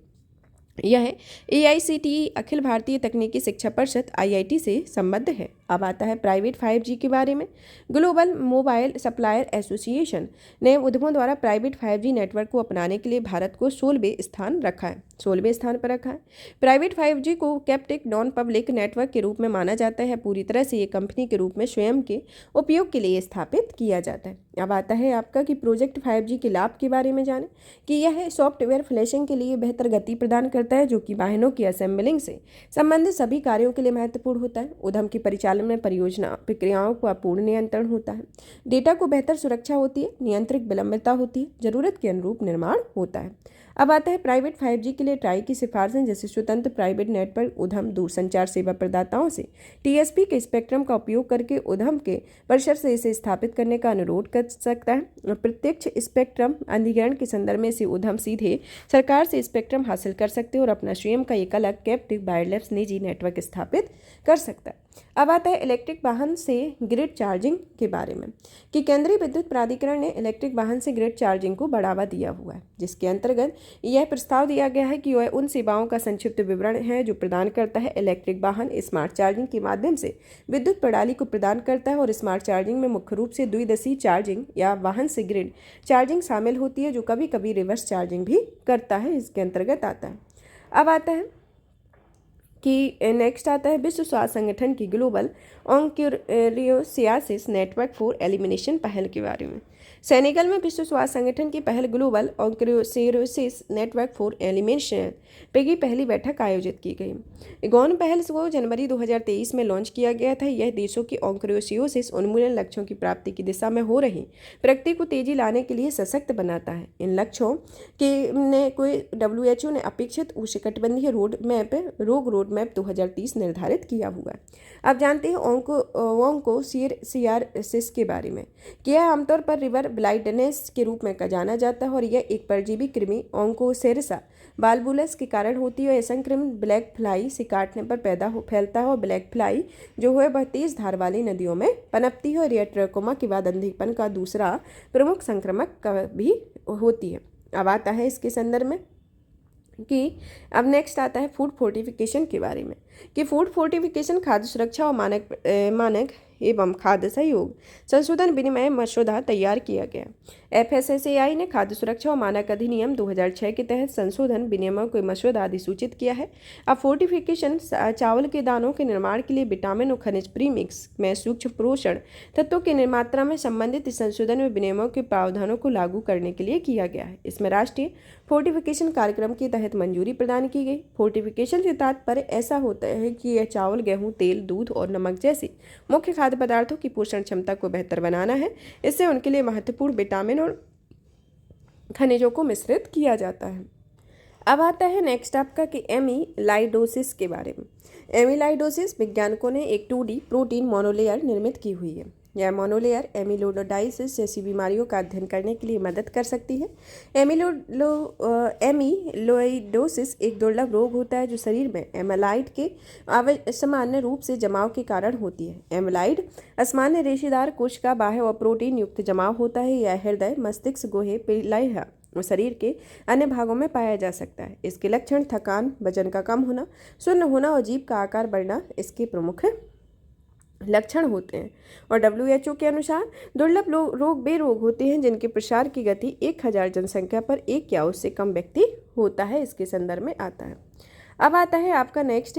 यह AICTE अखिल भारतीय तकनीकी शिक्षा परिषद IIT से संबद्ध है। अब आता है प्राइवेट 5G के बारे में। ग्लोबल मोबाइल सप्लायर एसोसिएशन ने उद्यमों द्वारा प्राइवेट 5G नेटवर्क को अपनाने के लिए भारत को 16वें स्थान पर रखा है। प्राइवेट 5G को कैप्टिव नॉन पब्लिक नेटवर्क के रूप में माना जाता है। पूरी तरह से ये कंपनी के रूप में स्वयं के उपयोग के लिए स्थापित किया जाता है। अब आता है आपका कि प्रोजेक्ट 5G के लाभ के बारे में जानें कि यह सॉफ्टवेयर फ्लैशिंग के लिए बेहतर गति प्रदान करता है, जो कि वाहनों की असेंबलिंग से संबंधित सभी कार्यों के लिए महत्वपूर्ण होता है। उद्यम की परिचालन में परियोजना प्रक्रियाओं का पूर्ण नियंत्रण होता है। डेटा को बेहतर सुरक्षा होती है, नियंत्रित विलंबिता होती है, जरूरत के अनुरूप निर्माण होता है। अब आता है प्राइवेट 5G के लिए ट्राई की सिफारिशें, जैसे स्वतंत्र प्राइवेट नेटवर्क उद्यम दूरसंचार सेवा प्रदाताओं से TSP के स्पेक्ट्रम का उपयोग करके उद्यम के परिसर से इसे स्थापित करने का अनुरोध कर सकता है। प्रत्यक्ष स्पेक्ट्रम अधिग्रहण के संदर्भ में इसे उद्यम सीधे सरकार से स्पेक्ट्रम हासिल कर सकते हैं और अपना स्वयं का एक अलग कैप्टिव वायरलेस निजी नेटवर्क स्थापित कर सकता है। अब आता है इलेक्ट्रिक वाहन से ग्रिड चार्जिंग के बारे में कि केंद्रीय विद्युत प्राधिकरण ने इलेक्ट्रिक वाहन से ग्रिड चार्जिंग को बढ़ावा दिया हुआ है, जिसके अंतर्गत यह प्रस्ताव दिया गया है कि वह उन सेवाओं का संक्षिप्त विवरण है जो प्रदान करता है। इलेक्ट्रिक वाहन स्मार्ट चार्जिंग के माध्यम से विद्युत प्रणाली को प्रदान करता है और स्मार्ट चार्जिंग में मुख्य रूप से द्विदिशीय चार्जिंग या वाहन से ग्रिड चार्जिंग शामिल होती है, जो कभी कभी रिवर्स चार्जिंग भी करता है, इसके अंतर्गत आता है। अब आता है कि नेक्स्ट आता है विश्व स्वास्थ्य संगठन की ग्लोबल ऑन्कोरियोसियासिस नेटवर्क फॉर एलिमिनेशन पहल के बारे में। सेनेगल में विश्व स्वास्थ्य संगठन की पहल ग्लोबल ऑन्कोरियोसियासिस नेटवर्क फॉर एलिमिनेशन की पहली बैठक आयोजित की गई। गौन पहल को जनवरी 2023 में लॉन्च किया गया था। यह देशों की ऑन्कोरियोसिस उन्मूलन लक्ष्यों की प्राप्ति की दिशा में हो रही प्रगति को तेजी लाने के लिए सशक्त बनाता है। इन लक्ष्यों के ने कोई WHO ने अपेक्षित उष्णकटिबंधीय रोग रोड मैप 2030 निर्धारित किया हुआ है। अब जानते हैं ऑन्कोसियासिस के बारे में कि यह आमतौर पर रिवर ब्लाइंडनेस के रूप में जाना जाता है और यह एक परजीवी कृमि ऑन्कोसेरसा बालबुलस के कारण होती है। यह संक्रमण ब्लैक फ्लाई से काटने पर फैलता है और ब्लैक फ्लाई जो है वह तेज धार वाली नदियों में पनपती है और यह ट्रकोमा के बाद अंधेपन का दूसरा प्रमुख संक्रमक भी होती है। अब आता है इसके संदर्भ में कि अब नेक्स्ट आता है फूड फोर्टिफिकेशन के बारे में कि फूड फोर्टिफिकेशन खाद्य सुरक्षा और मानक एवं खाद्य सहयोग संशोधन विनिमय मसौदा तैयार किया गया। FSSAI ने खाद्य सुरक्षा और मानक अधिनियम 2006 के तहत संशोधन विनियमों को मसौदा अधिसूचित किया है। अब फोर्टिफिकेशन चावल के दानों के निर्माण के लिए विटामिन और खनिज प्रीमिक्स में सूक्ष्म पोषण तत्वों की निर्मात्रा में संबंधित इस संशोधन में विनियमों के प्रावधानों को लागू करने के लिए किया गया है। इसमें राष्ट्रीय फोर्टिफिकेशन कार्यक्रम के तहत मंजूरी प्रदान की गई। फोर्टिफिकेशन से तात्पर्य ऐसा होता है कि यह चावल, गेहूं, तेल, दूध और नमक जैसे मुख्य खाद्य पदार्थों की पोषण क्षमता को बेहतर बनाना है। इससे उनके लिए महत्वपूर्ण विटामिन और खनिजों को मिश्रित किया जाता है। अब आता है नेक्स्ट आपका कि एमिलाइडोसिस के बारे में। एमिलाइडोसिस वैज्ञानिकों ने एक 2D प्रोटीन मोनोलेयर निर्मित की हुई है। यह मोनोलेयर एमिलोइडोसिस जैसी बीमारियों का अध्ययन करने के लिए मदद कर सकती है। एमिलोइडोसिस एक दुर्लभ रोग होता है जो शरीर में एमाइलाइड के असामान्य रूप से जमाव के कारण होती है। एमाइलाइड असामान्य रेशेदार कोशिका बाह्य और प्रोटीन युक्त जमाव होता है। यह हृदय, मस्तिष्क, गुहे, पिलह और शरीर के अन्य भागों में पाया जा सकता है। इसके लक्षण थकान, वजन का कम होना, सुन्न होना और जीभ का आकार बढ़ना इसके प्रमुख लक्षण होते हैं। और WHO के अनुसार दुर्लभ रोग वे रोग होते हैं जिनके प्रसार की गति 1000 जनसंख्या पर 1 या उससे कम व्यक्ति होता है। इसके संदर्भ में आता है। अब आता है आपका नेक्स्ट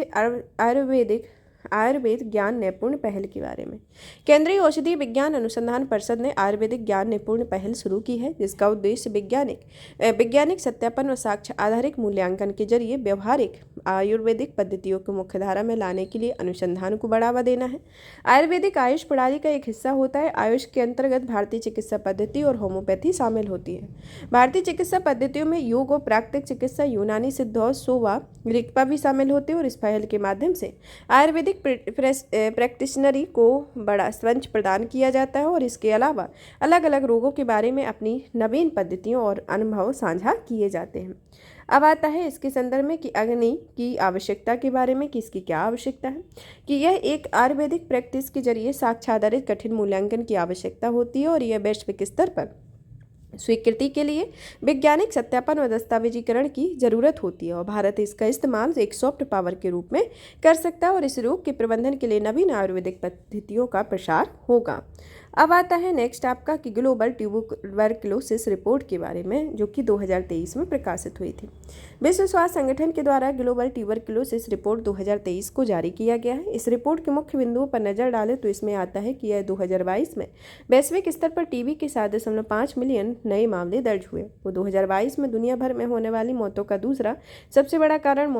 आयुर्वेदिक आयुर्वेद ज्ञान नैपुण्य पहल के बारे में। केंद्रीय औषधि विज्ञान अनुसंधान परिषद ने आयुर्वेदिक ज्ञान नैपुण्य पहल शुरू की है, जिसका उद्देश्य वैज्ञानिक सत्यापन और साक्ष्य आधारित मूल्यांकन के जरिए व्यवहारिक आयुर्वेदिक पद्धतियों को मुख्यधारा में लाने के लिए अनुसंधान को बढ़ावा देना है। आयुर्वेदिक आयुष प्रणाली का एक हिस्सा होता है। आयुष के अंतर्गत भारतीय चिकित्सा पद्धति और होम्योपैथी शामिल होती है। भारतीय चिकित्सा पद्धतियों में योग और प्राकृतिक चिकित्सा, यूनानी सिद्ध और सोवा रिक्पा भी शामिल होते हैं और इस पहल के माध्यम से आयुर्वेदिक प्रैक्टिशनरी को बड़ा मंच प्रदान किया जाता है और इसके अलावा अलग अलग रोगों के बारे में अपनी नवीन पद्धतियों और अनुभव साझा किए जाते हैं। अब आता है इसके संदर्भ में कि अग्नि की आवश्यकता के बारे में, कि इसकी क्या आवश्यकता है, कि यह एक आयुर्वेदिक प्रैक्टिस के जरिए साक्ष्य आधारित कठिन मूल्यांकन की आवश्यकता होती है और यह वैश्विक स्तर पर स्वीकृति के लिए वैज्ञानिक सत्यापन और दस्तावेजीकरण की जरूरत होती है और भारत इसका इस्तेमाल एक सॉफ्ट पावर के रूप में कर सकता है और इस रोग के प्रबंधन के लिए नवीन आयुर्वेदिक पद्धतियों का प्रसार होगा। अब आता है नेक्स्ट आपका कि ग्लोबल ट्यूबरक्लोसिस रिपोर्ट के बारे में, जो कि 2023 में प्रकाशित हुई थी। विश्व स्वास्थ्य संगठन के द्वारा ग्लोबल ट्यूबरक्लोसिस रिपोर्ट 2023 को जारी किया गया है। इस रिपोर्ट के मुख्य बिंदुओं पर नजर डालें तो इसमें आता है कि यह 2022 में वैश्विक स्तर पर टीबी के 7.5 मिलियन नए मामले दर्ज हुए। वो 2022 में दुनिया भर में होने वाली मौतों का दूसरा सबसे बड़ा कारण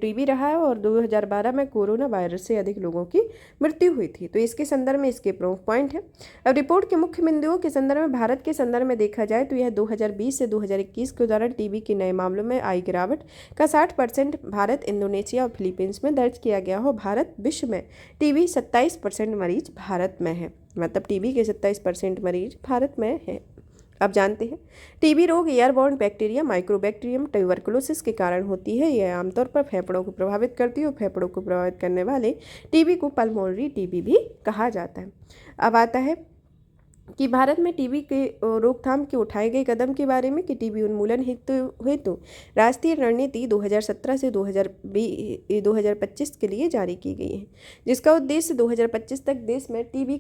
टीबी रहा है और 2012 में कोरोना वायरस से अधिक लोगों की मृत्यु हुई थी। तो इसके संदर्भ में इसके प्रमुख पॉइंट है। अब रिपोर्ट के मुख्य बिंदुओं के संदर्भ में भारत के संदर्भ में देखा जाए तो यह 2020 से 2021 के दौरान टीबी के नए मामलों में आई गिरावट का 60% भारत, इंडोनेशिया और फिलीपींस में दर्ज किया गया हो। भारत विश्व में टीबी 27% मरीज भारत में है, मतलब टीबी के 27% मरीज भारत में है। अब जानते हैं टीबी रोग एयरबॉर्न बैक्टीरिया माइक्रोबैक्टीरियम ट्यूबरकुलोसिस के कारण होती है। यह आमतौर पर फेफड़ों को प्रभावित करती है और फेफड़ों को प्रभावित करने वाले टीबी को पल्मोनरी टीबी भी कहा जाता है। अब आता है कि भारत में टीबी के रोकथाम के उठाए गए कदम के बारे में, कि टीबी उन्मूलन हेतु राष्ट्रीय रणनीति 2017 से 2025 के लिए जारी की गई है, जिसका उद्देश्य 2025 तक देश में टीबी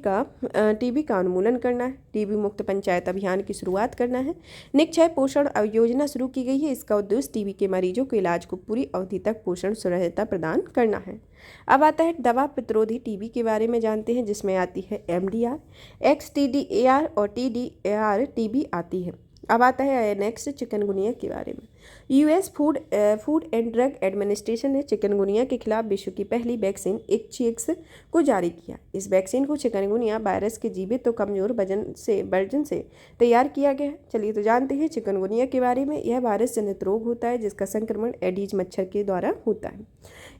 का उन्मूलन करना है। टीबी मुक्त पंचायत अभियान की शुरुआत करना है। निक्षय पोषण योजना शुरू की गई है। इसका उद्देश्य टीबी के मरीजों के इलाज को पूरी अवधि तक पोषण सहायता प्रदान करना है। अब आता है दवा प्रतिरोधी टीबी के बारे में जानते हैं, जिसमें आती है MDR, XTDAR और TDAR टीबी आती है। अब आता है नेक्स्ट चिकनगुनिया के बारे में। US food and drug administration ने चिकनगुनिया के खिलाफ विश्व की पहली वैक्सीन इक्चीएक्स को जारी किया। इस वैक्सीन को चिकनगुनिया वायरस के जीवित तो कमजोर वर्जन से तैयार किया गया है। चलिए तो जानते हैं चिकनगुनिया के बारे में। यह वायरस जनित रोग होता है जिसका संक्रमण एडीज मच्छर के द्वारा होता है।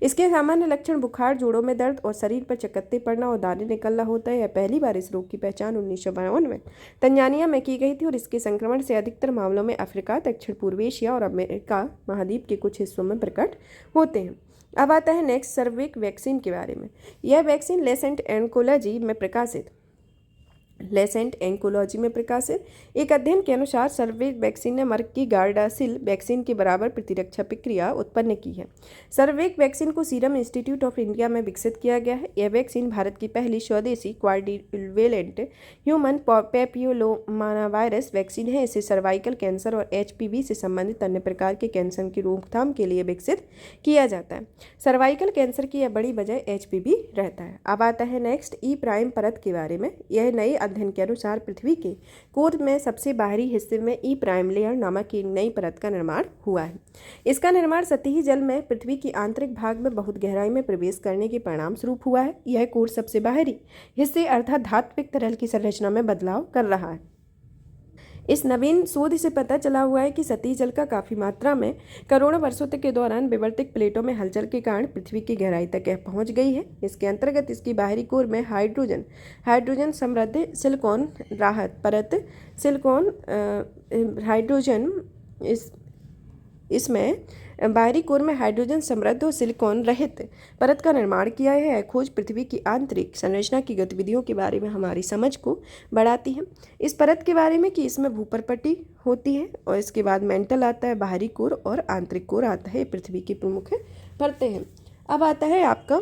इसके सामान्य लक्षण बुखार, जोड़ों में दर्द और शरीर पर चकत्ते पड़ना और दाने निकलना होता है। यह पहली बार इस रोग की पहचान 1952 में तंजानिया में की गई थी और इसके संक्रमण से अधिकतर मामलों में अफ्रीका, दक्षिण पूर्व एशिया और अमेरिका महाद्वीप के कुछ हिस्सों में प्रकट होते हैं। अब आता है नेक्स्ट सर्विक वैक्सीन के बारे में। यह वैक्सीन लेसेंट एंकोलॉजी में प्रकाशित एक अध्ययन के अनुसार सर्विक वैक्सीन ने मर्क की गार्डासिल वैक्सीन के बराबर प्रतिरक्षा प्रक्रिया उत्पन्न की है। सर्विक वैक्सीन को सीरम इंस्टीट्यूट ऑफ इंडिया में विकसित किया गया है। यह वैक्सीन भारत की पहली स्वदेशी quadrivalent human papilloma virus vaccine है। इसे सर्वाइकल कैंसर और HPV से संबंधित अन्य प्रकार के कैंसर की रोकथाम के लिए विकसित किया जाता है। सर्वाइकल कैंसर की यह बड़ी वजह HPV रहता है। अब आता है नेक्स्ट ई प्राइम परत के बारे में। यह नई अध्ययन के अनुसार पृथ्वी के कोर में सबसे बाहरी हिस्से में ई प्राइम लेयर नामक एक नई परत का निर्माण हुआ है। इसका निर्माण सतही जल में पृथ्वी की आंतरिक भाग में बहुत गहराई में प्रवेश करने के परिणाम स्वरूप हुआ है। यह कोर सबसे बाहरी हिस्से अर्थात धात्विक तरल की संरचना में बदलाव कर रहा है। इस नवीन शोध से पता चला हुआ है कि सतही जल का काफ़ी मात्रा में करोड़ों वर्षों तक के दौरान विवर्तिक प्लेटों में हलचल के कारण पृथ्वी की गहराई तक यह पहुंच गई है। इसके अंतर्गत इसकी बाहरी कोर में हाइड्रोजन समृद्ध सिलिकॉन राहत परत इसमें बाहरी कोर में हाइड्रोजन समृद्ध और सिलिकॉन रहित परत का निर्माण किया है। यह खोज पृथ्वी की आंतरिक संरचना की गतिविधियों के बारे में हमारी समझ को बढ़ाती है। इस परत के बारे में कि इसमें भूपर पट्टी होती है और इसके बाद मेंटल आता है, बाहरी कोर और आंतरिक कोर आता है। पृथ्वी की प्रमुख परतें हैं। अब आता है आपका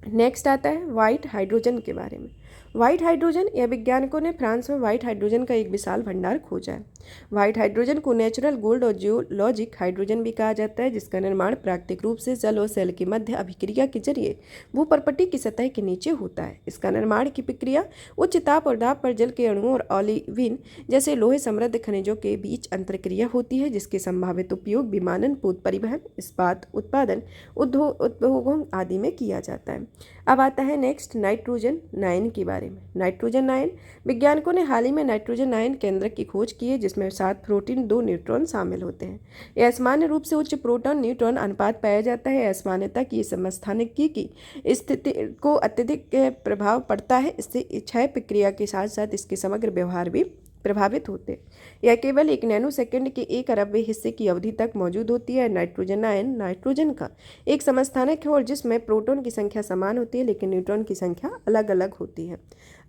नेक्स्ट आता है वाइट हाइड्रोजन के बारे में। व्हाइट हाइड्रोजन, या वैज्ञानिकों ने फ्रांस में व्हाइट हाइड्रोजन का एक विशाल भंडार खोजा है। व्हाइट हाइड्रोजन को नेचुरल गोल्ड और जियोलॉजिक हाइड्रोजन भी कहा जाता है, जिसका निर्माण प्राकृतिक रूप से जल और सेल के मध्य अभिक्रिया के जरिए भूपर्पटी की सतह के नीचे होता है। इसका निर्माण की प्रक्रिया उच्च ताप और दाब पर जल के अणुओं और ओलिविन जैसे लोहे समृद्ध खनिजों के बीच अंतरक्रिया होती है, जिसके संभावित उपयोग विमानन, पोत परिवहन, इस्पात उत्पादन, उद्योगों आदि में किया जाता है। अब आता है नेक्स्ट नाइट्रोजन 9 के बारे में। नाइट्रोजन 9, वैज्ञानिकों ने हाल ही में नाइट्रोजन 9 केंद्रक की खोज की है, जिसमें 7 प्रोटीन 2 न्यूट्रॉन शामिल होते हैं। यह असामान्य रूप से उच्च प्रोटॉन न्यूट्रॉन अनुपात पाया जाता है। असामान्यता की समस्थानिकी की स्थिति को अत्यधिक प्रभाव पड़ता है। इससे क्षय प्रक्रिया के साथ साथ इसके समग्र व्यवहार भी प्रभावित होते हैं। यह केवल 1 नैनोसेकंड के 1 अरबवें हिस्से की अवधि तक मौजूद होती है। नाइट्रोजन 9 नाइट्रोजन का एक समस्थानिक है और जिसमें प्रोटॉन की संख्या समान होती है लेकिन न्यूट्रॉन की संख्या अलग अलग होती है।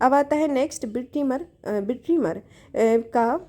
अब आता है नेक्स्ट बिट्रीमर का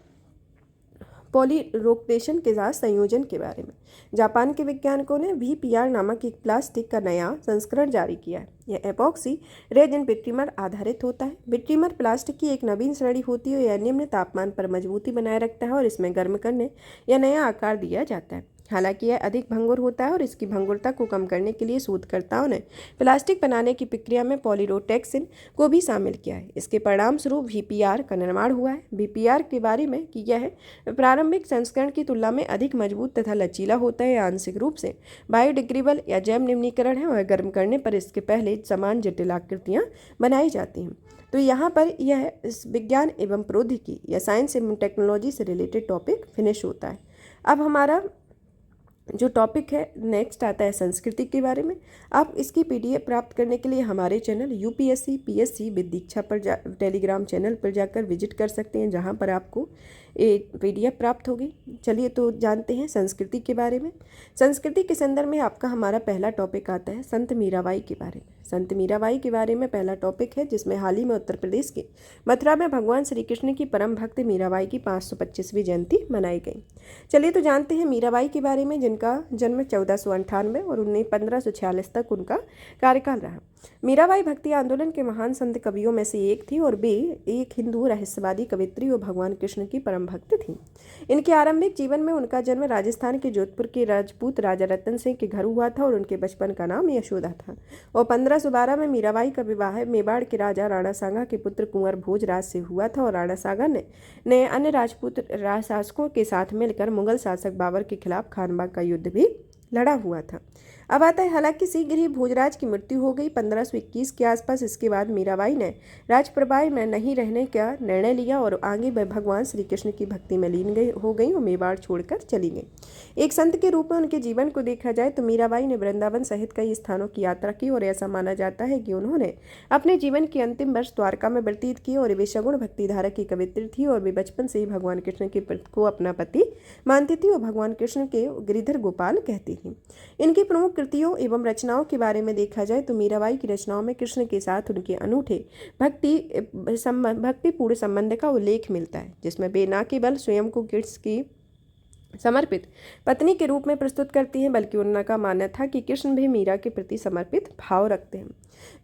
पॉलीरोक्टेशन के साथ संयोजन के बारे में। जापान के वैज्ञानिकों ने VPR नामक एक प्लास्टिक का नया संस्करण जारी किया है। यह एपॉक्सी रेजिन बिट्रीमर आधारित होता है। बिट्रीमर प्लास्टिक की एक नवीन श्रेणी होती है। यह निम्न तापमान पर मजबूती बनाए रखता है और इसमें गर्म करने या नया आकार दिया जाता है। हालांकि यह अधिक भंगुर होता है और इसकी भंगुरता को कम करने के लिए शोधकर्ताओं ने प्लास्टिक बनाने की प्रक्रिया में पॉलीरोटेक्सिन को भी शामिल किया है। इसके परिणाम स्वरूप VPR का निर्माण हुआ है। VPR के बारे में कि यह प्रारंभिक संस्करण की तुलना में अधिक मजबूत तथा लचीला होता है। आंशिक रूप से बायोडिग्रेडेबल या जैव निम्नीकरण है और गर्म करने पर इसके पहले समान जटिल आकृतियाँ बनाई जाती हैं। तो यहाँ पर यह विज्ञान एवं प्रौद्योगिकी या साइंस एवं टेक्नोलॉजी से रिलेटेड टॉपिक फिनिश होता है। अब हमारा जो टॉपिक है नेक्स्ट आता है संस्कृति के बारे में। आप इसकी PDF प्राप्त करने के लिए हमारे चैनल UPSC PSC विद दीक्षा पर टेलीग्राम चैनल पर जाकर विजिट कर सकते हैं, जहां पर आपको एक PDF प्राप्त होगी। चलिए तो जानते हैं संस्कृति के बारे में। संस्कृति के संदर्भ में आपका हमारा पहला टॉपिक आता है संत मीराबाई के बारे में। संत मीराबाई के बारे में पहला टॉपिक है, जिसमें हाल ही में उत्तर प्रदेश के मथुरा में भगवान श्री कृष्ण की परम भक्त मीराबाई की 525वीं जयंती मनाई गई। चलिए तो जानते हैं मीराबाई के बारे में, जिनका जन्म 1498 और 1546 तक उनका कार्यकाल रहा। मीराबाई भक्ति आंदोलन के महान संत कवियों में से एक थी और वे एक हिंदू रहस्यवादी कवित्री और भगवान कृष्ण की परम भक्त थी। इनके आरंभिक जीवन में उनका जन्म राजस्थान के जोधपुर के राजपूत राजा रतन सिंह के घर हुआ था और उनके बचपन का नाम यशोदा था। और 1512 में मीराबाई का विवाह मेवाड़ के राजा राणा सांगा के पुत्र कुंवर भोजराज से हुआ था और राणा सांगा ने अन्य राजपूत शासकों के साथ मिलकर मुगल शासक बाबर के खिलाफ खानबाग का युद्ध भी लड़ा हुआ था। अब आता है, हालांकि शीघ्र ही भोजराज की मृत्यु हो गई 1521 के आसपास। इसके बाद मीराबाई ने राजप्रभाय में नहीं रहने का निर्णय लिया और आगे भगवान श्री कृष्ण की भक्ति में लीन हो गई और मेवाड़ छोड़कर चली गई। एक संत के रूप में उनके जीवन को देखा जाए तो मीराबाई ने वृंदावन सहित कई स्थानों की यात्रा की और ऐसा माना जाता है कि उन्होंने अपने जीवन के अंतिम वर्ष द्वारका में व्यतीत किए और वे सगुण भक्तिधारा की कवित्री थी और वे बचपन से ही भगवान कृष्ण को अपना पति मानती थी और भगवान कृष्ण के गिरिधर गोपाल कहती थी। इनकी प्रमुख कृतियों एवं रचनाओं के बारे में देखा जाए तो मीराबाई की रचनाओं में कृष्ण के साथ उनके अनूठे भक्तिपूर्ण संबंध का उल्लेख मिलता है, जिसमें वे न केवल स्वयं को कृष्ण की समर्पित पत्नी के रूप में प्रस्तुत करती हैं, बल्कि उनका मानना था कि कृष्ण भी मीरा के प्रति समर्पित भाव रखते हैं।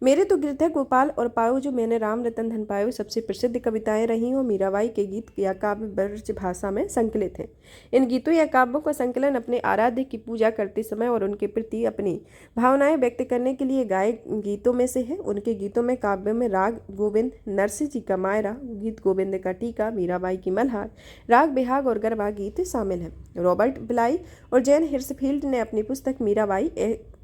मेरे तो गिरधर गोपाल और पायो जो मैंने राम रतन धन पायो सबसे प्रसिद्ध कविताएं रही और मीराबाई के गीत या काव्य ब्रज भाषा में संकलित हैं। इन गीतों या काव्यों का संकलन अपने आराध्य की पूजा करते समय और उनके प्रति अपनी भावनाएं व्यक्त करने के लिए गाए गीतों में से है। उनके गीतों में काव्य में राग गोविंद, नरसिंह जी का मायरा, गीत गोविंद का टीका, मीराबाई की मल्हार, राग बिहाग और गरबा गीत शामिल हैं। रॉबर्ट ब्लाई और जैन हिर्सफील्ड ने अपनी पुस्तक मीराबाई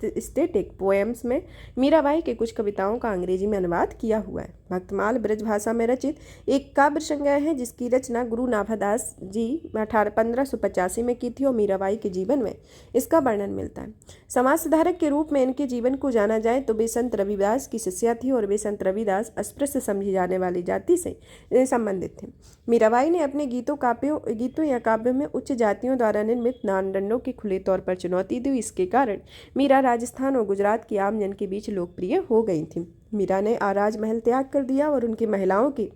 स्टैटिक पोएम्स में मीराबाई के कुछ कविताओं का अंग्रेजी में अनुवाद किया हुआ है। भक्तमाल ब्रज भाषा में रचित एक काव्य संग्रह है, जिसकी रचना गुरु नाभादास जी 1585 में की थी और मीराबाई के जीवन में इसका वर्णन मिलता है। समाज सुधारक के रूप में इनके जीवन को जाना जाए तो वे संत रविदास की शिष्या थी और वे संत रविदास अस्पृश्य समझी जाने वाली जाति से संबंधित थे। मीराबाई ने अपने गीतों या काव्यों में उच्च जातियों द्वारा निर्मित मानदंडों की खुले तौर पर चुनौती दी। इसके कारण मीरा राजस्थान और गुजरात के आम जन के बीच लोकप्रिय हो गई थी। मीरा ने राजमहल त्याग कर दिया और उनकी महिलाओं की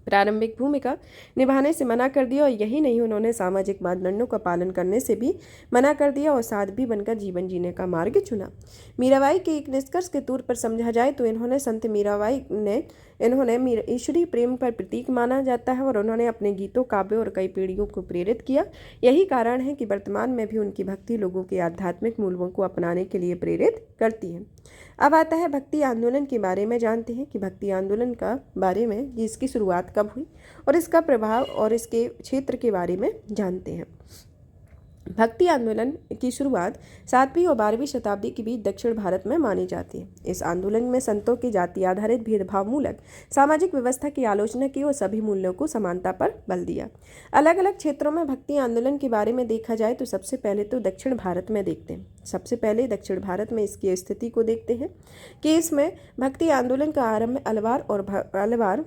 प्रारंभिक भूमिका निभाने से मना कर दिया और यही नहीं, उन्होंने सामाजिक मानदंडों का पालन करने से भी मना कर दिया और साध्वी बनकर जीवन जीने का मार्ग चुना। मीराबाई के एक निष्कर्ष के तौर पर समझा जाए तो संत मीराबाई ने इन्होंने ईश्वरीय प्रेम पर प्रतीक माना जाता है और उन्होंने अपने गीतों, काव्यों और कई पीढ़ियों को प्रेरित किया। यही कारण है कि वर्तमान में भी उनकी भक्ति लोगों के आध्यात्मिक मूल्यों को अपनाने के लिए प्रेरित करती है। अब आता है भक्ति आंदोलन के बारे में। जानते हैं कि भक्ति आंदोलन का बारे में कि इसकी शुरुआत कब हुई और इसका प्रभाव और इसके क्षेत्र के बारे में जानते हैं। भक्ति आंदोलन की शुरुआत 7वीं और 12वीं शताब्दी के बीच दक्षिण भारत में मानी जाती है। इस आंदोलन में संतों की जाति आधारित भेदभाव मूलक सामाजिक व्यवस्था की आलोचना की और सभी मूल्यों को समानता पर बल दिया। अलग अलग क्षेत्रों में भक्ति आंदोलन के बारे में देखा जाए तो सबसे पहले तो दक्षिण भारत में देखते हैं। सबसे पहले दक्षिण भारत में इसकी स्थिति को देखते हैं कि इसमें भक्ति आंदोलन का आरंभ अलवार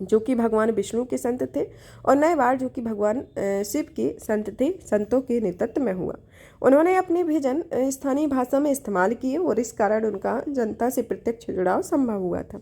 जो कि भगवान विष्णु के संत थे और नयवार जो कि भगवान शिव के संत थे, संतों के नेतृत्व में हुआ। उन्होंने अपने भजन स्थानीय भाषा में इस्तेमाल किए और इस कारण उनका जनता से प्रत्यक्ष जुड़ाव संभव हुआ था।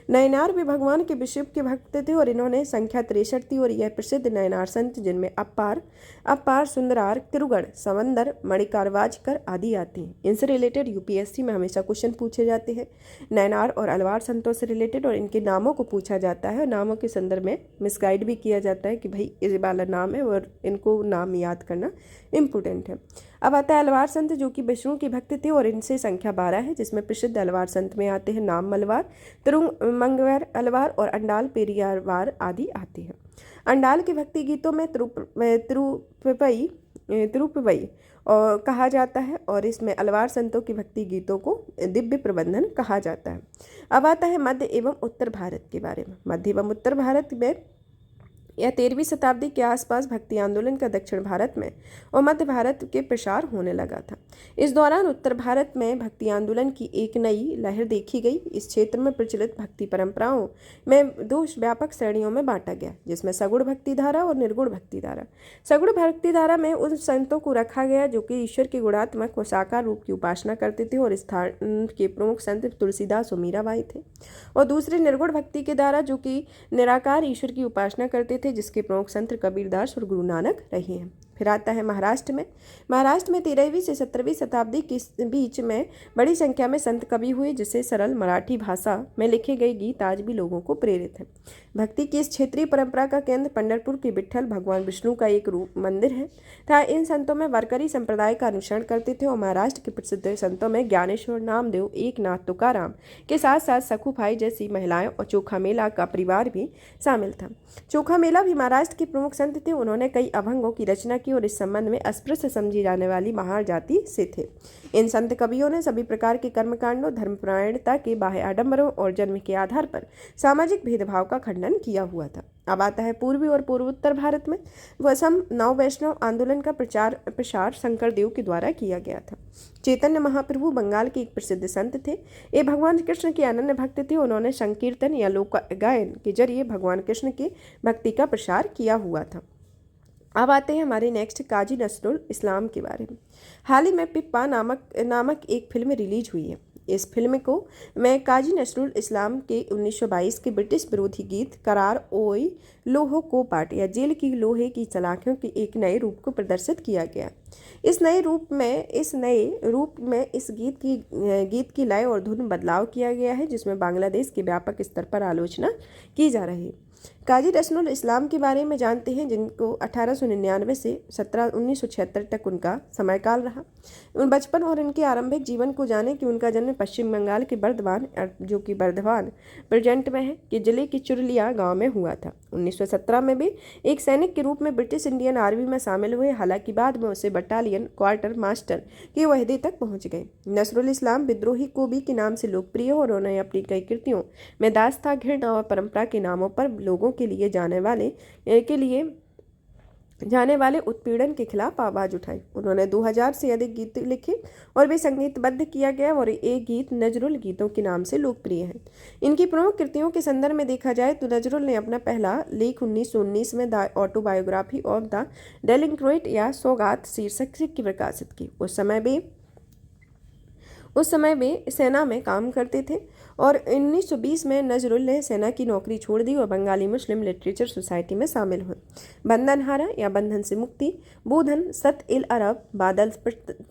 नयनार भी भगवान के विष्णु के भक्त थे और इन्होंने संख्या 63 थी और यह प्रसिद्ध नयनार संत जिनमें अपार, सुंदरार, किरुगण, समंदर, मणिकारवाजकर आदि आते हैं। इनसे रिलेटेड यूपीएससी में हमेशा क्वेश्चन पूछे जाते हैं नयनार और अलवार संतों से रिलेटेड, और इनके नामों को पूछा जाता है। नामों के संदर्भ में मिसगाइड भी किया जाता है कि भाई ये वाला नाम है और इनको नाम याद करना इम्पोर्टेंट है। अब आता है अलवार संत जो कि विष्णु के भक्त थे और इनसे संख्या 12 है, जिसमें प्रसिद्ध अलवार संत में आते हैं नाम मलवार, तिरुमंगवर अलवार और अंडाल पेरियारवार आदि आते हैं। अंडाल के भक्ति गीतों में तिरुपवई और कहा जाता है और इसमें अलवार संतों की भक्ति गीतों को दिव्य प्रबंधन कहा जाता है। अब आता है मध्य एवं उत्तर भारत के बारे में। मध्य एवं उत्तर भारत में यह 13वीं शताब्दी के आसपास भक्ति आंदोलन का दक्षिण भारत में और मध्य भारत के प्रसार होने लगा था। इस दौरान उत्तर भारत में भक्ति आंदोलन की एक नई लहर देखी गई। इस क्षेत्र में प्रचलित भक्ति परंपराओं में 2 व्यापक श्रेणियों में बांटा गया, जिसमें सगुण भक्ति धारा और निर्गुण भक्ति धारा। सगुण भक्ति धारा में उन संतों को रखा गया जो कि ईश्वर के गुणात्मक व साकार रूप की उपासना करते थे और स्थान के प्रमुख संत तुलसीदास और मीराबाई थे, और दूसरे निर्गुण भक्ति के धारा जो कि निराकार ईश्वर की उपासना करते थे, जिसके प्रमुख संत कबीरदास और गुरु नानक रहे हैं। फिर आता है महाराष्ट्र में। महाराष्ट्र में 13वीं से 17वीं शताब्दी के बीच में बड़ी संख्या में संत कवि हुए, जिससे सरल मराठी भाषा में लिखे गए गीत आज भी लोगों को प्रेरित हैं। भक्ति की इस क्षेत्रीय परंपरा का केंद्र पंढरपुर के विट्ठल भगवान विष्णु का एक रूप मंदिर है था। इन संतों में वारकरी संप्रदाय का अनुसरण करते थे और महाराष्ट्र के प्रसिद्ध संतों में ज्ञानेश्वर, नामदेव, एकनाथ, तुकाराम के साथ साथ सखुफाई जैसी महिलाएं और चोखा मेला का परिवार भी शामिल था। चोखा मेला भी महाराष्ट्र के प्रमुख संत थे। उन्होंने कई अभंगों की रचना की और इस संबंध में अस्पृश्य समझी जाने वाली महार जाति से थे। इन संत कवियों ने सभी प्रकार के कर्मकांडों, धर्मपरायणता के बाह्य आडंबरों और जन्म के आधार पर सामाजिक भेदभाव का खंडन किया हुआ था। अब आता है पूर्वी और पूर्वोत्तर भारत में। नव वैष्णव आंदोलन का प्रसार शंकरदेव के द्वारा किया गया था। चैतन्य महाप्रभु बंगाल के एक प्रसिद्ध संत थे। ये भगवान कृष्ण के अनन्य भक्त थे। उन्होंने संकीर्तन या लोक गायन के जरिए भगवान कृष्ण के भक्ति का प्रसार किया हुआ था। अब आते हैं हमारे नेक्स्ट काजी नजरुल इस्लाम के बारे में। हाल ही में पिप्पा नामक एक फिल्म रिलीज हुई है। इस फिल्म को मैं काजी नजरुल इस्लाम के 1922 के ब्रिटिश विरोधी गीत करार ओए लोहो को पाट या जेल की लोहे की सलाखों के एक नए रूप को प्रदर्शित किया गया। इस नए रूप में इस गीत की लय और धुन बदलाव किया गया है, जिसमें बांग्लादेश के व्यापक स्तर पर आलोचना की जा रही है। काजी नजरुल इस्लाम के बारे में जानते हैं, जिनको 1899 से 1976 तक उनका समयकाल रहा। उन बचपन और इनके आरंभिक जीवन को जाने कि उनका जन्म पश्चिम बंगाल के बर्धमान, जो कि बर्धमान प्रेजेंट में है, कि जिले की चुरलिया गांव में हुआ था। 1917 में भी एक सैनिक के रूप में ब्रिटिश इंडियन आर्मी में शामिल हुए। हालांकि बाद में उसे बटालियन क्वार्टर मास्टर के ओहदे तक पहुंच गए। नजरुल इस्लाम विद्रोही कोबी के नाम से लोकप्रिय और उन्होंने अपनी कई कृतियों में दास्तां, घृणा और परंपरा के नामों पर लोगों के लिए जाने वाले उत्पीड़न के खिलाफ आवाज उठाई। उन्होंने 2000 से अधिक गीत लिखे और वे संगीतबद्ध किया गया और एक गीत नजरुल गीतों के नाम से लोकप्रिय है। इनकी प्रमुख कृतियों के संदर्भ में देखा जाए तो नजरुल ने अपना पहला लेख 1919 में द ऑटोबायोग्राफी ऑफ द डेलिंक्वेंट या सौगात शीर्षक से प्रकाशित की। उस समय भी उस समय वे सेना में काम करते थे और 1920 में नजरुल ने सेना की नौकरी छोड़ दी और बंगाली मुस्लिम लिटरेचर सोसाइटी में शामिल हुए। बंधनहारा या बंधन से मुक्ति, बूधन, सत इल अरब, बादल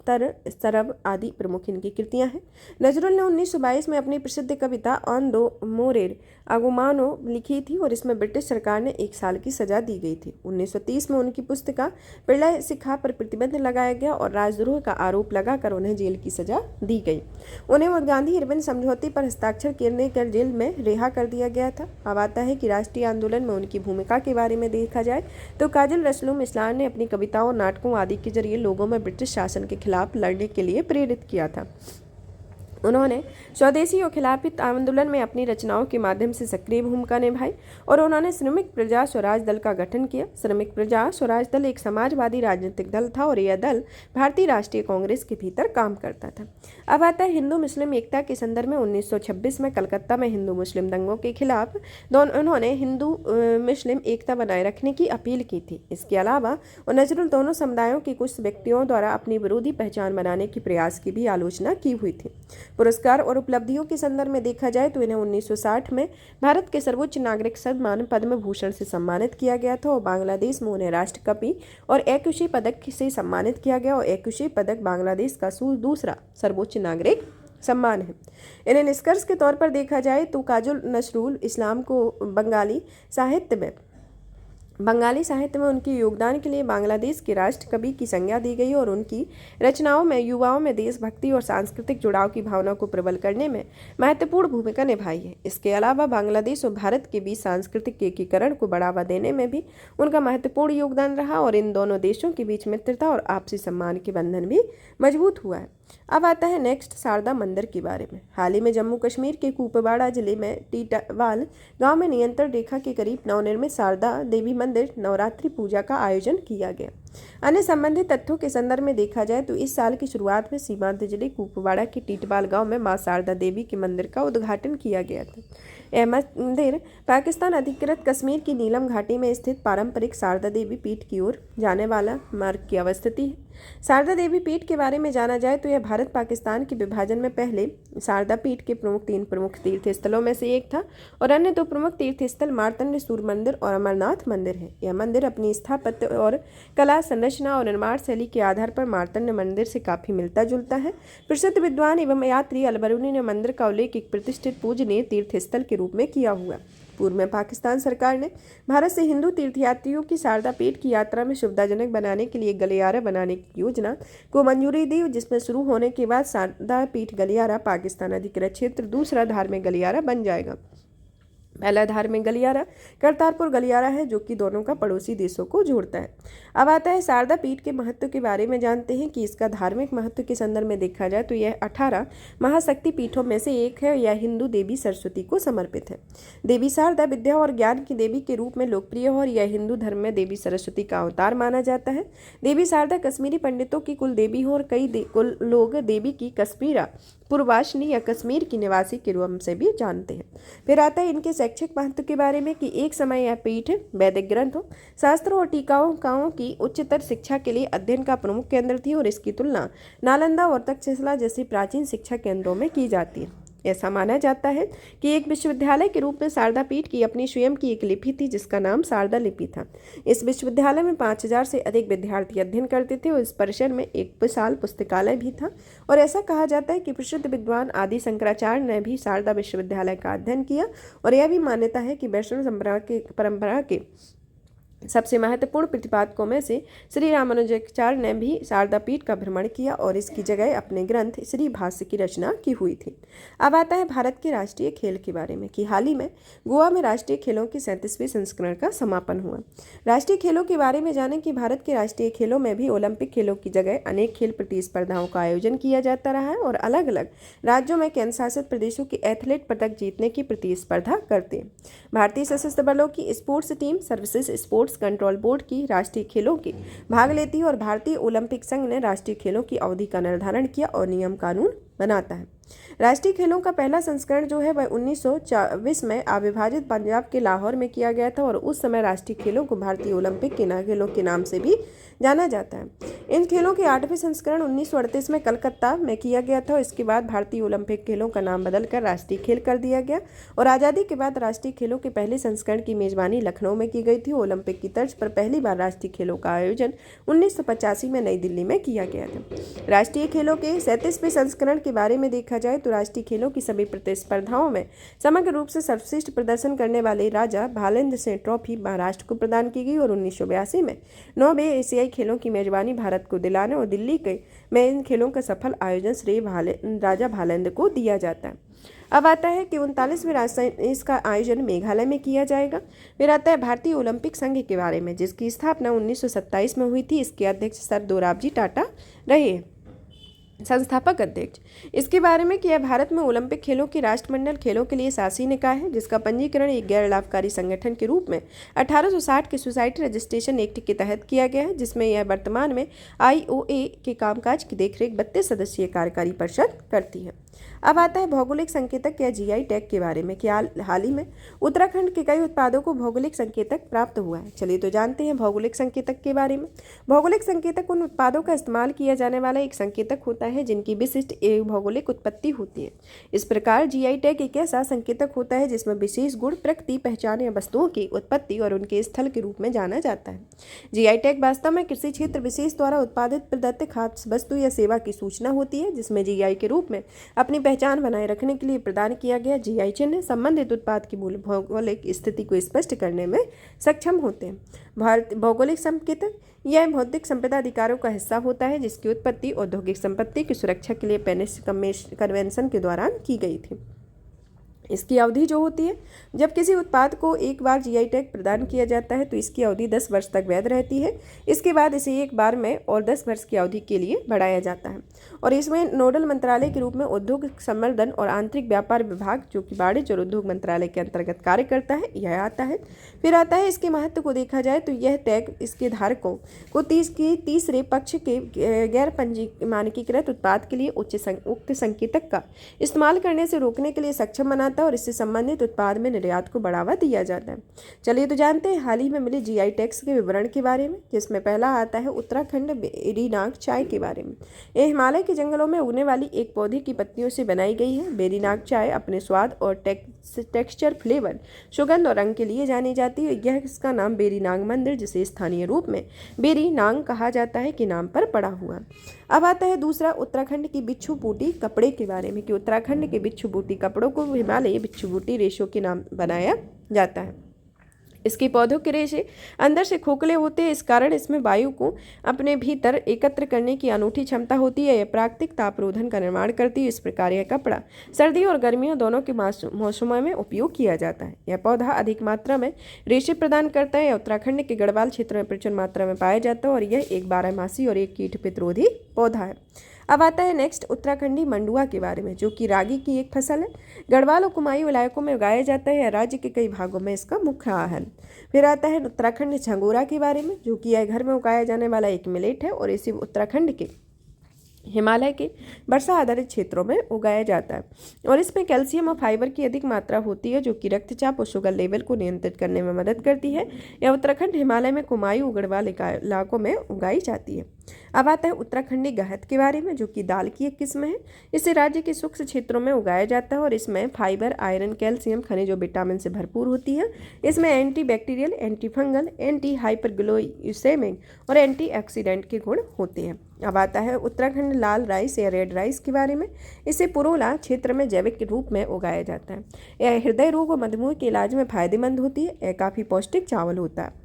तर सरब आदि प्रमुख इनकी कृतियां हैं। नजरुल ने 1922 में अपनी प्रसिद्ध कविता ऑन दो मोरेर आगुमानो लिखी थी और इसमें ब्रिटिश सरकार ने 1 साल की सजा दी गई थी। 1930 में उनकी पुस्तिका प्रलय शिखा पर प्रतिबंध लगाया गया और राजद्रोह का आरोप लगाकर उन्हें जेल की सजा दी गई। उन्हें गांधी इरविन समझौते पर हस्ताक्षर करने कर जेल में रिहा कर दिया गया था। अब आता है कि राष्ट्रीय आंदोलन में उनकी भूमिका के बारे में देखा जाए तो काजल रसलूम इस्लाम ने अपनी कविताओं, नाटकों आदि के जरिए लोगों में ब्रिटिश शासन के खिलाफ लड़ने के लिए प्रेरित किया था। उन्होंने स्वदेशी और खिलाफी आंदोलन में अपनी रचनाओं के माध्यम से सक्रिय भूमिका निभाई और उन्होंने श्रमिक प्रजा स्वराज दल का गठन किया। श्रमिक प्रजा स्वराज दल एक समाजवादी राजनीतिक दल था और यह दल भारतीय राष्ट्रीय कांग्रेस के भीतर काम करता था। अब आता है हिंदू मुस्लिम एकता के संदर्भ में 1926 में कलकत्ता में हिंदू मुस्लिम दंगों के खिलाफ उन्होंने हिंदू मुस्लिम एकता बनाए रखने की अपील की थी। इसके अलावा नजरुल दोनों समुदायों के कुछ व्यक्तियों द्वारा अपनी विरोधी पहचान बनाने के प्रयास की भी आलोचना की हुई थी। पुरस्कार और उपलब्धियों के संदर्भ में देखा जाए तो इन्हें 1960 में भारत के सर्वोच्च नागरिक सम्मान पद्म भूषण से सम्मानित किया गया था और बांग्लादेश में उन्हें राष्ट्रकवि और एकुशे पदक से सम्मानित किया गया और एकुशे पदक बांग्लादेश का दूसरा सर्वोच्च नागरिक सम्मान है। इन्हें निष्कर्ष के तौर पर देखा जाए तो काजल नसरुल इस्लाम को बंगाली साहित्य में उनके योगदान के लिए बांग्लादेश के राष्ट्र कवि की संज्ञा दी गई और उनकी रचनाओं में युवाओं में देशभक्ति और सांस्कृतिक जुड़ाव की भावना को प्रबल करने में महत्वपूर्ण भूमिका निभाई है। इसके अलावा बांग्लादेश और भारत के बीच सांस्कृतिक एकीकरण को बढ़ावा देने में भी उनका महत्वपूर्ण योगदान रहा और इन दोनों देशों के बीच मित्रता और आपसी सम्मान के बंधन भी मजबूत हुआ है। अब आता है नेक्स्ट शारदा मंदिर के बारे में। हाल ही में जम्मू कश्मीर के कुपवाड़ा जिले में टीटावाल गांव में नियंत्रण रेखा के करीब नवनिर्मित शारदा देवी मंदिर नवरात्रि पूजा का आयोजन किया गया। अन्य संबंधित तथ्यों के संदर्भ में देखा जाए तो इस साल की शुरुआत में सीमांत जिले कुपवाड़ा के टीटवाल गांव में मां शारदा देवी के मंदिर का उद्घाटन किया गया था। यह मंदिर पाकिस्तान अधिकृत कश्मीर की नीलम घाटी में स्थित पारंपरिक शारदा देवी पीठ की ओर जाने वाला मार्ग की अवस्थित है। शारदा देवी पीठ के बारे में जाना जाए तो यह भारत पाकिस्तान के विभाजन में पहले शारदा पीठ के तीन प्रमुख तीर्थ स्थलों में से एक था और अन्य 2 प्रमुख तीर्थ स्थल मार्तंड सूर्य मंदिर और अमरनाथ मंदिर है। यह मंदिर अपनी स्थापत्य और कला संरचना और निर्माण शैली के आधार पर मार्तंड मंदिर से काफी मिलता जुलता है। प्रसिद्ध विद्वान एवं यात्री अलबरूनी ने मंदिर का उल्लेख एक प्रतिष्ठित पूजनीय तीर्थ स्थल के रूप में किया हुआ। पूर्व में पाकिस्तान सरकार ने भारत से हिंदू तीर्थयात्रियों की शारदा पीठ की यात्रा में सुविधाजनक बनाने के लिए गलियारा बनाने की योजना को मंजूरी दी, जिसमें शुरू होने के बाद शारदा पीठ गलियारा पाकिस्तान अधिकृत क्षेत्र दूसरा धार्मिक गलियारा बन जाएगा। पहला धार्मिक गलियारा करतारपुर गलियारा है जो कि दोनों का पड़ोसी देशों को जोड़ता है। अब आता है शारदा पीठ के महत्व के बारे में जानते हैं कि इसका धार्मिक महत्व के संदर्भ में देखा जाए तो यह 18 महाशक्ति पीठों में से एक है। यह हिंदू देवी सरस्वती को समर्पित है। देवी शारदा विद्या और ज्ञान की देवी के रूप में लोकप्रिय है और यह हिंदू धर्म में देवी सरस्वती का अवतार माना जाता है। देवी शारदा कश्मीरी पंडितों की कुल देवी हो और कई लोग देवी की कश्मीरा पूर्वाशनी या कश्मीर की निवासी के रूप से भी जानते हैं। फिर आता है इनके शैक्षिक महत्व के बारे में कि एक समय यह पीठ वैदिक ग्रंथों, शास्त्रों और टीकाओं की उच्चतर शिक्षा के लिए अध्ययन का प्रमुख केंद्र थी और इसकी तुलना नालंदा और तक्षशिला जैसी प्राचीन शिक्षा केंद्रों में की जाती है। ऐसा माना जाता है कि एक विश्वविद्यालय के रूप में शारदा पीठ की अपनी स्वयं की एक लिपि थी जिसका नाम शारदा लिपि था। इस विश्वविद्यालय में 5000 से अधिक विद्यार्थी अध्ययन करते थे और इस परिसर में एक विशाल पुस्तकालय भी था और ऐसा कहा जाता है कि प्रसिद्ध विद्वान आदि शंकराचार्य ने भी शारदा विश्वविद्यालय का अध्ययन किया और यह भी मान्यता है कि वैष्णव परंपरा के सबसे महत्वपूर्ण प्रतिपादकों में से श्री रामानुजाचार्य ने भी शारदा पीठ का भ्रमण किया और इसकी जगह अपने ग्रंथ श्री भाष्य की रचना की हुई थी। अब आता है भारत के राष्ट्रीय खेल के बारे में कि हाल ही में गोवा में राष्ट्रीय खेलों के 37वें संस्करण का समापन हुआ। राष्ट्रीय खेलों के बारे में जानें कि भारत के राष्ट्रीय खेलों में भी ओलंपिक खेलों की जगह अनेक खेल प्रतिस्पर्धाओं का आयोजन किया जाता रहा है और अलग अलग राज्यों में केंद्र शासित प्रदेशों के एथलीट पदक जीतने की प्रतिस्पर्धा करते हैं। भारतीय सशस्त्र बलों की sports team services sports control board की राष्ट्रीय खेलों के भाग लेती है और भारतीय ओलंपिक संघ ने राष्ट्रीय खेलों की अवधि का निर्धारण किया और नियम कानून बनाता है। राष्ट्रीय खेलों का पहला संस्करण जो है वह 1924 में अविभाजित पंजाब के लाहौर में किया गया था और उस समय राष्ट्रीय खेलों को भारतीय ओलंपिक खेलों के नाम से भी जाना जाता है। इन खेलों के 8वें संस्करण 1938 में कलकत्ता में किया गया था और इसके बाद भारतीय ओलंपिक खेलों का नाम बदलकर राष्ट्रीय खेल कर दिया गया और आज़ादी के बाद राष्ट्रीय खेलों के पहले संस्करण की मेजबानी लखनऊ में की गई थी। ओलंपिक की तर्ज पर पहली बार राष्ट्रीय खेलों का आयोजन 1985 में नई दिल्ली में किया गया था। राष्ट्रीय खेलों के 37वें संस्करण के बारे में देखा जाए तो राष्ट्रीय खेलों की सभी प्रतिस्पर्धाओं में समग्र रूप से सर्वश्रेष्ठ प्रदर्शन करने वाले राजा भालेंद्र सिंह ट्रॉफी महाराष्ट्र को प्रदान की गई और 1982 में 9वें एशियाई खेलों की मेजबानी भारत को दिलाने और दिल्ली के में इन खेलों का सफल आयोजन श्रेय राजा भालेंद्र को दिया जाता है। अब आता है कि 39वें राष्ट्रीय इसका आयोजन मेघालय में किया जाएगा। फिर आता है भारतीय ओलंपिक संघ के बारे में, जिसकी स्थापना 1927 में हुई थी। इसके अध्यक्ष सर दोराबजी टाटा रहे हैं, संस्थापक अध्यक्ष। इसके बारे में कि यह भारत में ओलंपिक खेलों के राष्ट्रमंडल खेलों के लिए शासी निकाय है, जिसका पंजीकरण एक गैर लाभकारी संगठन के रूप में 1860 के सोसाइटी रजिस्ट्रेशन एक्ट के तहत किया गया है, जिसमें यह वर्तमान में IOA के कामकाज की देखरेख 32 सदस्यीय कार्यकारी परिषद करती है। अब आता है भौगोलिक संकेतक या GI टैग के बारे में कि हाल ही में उत्तराखंड के कई उत्पादों को भौगोलिक संकेतक प्राप्त हुआ है। चलिए तो जानते हैं भौगोलिक संकेतक के बारे में। भौगोलिक संकेतक उन उत्पादों का इस्तेमाल किया जाने वाला एक संकेतक होता है जिनकी विशिष्ट एक भौगोलिक उत्पत्ति होती है। इस प्रकार GI टैग एक ऐसा संकेतक होता है जिसमें विशेष गुण, प्रकृति, पहचान या वस्तुओं की उत्पत्ति और उनके स्थल के रूप में जाना जाता है। GI टैग वास्तव में कृषि क्षेत्र विशेष द्वारा उत्पादित प्रदत्त खाद्य वस्तु या सेवा की सूचना होती है, जिसमें GI के रूप में अपनी पहचान बनाए रखने के लिए प्रदान किया गया GI चिन्ह संबंधित उत्पाद की मूल भौगोलिक स्थिति को स्पष्ट करने में सक्षम होते हैं। भौगोलिक संकेतक यह बौद्धिक संपदा अधिकारों का हिस्सा होता है जिसकी उत्पत्ति औद्योगिक संपत्ति की सुरक्षा के लिए पेरिस कन्वेंशन के दौरान की गई थी। इसकी अवधि जो होती है, जब किसी उत्पाद को एक बार GI टैग प्रदान किया जाता है तो इसकी अवधि 10 वर्ष तक वैध रहती है। इसके बाद इसे एक बार में और 10 वर्ष की अवधि के लिए बढ़ाया जाता है और इसमें नोडल मंत्रालय के रूप में उद्योग संवर्धन और आंतरिक व्यापार विभाग, जो कि वाणिज्य और उद्योग मंत्रालय के अंतर्गत कार्य करता है, यह आता है। फिर आता है इसके महत्व को देखा जाए तो यह टैग इसके धारकों को तीसरे पक्ष के गैर मानकीकृत उत्पाद के लिए उक्त संकेतक का इस्तेमाल करने से रोकने के लिए सक्षम बनाता है और इससे संबंधित उत्पाद में निर्यात को बढ़ावा दिया जाता है। चलिए तो जानते हैं हाल ही में मिले GI टैग्स के विवरण के बारे में, जिसमें पहला आता है उत्तराखंड बेरी नाग चाय के बारे में। यह हिमालय के जंगलों में उगने वाली एक पौधे की पत्तियों से बनाई गई है। बेरी नाग चाय अपने स्वाद और टेक्सचर, फ्लेवर, सुगंध और रंग के लिए जानी जाती है। यह इसका नाम बेरी नाग मंदिर, जिसे स्थानीय रूप में बेरी नाग कहा जाता है, के नाम पर पड़ा हुआ। अब आता है दूसरा उत्तराखंड की बिच्छू बूटी कपड़े के बारे में कि उत्तराखंड के बिच्छू बूटी कपड़ों को हिमालय बिच्छू बूटी रेशों के नाम बनाया जाता है। इसके पौधों के रेशे अंदर से खोखले होते हैं, इस कारण इसमें वायु को अपने भीतर एकत्र करने की अनूठी क्षमता होती है। यह प्राकृतिक तापरोधन का निर्माण करती है। इस प्रकार यह कपड़ा सर्दी और गर्मियों दोनों के मौसमों में उपयोग किया जाता है। यह पौधा अधिक मात्रा में रेशे प्रदान करता है। उत्तराखंड के गढ़वाल क्षेत्र में प्रचुर मात्रा में पाया जाता है और यह एक बारहमासी और एक कीट प्रतिरोधी पौधा है। अब आता है नेक्स्ट उत्तराखंडी मंडुआ के बारे में, जो कि रागी की एक फसल है। गढ़वाल और कुमायूं इलाकों में उगाया जाता है। राज्य के कई भागों में इसका मुख्य आहार। फिर आता है उत्तराखंड झंगोरा के बारे में, जो कि यह घर में उगाया जाने वाला एक मिलेट है और इसे उत्तराखंड के हिमालय के वर्षा आधारित क्षेत्रों में उगाया जाता है और इसमें कैल्शियम और फाइबर की अधिक मात्रा होती है, जो कि रक्तचाप और शुगर लेवल को नियंत्रित करने में मदद करती है। यह उत्तराखंड हिमालय में कुमायूं गढ़वाल इलाकों में उगाई जाती है। अब आता है उत्तराखंडी गहत के बारे में, जो कि दाल की एक किस्म है। इसे राज्य के शुष्क क्षेत्रों में उगाया जाता है और इसमें फाइबर, आयरन, कैल्शियम, खनिज और विटामिन से भरपूर होती है। इसमें anti bacterial, anti fungal, anti hyperglycaemic और एंटीऑक्सीडेंट के गुण होते हैं। अब आता है उत्तराखंड लाल राइस या रेड राइस के बारे में। इसे पुरोला क्षेत्र में जैविक रूप में उगाया जाता है। यह हृदय रोग और मधुमेह के इलाज में फायदेमंद होती है। यह काफ़ी पौष्टिक चावल होता है।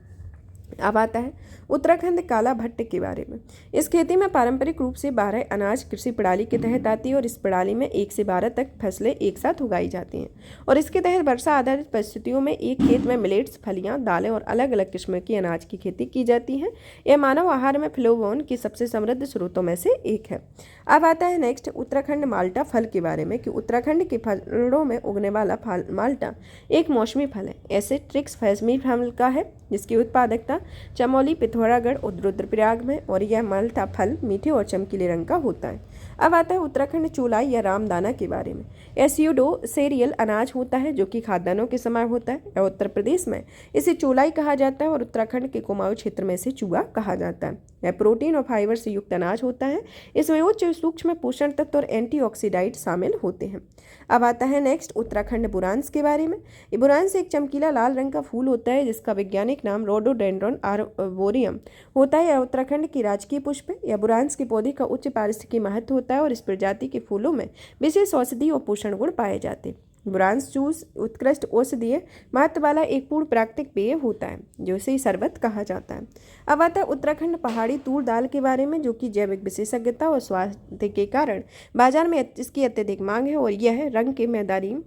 अब आता है उत्तराखंड काला भट्ट के बारे में। इस खेती में पारंपरिक रूप से 12 अनाज कृषि प्रणाली के तहत आती है और इस प्रणाली में 1 से 12 तक फसलें एक साथ उगाई जाती हैं और इसके तहत वर्षा आधारित परिस्थितियों में एक खेत में मिलेट्स, फलियां, दालें और अलग अलग किस्म की अनाज की खेती की जाती है। यह मानव आहार में फ्लेवोन की सबसे समृद्ध स्रोतों में से एक है। अब आता है नेक्स्ट उत्तराखंड माल्टा फल के बारे में कि उत्तराखंड के फलों में उगने वाला फल माल्टा एक मौसमी फल है। ऐसे ट्रिक्स फैसमी फल का है जिसकी उत्पादकता होता, चमोली, पिथौरागढ़ और रुद्रप्रयाग में, और यह माल्टा फल मीठे और चमकीले रंग का होता है। अब आता है उत्तराखंड चोलाई या रामदाना के बारे में। यह स्यूडो सेरियल अनाज होता है जो कि खाद्यान्नों के समान होता है। और उत्तर प्रदेश में इसे चोलाई कहा जाता है और उत्तराखंड के कुमाऊं क्षेत्र में इसे चूड़ा कहा जाता है। यह प्रोटीन और फाइबर से युक्त अनाज होता है। इसमें उच्च सूक्ष्म पोषण तत्व और एंटीऑक्सीडाइंट शामिल होते हैं। अब आता है नेक्स्ट उत्तराखंड बुरांस के बारे में। ये बुरांस एक चमकीला लाल रंग का फूल होता है जिसका वैज्ञानिक नाम रोडोडेंड्रॉन आर्बोरियम होता है। यह उत्तराखंड की राजकीय पुष्प है। यह बुरांस के पौधे का उच्च पारिस्थितिकी महत्व होता है और इस प्रजाति के फूलों में विशेष औषधि और पोषण गुण पाए जाते हैं। बुरांस जूस उत्कृष्ट औषधीय महत्व वाला एक पूर्ण प्राकृतिक पेय होता है जो इसे शरबत कहा जाता है। अब आता है उत्तराखंड पहाड़ी तूर दाल के बारे में, जो कि जैविक विशेषज्ञता और स्वास्थ्य के कारण बाजार में इसकी अत्यधिक मांग है और यह रंग के मैदानी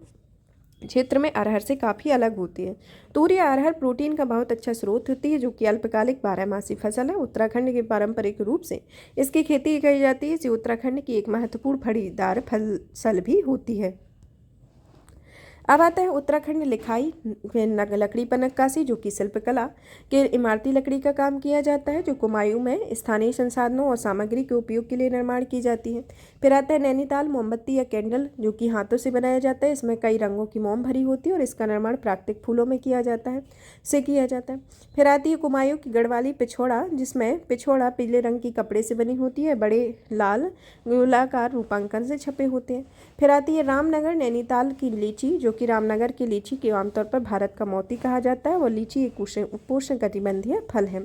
क्षेत्र में अरहर से काफ़ी अलग होती है। तूर या अरहर प्रोटीन का बहुत अच्छा स्रोत होती है जो कि अल्पकालिक बारहमासी फसल है। उत्तराखंड के पारंपरिक रूप से इसकी खेती की जाती है जो उत्तराखंड की एक महत्वपूर्ण फलीदार फसल भी होती है। अब आता है उत्तराखंड लिखाई लकड़ी पर नक्काशी, जो कि शिल्पकला के इमारती लकड़ी का काम किया जाता है जो कुमायूं में स्थानीय संसाधनों और सामग्री के उपयोग के लिए निर्माण की जाती है। फिर आता है नैनीताल मोमबत्ती या कैंडल, जो कि हाथों से बनाया जाता है। इसमें कई रंगों की मोम भरी होती है और इसका निर्माण प्राकृतिक फूलों में किया जाता है। फिर आती है कुमायूं की गढ़वाली पिछोड़ा, जिसमें पिछोड़ा पीले रंग की कपड़े से बनी होती है, बड़े लाल गोलाकार रूपांकन से छपे होते हैं। फिर आती है रामनगर नैनीताल की लीची, जो कि रामनगर की लीची के आमतौर पर भारत का मोती कहा जाता है और लीची एक उपोष्णकटिबंधीय फल है।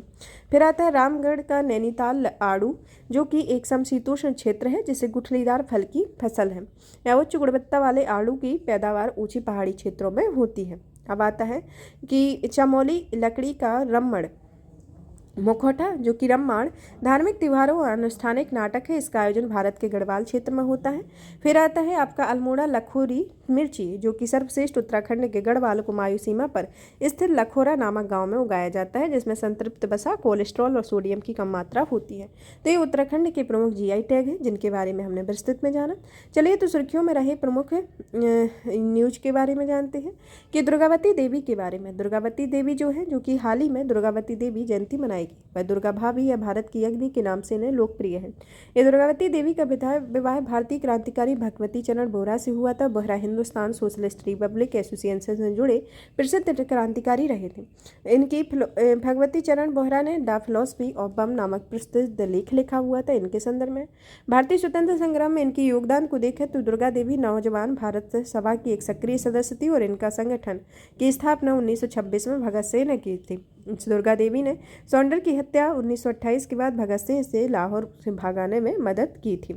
फिर आता है रामगढ़ का नैनीताल आड़ू, जो कि एक समशीतोष्ण क्षेत्र है जिसे गुठलीदार फल की फसल है। यह उच्च गुणवत्ता वाले आड़ू की पैदावार ऊंची पहाड़ी क्षेत्रों में होती है। अब आता है कि चमोली लकड़ी का रम्मड़ मुखौटा, जो कि रम्माण धार्मिक त्योहारों और अनुष्ठानिक नाटक है। इसका आयोजन भारत के गढ़वाल क्षेत्र में होता है। फिर आता है आपका अल्मोड़ा लखोरी मिर्ची, जो कि सर्वश्रेष्ठ उत्तराखंड के गढ़वाल कुमायूं सीमा पर स्थित लखोरा नामक गांव में उगाया जाता है जिसमें संतृप्त वसा, कोलेस्ट्रॉल और सोडियम की कम मात्रा होती है। तो ये उत्तराखंड के प्रमुख जीआई टैग हैं जिनके बारे में हमने विस्तृत में जाना। चलिए तो सुर्खियों में रहे प्रमुख न्यूज के बारे में जानते हैं कि दुर्गावती देवी के बारे में। दुर्गावती देवी जो है, जो कि हाल ही में दुर्गावती देवी जयंती मनाई वह दुर्गा भाभी या भारत की अग्नि के नाम से इन्हें लोकप्रिय है। ये दुर्गावती देवी का विवाह भारतीय क्रांतिकारी भगवती चरण बोहरा से हुआ था। Bohra Hindustan socialist Republic association से जुड़े प्रसिद्ध क्रांतिकारी रहे थे। इनकी भगवती चरण बोहरा ने द फिलॉसफी ऑफ बम नामक प्रसिद्ध लेख लिखा हुआ था इनके संदर्भ में। भारतीय स्वतंत्र संग्राम में इनके योगदान को देखें तो दुर्गा देवी नौजवान भारत सभा की एक सक्रिय सदस्य थी और इनका संगठन की स्थापना 1926 में भगत सिंह ने की थी। दुर्गा देवी ने सौंडर की हत्या 1928 के बाद भगत सिंह से लाहौर से भागने में मदद की थी।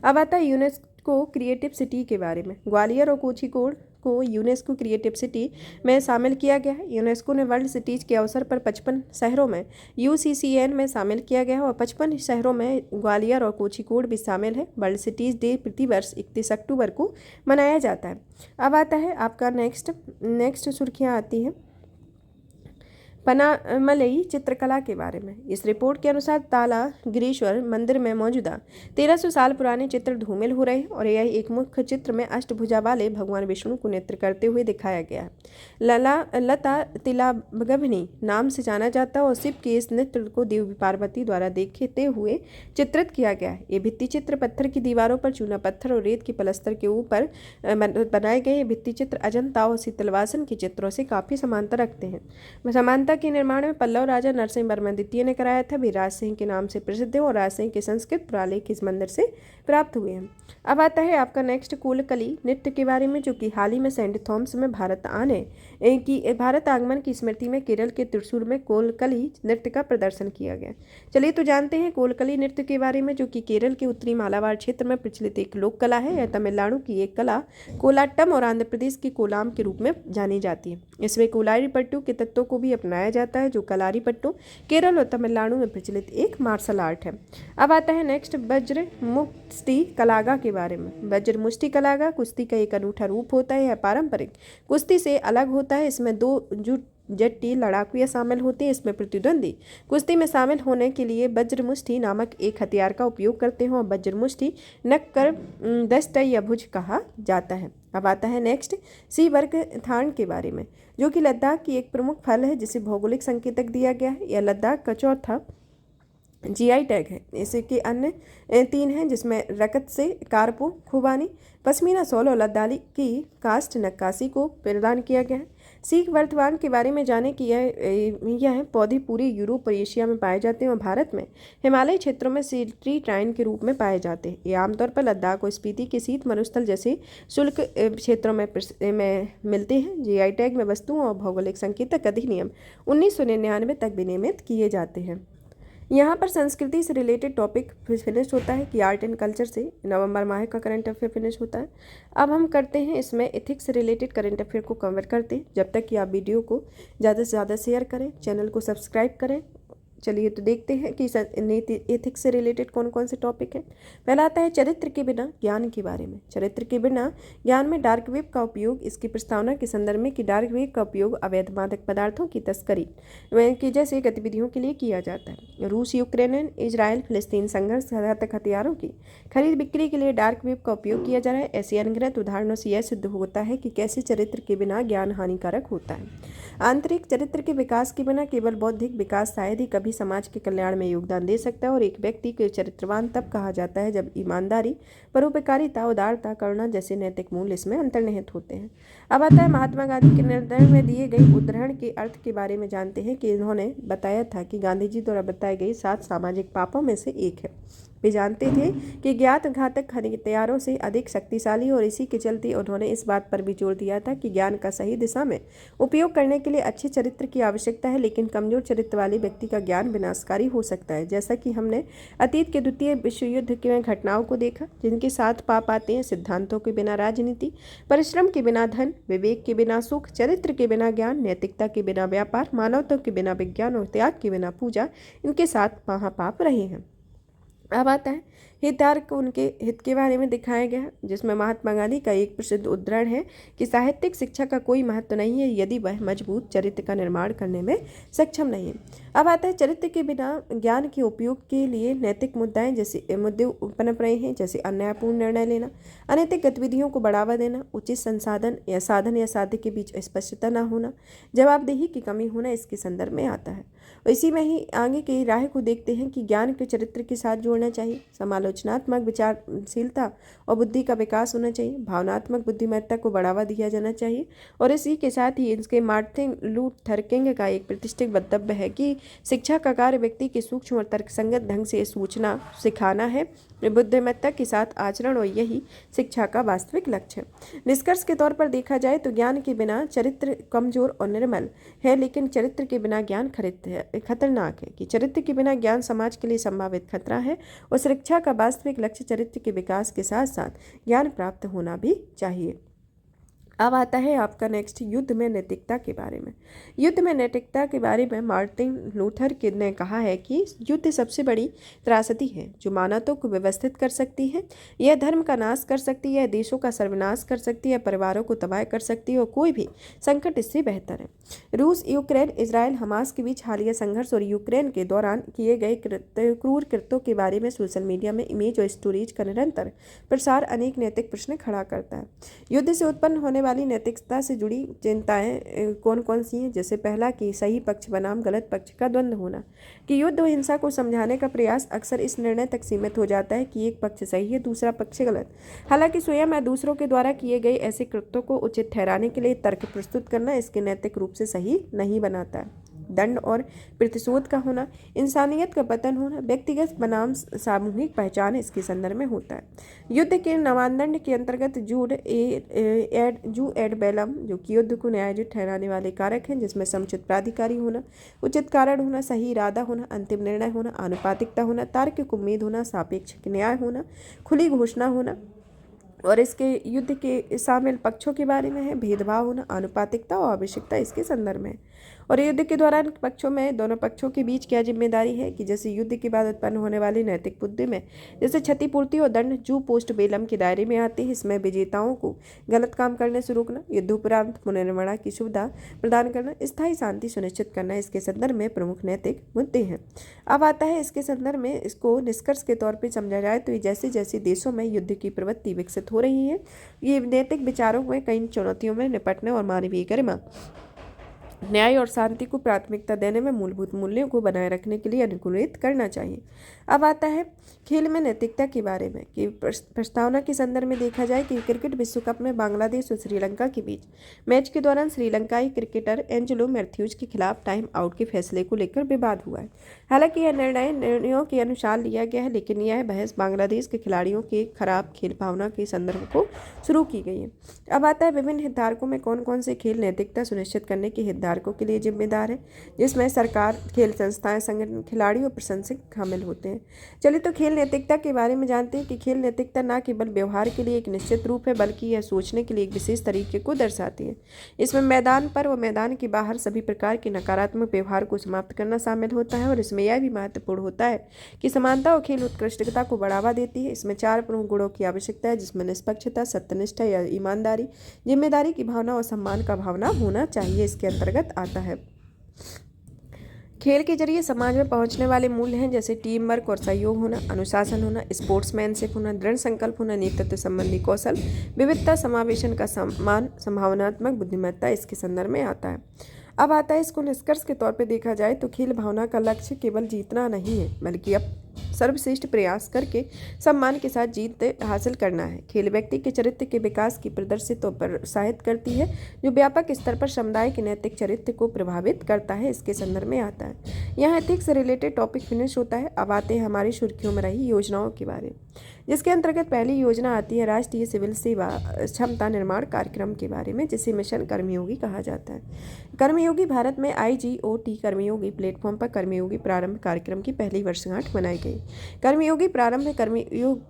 अब आता है यूनेस्को क्रिएटिव सिटी के बारे में। ग्वालियर और कोझिकोड को यूनेस्को क्रिएटिव सिटी में शामिल किया गया है। यूनेस्को ने वर्ल्ड सिटीज़ के अवसर पर 55 शहरों में यूसीसीएन में शामिल किया गया है और 55 शहरों में ग्वालियर और कोझिकोड भी शामिल है। वर्ल्ड सिटीज़ डे प्रतिवर्ष 31 अक्टूबर को मनाया जाता है। अब आता है आपका नेक्स्ट सुर्खियाँ आती हैं पनामलई चित्रकला के बारे में। इस रिपोर्ट के अनुसार ताला गिरीश्वर मंदिर में मौजूदा 1300 साल पुराने चित्र धूमिल हो रहे हैं और यह एक मुख्य चित्र में अष्टभुजा वाले भगवान विष्णु को नृत्य करते हुए दिखाया गया है। लता तिलागभनी नाम से जाना जाता है और शिव के इस नृत्य को देवी पार्वती द्वारा देखते हुए चित्रित किया गया है। ये भित्ति चित्र पत्थर की दीवारों पर चूना पत्थर और रेत के पलस्तर के ऊपर बनाए गए भित्ति चित्र अजंता और शीतलवासन के चित्रों से काफ़ी समानता रखते हैं। समानता के निर्माण में पल्लव राजा नरसिंह वर्मा द्वितीय ने कराया था। वे राज सिंह के नाम से प्रसिद्ध है और राज सिंह के संस्कृत पुरालेख इस मंदिर से प्राप्त हुए हैं। अब आता है आपका नेक्स्ट कोलकली नृत्य के बारे में, जो कि हाल ही में सेंट थॉमस में भारत आगमन की स्मृति में केरल के त्रिशूर में कोलकली नृत्य का प्रदर्शन किया गया। चलिए तो जानते हैं कोलकली नृत्य के बारे में, जो कि केरल के उत्तरी मालाबार क्षेत्र में प्रचलित एक लोक कला है। यह तमिलनाडु की एक कला कोलाट्टम और आंध्र प्रदेश की कोलाम के रूप में जानी जाती है। इसमें कोलारी पट्टू के तत्वों को भी अपनाया जाता है, जो कलारी पट्टू केरल और तमिलनाडु में प्रचलित एक मार्शल आर्ट है। अब आता है नेक्स्ट वज्र मुष्टि कलागा के बारे में। वज्र मुष्टि कलागा कुश्ती का एक अनूठा रूप होता है। यह पारंपरिक कुश्ती से अलग होता है। इसमें 2 जट्टी लड़ाकुएं शामिल होते हैं। इसमें प्रतिद्वंदी कुश्ती में शामिल होने के लिए वज्र मुष्टि नामक एक हथियार का उपयोग करते हैं और वज्र मुष्टि नक्कर दस्त या भुज कहा जाता है। अब आता है नेक्स्ट सी वर्ग थान के बारे में, जो कि लद्दाख की एक प्रमुख फल है जिसे भौगोलिक संकेतक दिया गया है। यह लद्दाख का चौथा जीआई टैग है। इसके अन्य 3 हैं जिसमें रकत से कारपो खुबानी पश्मीना शॉल और लद्दाखी की कास्ट नक्काशी को प्रदान किया गया है। सिख वर्तमान के बारे में जाने कि यह पौधे पूरे यूरोप और एशिया में पाए जाते हैं और भारत में हिमालयी क्षेत्रों में सिल्ट्री ट्राइन के रूप में पाए जाते हैं। ये आमतौर पर लद्दाख और स्पीति के शीत मरुस्थल जैसे शुष्क क्षेत्रों में मिलते हैं। जीआई टैग में वस्तुओं और भौगोलिक संकेतक अधिनियम 1999 तक विनियमित किए जाते हैं। यहाँ पर संस्कृति से रिलेटेड टॉपिक फिनिश होता है कि आर्ट एंड कल्चर से नवंबर माह का करंट अफेयर फिनिश होता है। अब हम करते हैं इसमें एथिक्स से रिलेटेड करंट अफेयर को कवर करते हैं। जब तक कि आप वीडियो को ज़्यादा से ज़्यादा शेयर करें, चैनल को सब्सक्राइब करें। चलिए तो देखते हैं कि नीति एथिक्स से रिलेटेड कौन कौन से टॉपिक हैं। पहला आता है चरित्र के बिना ज्ञान के बारे में। चरित्र के बिना ज्ञान में डार्क वेब का उपयोग, इसकी प्रस्तावना के संदर्भ में कि डार्क वेब का उपयोग अवैध मादक पदार्थों की तस्करी की जैसे गतिविधियों के लिए किया जाता है। रूस, यूक्रेन, इजराइल, फिलिस्तीन संघर्ष, घातक हथियारों की खरीद बिक्री के लिए डार्क वेब का उपयोग किया जा रहा है। ऐसे अनगिनत उदाहरणों से यह सिद्ध होता है कि कैसे चरित्र के बिना ज्ञान हानिकारक होता है। आंतरिक चरित्र के विकास के बिना केवल बौद्धिक विकास शायद ही कभी समाज के कल्याण में योगदान दे सकता है। और एक व्यक्ति को चरित्रवान तब कहा जाता है जब ईमानदारी, परोपकारिता, उदारता, करुणा जैसे नैतिक मूल्य इसमें अंतर्निहित होते हैं। अब आता है महात्मा गांधी के निर्णय में दिए गए उदाहरण के अर्थ के बारे में जानते हैं कि इन्होंने बताया था कि गांधी जी द्वारा बताए गए 7 सामाजिक पापों में से एक है। वे जानते थे कि ज्ञात घातक हथियारों से अधिक शक्तिशाली, और इसी के चलते उन्होंने इस बात पर भी जोर दिया था कि ज्ञान का सही दिशा में उपयोग करने के लिए अच्छे चरित्र की आवश्यकता है, लेकिन कमजोर चरित्र वाले व्यक्ति का ज्ञान विनाशकारी हो सकता है। जैसा कि हमने अतीत के द्वितीय विश्व युद्ध की घटनाओं को देखा, जिनके साथ पाप आते हैं सिद्धांतों के बिना राजनीति, परिश्रम के बिना धन, विवेक के बिना सुख, चरित्र के बिना ज्ञान, नैतिकता के बिना व्यापार, मानवता के बिना विज्ञान और त्याग के बिना पूजा, इनके साथ महापाप रहे हैं। अब आता है हितधारक को उनके हित के बारे में दिखाया गया, जिसमें महात्मा गांधी का एक प्रसिद्ध उद्धरण है कि साहित्यिक शिक्षा का कोई महत्व नहीं है यदि वह मजबूत चरित्र का निर्माण करने में सक्षम नहीं है। अब आता है चरित्र के बिना ज्ञान के उपयोग के लिए नैतिक मुद्दे पनप रहे हैं, जैसे अन्यायपूर्ण निर्णय लेना, अनैतिक गतिविधियों को बढ़ावा देना, उचित संसाधन या साध्य के बीच स्पष्टता न होना, जवाबदेही की कमी होना इसके संदर्भ में आता है। इसी में ही आगे की राह को देखते हैं कि ज्ञान के चरित्र के साथ जोड़ना चाहिए, समालोचनात्मक विचारशीलता और बुद्धि का विकास होना चाहिए, भावनात्मक बुद्धिमत्ता को बढ़ावा दिया जाना चाहिए। और इसी के साथ ही इसके मार्टिन लूथर किंग का एक प्रतिष्ठित वक्तव्य है कि शिक्षा का कार्य व्यक्ति के सूक्ष्म और तर्कसंगत ढंग से सूचना सिखाना है, बुद्धिमत्ता के साथ आचरण, और यही शिक्षा का वास्तविक लक्ष्य है। निष्कर्ष के तौर पर देखा जाए तो ज्ञान के बिना चरित्र कमजोर और निर्मल है, लेकिन चरित्र के बिना ज्ञान खतरनाक है। कि चरित्र के बिना ज्ञान समाज के लिए संभावित खतरा है, और शिक्षा का वास्तविक लक्ष्य चरित्र के विकास के साथ साथ ज्ञान प्राप्त होना भी चाहिए। अब आता है आपका नेक्स्ट युद्ध में नैतिकता के बारे में। युद्ध में नैतिकता के बारे में मार्टिन लूथर किंग ने कहा है कि युद्ध सबसे बड़ी त्रासदी है जो मानवता को व्यवस्थित कर सकती है। यह धर्म का नाश कर सकती है, देशों का सर्वनाश कर सकती है, परिवारों को तबाह कर सकती है, और कोई भी संकट इससे बेहतर है। रूस, यूक्रेन, इजराइल, हमास के बीच हालिया संघर्ष और यूक्रेन के दौरान किए गए क्रूर कृत्यों के बारे में सोशल मीडिया में इमेज और स्टोरीज का निरंतर प्रसार अनेक नैतिक प्रश्न खड़ा करता है। युद्ध से उत्पन्न होने वाली नैतिकता से जुड़ी चिंताएं कौन कौन सी हैं? जैसे पहला कि सही पक्ष बनाम गलत पक्ष का द्वंद्व होना, कि युद्ध और हिंसा को समझाने का प्रयास अक्सर इस निर्णय तक सीमित हो जाता है कि एक पक्ष सही है, दूसरा पक्ष गलत। हालांकि स्वयं या दूसरों के द्वारा किए गए ऐसे कृत्यों को उचित ठहराने के लिए तर्क प्रस्तुत करना इसके नैतिक रूप से सही नहीं बनाता है। दंड और प्रतिशोध का होना, इंसानियत का पतन होना, व्यक्तिगत बनाम सामूहिक पहचान इसके संदर्भ में होता है। युद्ध के नवानदंड के अंतर्गत जू एड बेलम, जो कि युद्ध को न्यायोचित ठहराने वाले कारक हैं, जिसमें समुचित प्राधिकारी होना, उचित कारण होना, सही इरादा होना, अंतिम निर्णय होना, आनुपातिकता होना, तार्किक उम्मीद होना, सापेक्ष न्याय होना, खुली घोषणा होना, और इसके युद्ध के शामिल पक्षों के बारे में है भेदभाव होना, आनुपातिकता और आवश्यकता इसके संदर्भ में है। और युद्ध के दौरान पक्षों में दोनों पक्षों के बीच क्या जिम्मेदारी है कि जैसे युद्ध के बाद उत्पन्न होने वाली नैतिक बुद्धि में जैसे क्षतिपूर्ति और दंड जू पोस्ट बेलम के दायरे में आते हैं। इसमें विजेताओं को गलत काम करने से रोकना, युद्धोपरांत पुनर्निर्माण की सुविधा प्रदान करना, स्थायी शांति सुनिश्चित करना इसके संदर्भ में प्रमुख नैतिक मुद्दे हैं। अब आता है इसके संदर्भ में इसको निष्कर्ष के तौर पर समझा जाए तो जैसे जैसे देशों में युद्ध की प्रवृत्ति विकसित हो रही है, ये नैतिक विचारों में कई चुनौतियों में निपटने और मानवीय गरिमा, न्याय और शांति को प्राथमिकता देने में मूलभूत मूल्यों को बनाए रखने के लिए अनुकूलित करना चाहिए। अब आता है खेल में नैतिकता के बारे में कि प्रस्तावना के संदर्भ में देखा जाए कि क्रिकेट विश्व कप में बांग्लादेश और श्रीलंका के बीच मैच के दौरान श्रीलंकाई क्रिकेटर एंजेलो मैथ्यूज के खिलाफ टाइम आउट के फैसले को लेकर विवाद हुआ है। हालांकि यह निर्णयों के अनुसार लिया गया है, लेकिन यह बहस बांग्लादेश के खिलाड़ियों के खराब खेल भावना के संदर्भ को शुरू की गई है। अब आता है विभिन्न हितधारकों में कौन कौन से खेल नैतिकता सुनिश्चित करने के हितधारकों के लिए जिम्मेदार है, जिसमें सरकार, खेल संस्थाएं, संगठन, खिलाड़ी और प्रशंसक शामिल होते हैं। चलिए तो खेल नैतिकता के बारे में जानते हैं कि खेल नैतिकता न केवल व्यवहार के लिए एक निश्चित रूप है, बल्कि यह सोचने के लिए एक विशेष तरीके को दर्शाती है। इसमें मैदान पर व मैदान के बाहर सभी प्रकार के नकारात्मक व्यवहार को समाप्त करना शामिल होता है। और इसमें यह भी महत्वपूर्ण होता है कि समानता और खेल उत्कृष्टता को बढ़ावा देती है। इसमें 4 प्रमुख गुणों की आवश्यकता है, जिसमें निष्पक्षता, सत्यनिष्ठा या ईमानदारी, जिम्मेदारी की भावना और सम्मान का भावना होना चाहिए। इसके अंतर्गत आता है खेल के जरिए समाज में पहुंचने वाले मूल्य हैं जैसे टीम वर्क और सहयोग होना, अनुशासन होना, स्पोर्ट्समैनशिप होना, दृढ़ संकल्प होना, नेतृत्व संबंधी कौशल, विविधता समावेशन का सम्मान, संभावनात्मक बुद्धिमत्ता इसके संदर्भ में आता है। अब आता है इसको निष्कर्ष के तौर पे देखा जाए तो खेल भावना का लक्ष्य केवल जीतना नहीं है, बल्कि अब सर्वश्रेष्ठ प्रयास करके सम्मान के साथ जीत हासिल करना है। खेल व्यक्ति के चरित्र के विकास की प्रदर्शित और प्रोत्साहित करती है, जो व्यापक स्तर पर समुदाय के नैतिक चरित्र को प्रभावित करता है। इसके संदर्भ में आता है यहाँ एथिक्स से रिलेटेड टॉपिक फिनिश होता है। अब आते हैं हमारी सुर्खियों में रही योजनाओं के बारे में, जिसके अंतर्गत पहली योजना आती है राष्ट्रीय सिविल सेवा क्षमता निर्माण कार्यक्रम के बारे में, जिसे मिशन कर्मयोगी कहा जाता है। कर्मयोगी भारत में IGOT कर्मयोगी प्लेटफॉर्म पर कर्मयोगी प्रारंभ कार्यक्रम की पहली वर्षगांठ मनाई गई। कर्मयोगी प्रारंभ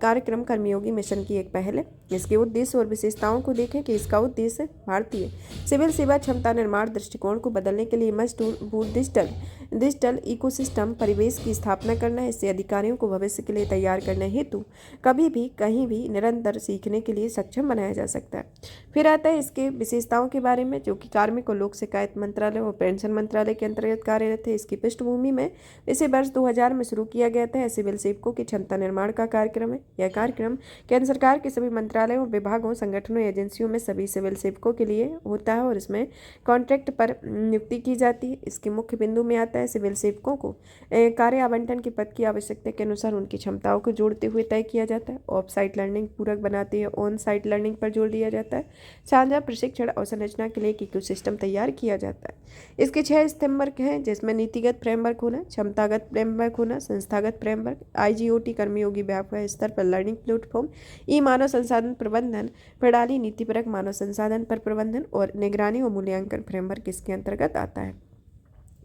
कार्यक्रम कर्मयोगी मिशन की एक पहल है। इसके उद्देश्य और विशेषताओं को देखें कि इसका उद्देश्य भारतीय सिविल सेवा क्षमता निर्माण दृष्टिकोण को बदलने के लिए मजबूत डिजिटल इकोसिस्टम परिवेश की स्थापना करना है। इससे अधिकारियों को भविष्य के लिए तैयार करने हेतु कभी भी कहीं भी निरंतर सीखने के लिए सक्षम बनाया जा सकता है। फिर आता है इसके विशेषताओं के बारे में, जो कि कार्मिक और लोक शिकायत मंत्रालय और पेंशन मंत्रालय के अंतर्गत कार्यरत है। इसकी पृष्ठभूमि में इसे वर्ष 2000 में शुरू किया गया था। सिविल सेवकों की क्षमता निर्माण का कार्यक्रम है। यह कार्यक्रम केंद्र सरकार के सभी मंत्रालयों, विभागों, संगठनों, एजेंसियों में सभी सिविल सेवकों के लिए होता है और इसमें कॉन्ट्रैक्ट पर नियुक्ति की जाती है। इसके मुख्य बिंदु में आता है सिविल सेवकों को कार्य आवंटन के पद की आवश्यकता के अनुसार उनकी क्षमताओं को जोड़ते हुए तय किया जाता है। ऑफ साइट लर्निंग पूरक बनाते हैं, ऑन साइट लर्निंग पर जोर दिया जाता है। साझा प्रशिक्षण और संरचना के लिए एक इकोसिस्टम तैयार किया जाता है। इसके 6 स्तंभ हैं, जिसमें नीतिगत फ्रेमवर्क होना, क्षमतागत फ्रेमवर्क होना, संस्थागत फ्रेमवर्क, IGOT कर्मयोगी व्यापक स्तर पर लर्निंग प्लेटफॉर्म, मानव संसाधन प्रबंधन प्रणाली, नीतिपरक मानव संसाधन पर प्रबंधन और निगरानी और मूल्यांकन फ्रेमवर्क इसके अंतर्गत आता है।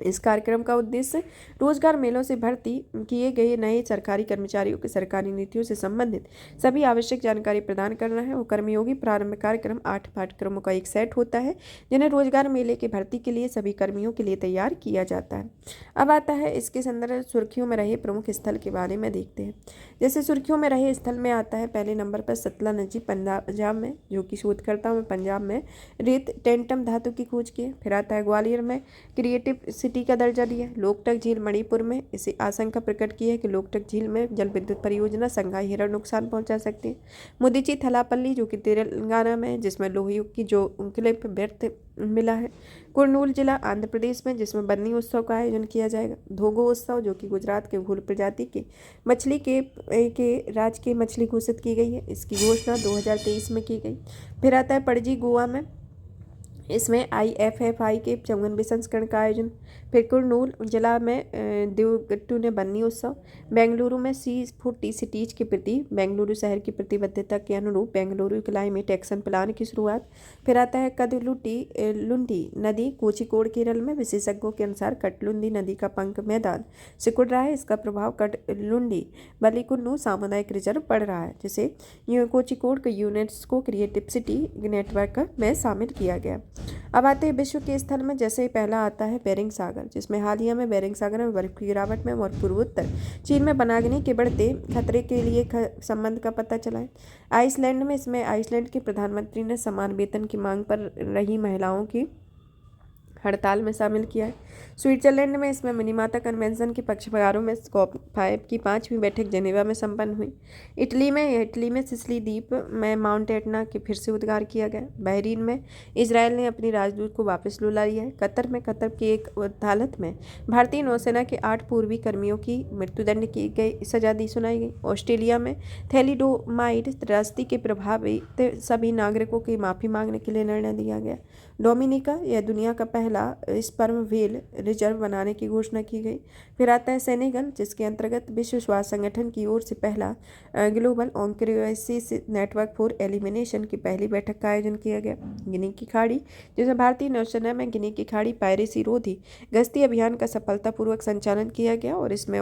इस कार्यक्रम का उद्देश्य रोजगार मेलों से भर्ती किए गए नए सरकारी कर्मचारियों की सरकारी नीतियों से संबंधित सभी आवश्यक जानकारी प्रदान करना है। वो कर्मयोगी प्रारंभ कार्यक्रम 8 पाठ्यक्रमों का एक सेट होता है, जिन्हें रोजगार मेले के भर्ती के लिए सभी कर्मियों के लिए तैयार किया जाता है। अब आता है इसके संदर्भ सुर्खियों में रहे प्रमुख स्थल के बारे में देखते हैं। जैसे सुर्खियों में रहे स्थल में आता है पहले नंबर पर सतलज पंजाब में, जो कि शोधकर्ताओं में पंजाब में रेत टेंटम धातु की खोज की है। फिर आता है ग्वालियर में क्रिएटिव सिटी का दर्जा दिया। लोकटक झील मणिपुर में इसे आशंका प्रकट की है कि लोकटक झील में जल विद्युत परियोजना संघाई हिरण नुकसान पहुंचा सकती है। मुदिची थलापल्ली जो कि तेलंगाना में, जिसमें लोहयुग की जो क्लिप व्यर्थ मिला है। कुरनूल जिला आंध्र प्रदेश में, जिसमें बन्नी उत्सव का आयोजन किया जाएगा। धोगो उत्सव जो कि गुजरात के घूल प्रजाति के मछली के राज्य की मछली घोषित की गई है। इसकी घोषणा 2023 में की गई। फिर आता है पणजी गोवा में, इसमें IFFI के 54वें संस्करण का आयोजन। फिर कुरनूल जिला में देवगट्टू ने बन्नी उत्सव। बेंगलुरु में C40 सिटीज के प्रति बेंगलुरु शहर की प्रतिबद्धता के अनुरूप बेंगलुरु क्लाइमेट एक्शन प्लान की शुरुआत। फिर आता है कदलुंडी नदी कोझिकोड केरल में, विशेषज्ञों के अनुसार कटलुंडी नदी का पंख मैदान सिकुड़ रहा है। इसका प्रभाव कटलुंडी बलिकुन्नू सामुदायिक रिजर्व पड़ रहा है, जिसे कोझिकोड को यूनेस्को क्रिएटिव सिटी नेटवर्क में शामिल किया गया। अब आते हैं विश्व के स्थल में। जैसे ही पहला आता है बेरिंग सागर, जिसमें हाल ही में बेरिंग सागर में बर्फ की गिरावट में और पूर्वोत्तर चीन में वनाग्नि के बढ़ते खतरे के लिए संबंध का पता चला है। आइसलैंड में, इसमें आइसलैंड के प्रधानमंत्री ने समान वेतन की मांग पर रही महिलाओं की हड़ताल में शामिल किया है। स्विट्जरलैंड में, इसमें मिनीमाता कन्वेंशन के पक्षकारों में स्कॉप-5 की 5वीं बैठक जेनेवा में संपन्न हुई। इटली में सिसिली द्वीप में माउंट एटना के फिर से उद्गार किया गया। बहरीन में इजरायल ने अपनी राजदूत को वापस बुला लिया है। कतर की एक अदालत में भारतीय नौसेना के 8 पूर्वी कर्मियों की मृत्युदंड की गई सजा सुनाई गई। ऑस्ट्रेलिया में थैलिडोमाइड त्रासदी के प्रभावित सभी नागरिकों की माफी मांगने के लिए निर्णय लिया गया। डोमिनिका, यह दुनिया का पहला स्पर्म व्हेल रिजर्व बनाने की घोषणा की गई। फिर आता है सेनेगल, जिसके अंतर्गत विश्व स्वास्थ्य संगठन की ओर से पहला ग्लोबल ऑन्कोसिस नेटवर्क फॉर एलिमिनेशन की पहली बैठक का आयोजन किया गया। गिनी की खाड़ी, जिसमें भारतीय नौसेना में गिनी की खाड़ी पायरेसी रोधी गश्ती अभियान का सफलतापूर्वक संचालन किया गया और इसमें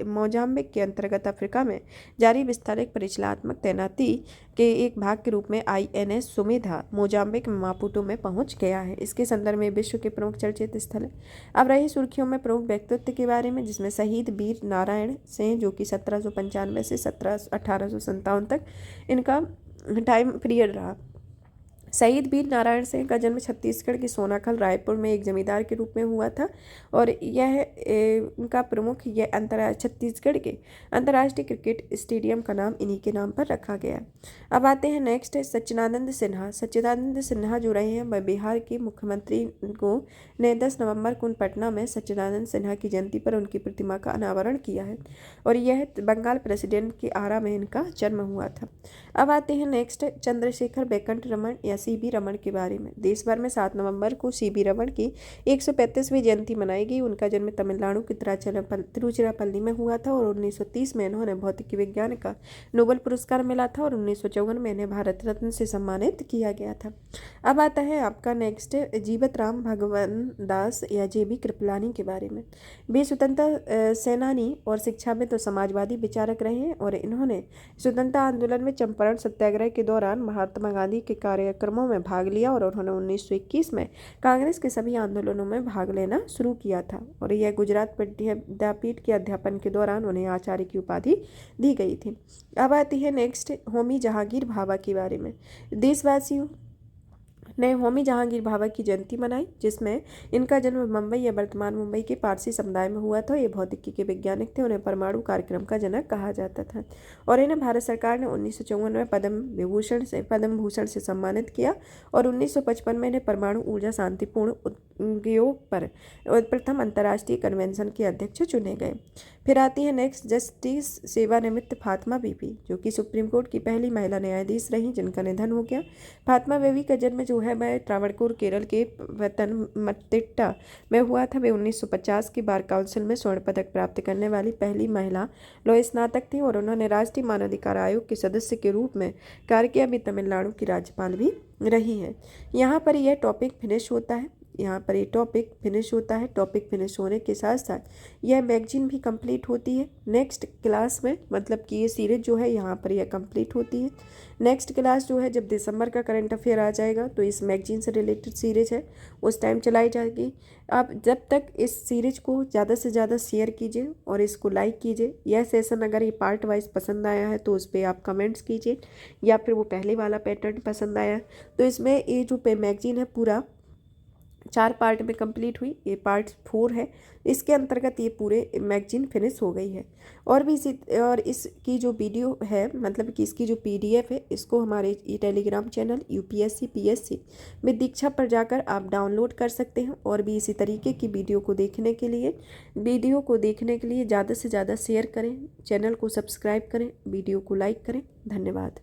मोजाम्बिक के अंतर्गत अफ्रीका में जारी विस्तारित परिचालनात्मक तैनाती के एक भाग के रूप में INS सुमेधा मोजाम्बिक में मापुटो में पहुंच गया है। इसके संदर्भ में विश्व के प्रमुख चर्चित स्थल है। अब रही सुर्खियों में प्रमुख व्यक्तित्व के बारे में, जिसमें शहीद वीर नारायण सिंह, जो कि 1795 से 1857 तक इनका टाइम पीरियड रहा। शहीद वीर नारायण सिंह का जन्म छत्तीसगढ़ के सोनाखल रायपुर में एक जमींदार के रूप में हुआ था और यह इनका प्रमुख छत्तीसगढ़ के अंतर्राष्ट्रीय क्रिकेट स्टेडियम का नाम इन्हीं के नाम पर रखा गया। अब आते हैं नेक्स्ट है सच्चिदानंद सिन्हा। सच्चिदानंद सिन्हा जो रहे हैं वह बिहार के मुख्यमंत्री को ने 10 नवंबर को पटना में सच्चिदानंद सिन्हा की जयंती पर उनकी प्रतिमा का अनावरण किया है और यह बंगाल प्रेसिडेंट के आरा में इनका जन्म हुआ था। अब आते हैं नेक्स्ट चंद्रशेखर वेंकट रमन या CB रमन के बारे में। देश भर में 7 नवंबर को CB रमन की 135वीं जयंती मनाई गई। उनका जन्म तमिलनाडु के तिरुचिरापल्ली में हुआ था और 1930 में इन्होंने भौतिकी विज्ञान का नोबेल पुरस्कार मिला था और 1954 में इन्हें भारत रत्न से सम्मानित किया गया था। अब आता है आपका नेक्स्ट जीवत राम भगवान दास या JB कृपलानी के बारे में। वे स्वतंत्रता सेनानी और शिक्षाविद तो समाजवादी विचारक रहे हैं और इन्होंने स्वतंत्रता आंदोलन में चंपारण सत्याग्रह के दौरान महात्मा गांधी के कार्यक्रमों में भाग लिया और उन्होंने 1921 में कांग्रेस के सभी आंदोलनों में भाग लेना शुरू किया था और यह गुजरात विद्यापीठ के अध्यापन के दौरान उन्हें आचार्य की उपाधि दी गई थी। अब आती है नेक्स्ट होमी जहांगीर भाभा के बारे में। देशवासियों ने होमी जहांगीर भाभा की जयंती मनाई, जिसमें इनका जन्म मुंबई या वर्तमान मुंबई के पारसी समुदाय में हुआ था। ये भौतिकी के वैज्ञानिक थे। उन्हें परमाणु कार्यक्रम का जनक कहा जाता था और इन्हें भारत सरकार ने 1954 में पद्म भूषण से सम्मानित किया और 1955 में इन्हें परमाणु ऊर्जा शांतिपूर्ण उपयोग पर प्रथम अंतर्राष्ट्रीय कन्वेंशन के अध्यक्ष चुने गए। फिर आती है नेक्स्ट जस्टिस सेवानिवृत्त फातिमा बीबी, जो कि सुप्रीम कोर्ट की पहली महिला न्यायाधीश रही, जिनका निधन हो गया। फातिमा बीबी का जन्म जो है वह त्रावणकोर केरल के पतनमतिट्टा में हुआ था। वे 1950 की बार काउंसिल में स्वर्ण पदक प्राप्त करने वाली पहली महिला लॉ स्नातक थी और उन्होंने राष्ट्रीय मानवाधिकार आयोग के सदस्य के रूप में कार्य किया। भी तमिलनाडु की राज्यपाल भी रही है। यहाँ पर यह टॉपिक फिनिश होता है। टॉपिक फिनिश होने के साथ साथ यह मैगजीन भी कंप्लीट होती है। नेक्स्ट क्लास में, मतलब कि ये सीरीज जो है यहाँ पर यह कंप्लीट होती है। नेक्स्ट क्लास जो है जब दिसंबर का करंट अफेयर आ जाएगा तो इस मैगजीन से रिलेटेड सीरीज है उस टाइम चलाई जाएगी। आप जब तक इस सीरीज को ज़्यादा से ज़्यादा शेयर कीजिए और इसको लाइक कीजिए। यह सेशन अगर ये पार्ट वाइज पसंद आया है तो उस पर आप कमेंट्स कीजिए, या फिर वो पहले वाला पैटर्न पसंद आया तो इसमें ये जो मैगजीन है पूरा 4 पार्ट में कंप्लीट हुई। ये पार्ट 4 है। इसके अंतर्गत ये पूरे मैगजीन फिनिश हो गई है। और इसकी जो वीडियो है, मतलब कि इसकी जो PDF है, इसको हमारे ये टेलीग्राम चैनल UPSC PSC में दीक्षा पर जाकर आप डाउनलोड कर सकते हैं। और भी इसी तरीके की वीडियो को देखने के लिए ज़्यादा से ज़्यादा शेयर करें, चैनल को सब्सक्राइब करें, वीडियो को लाइक करें। धन्यवाद।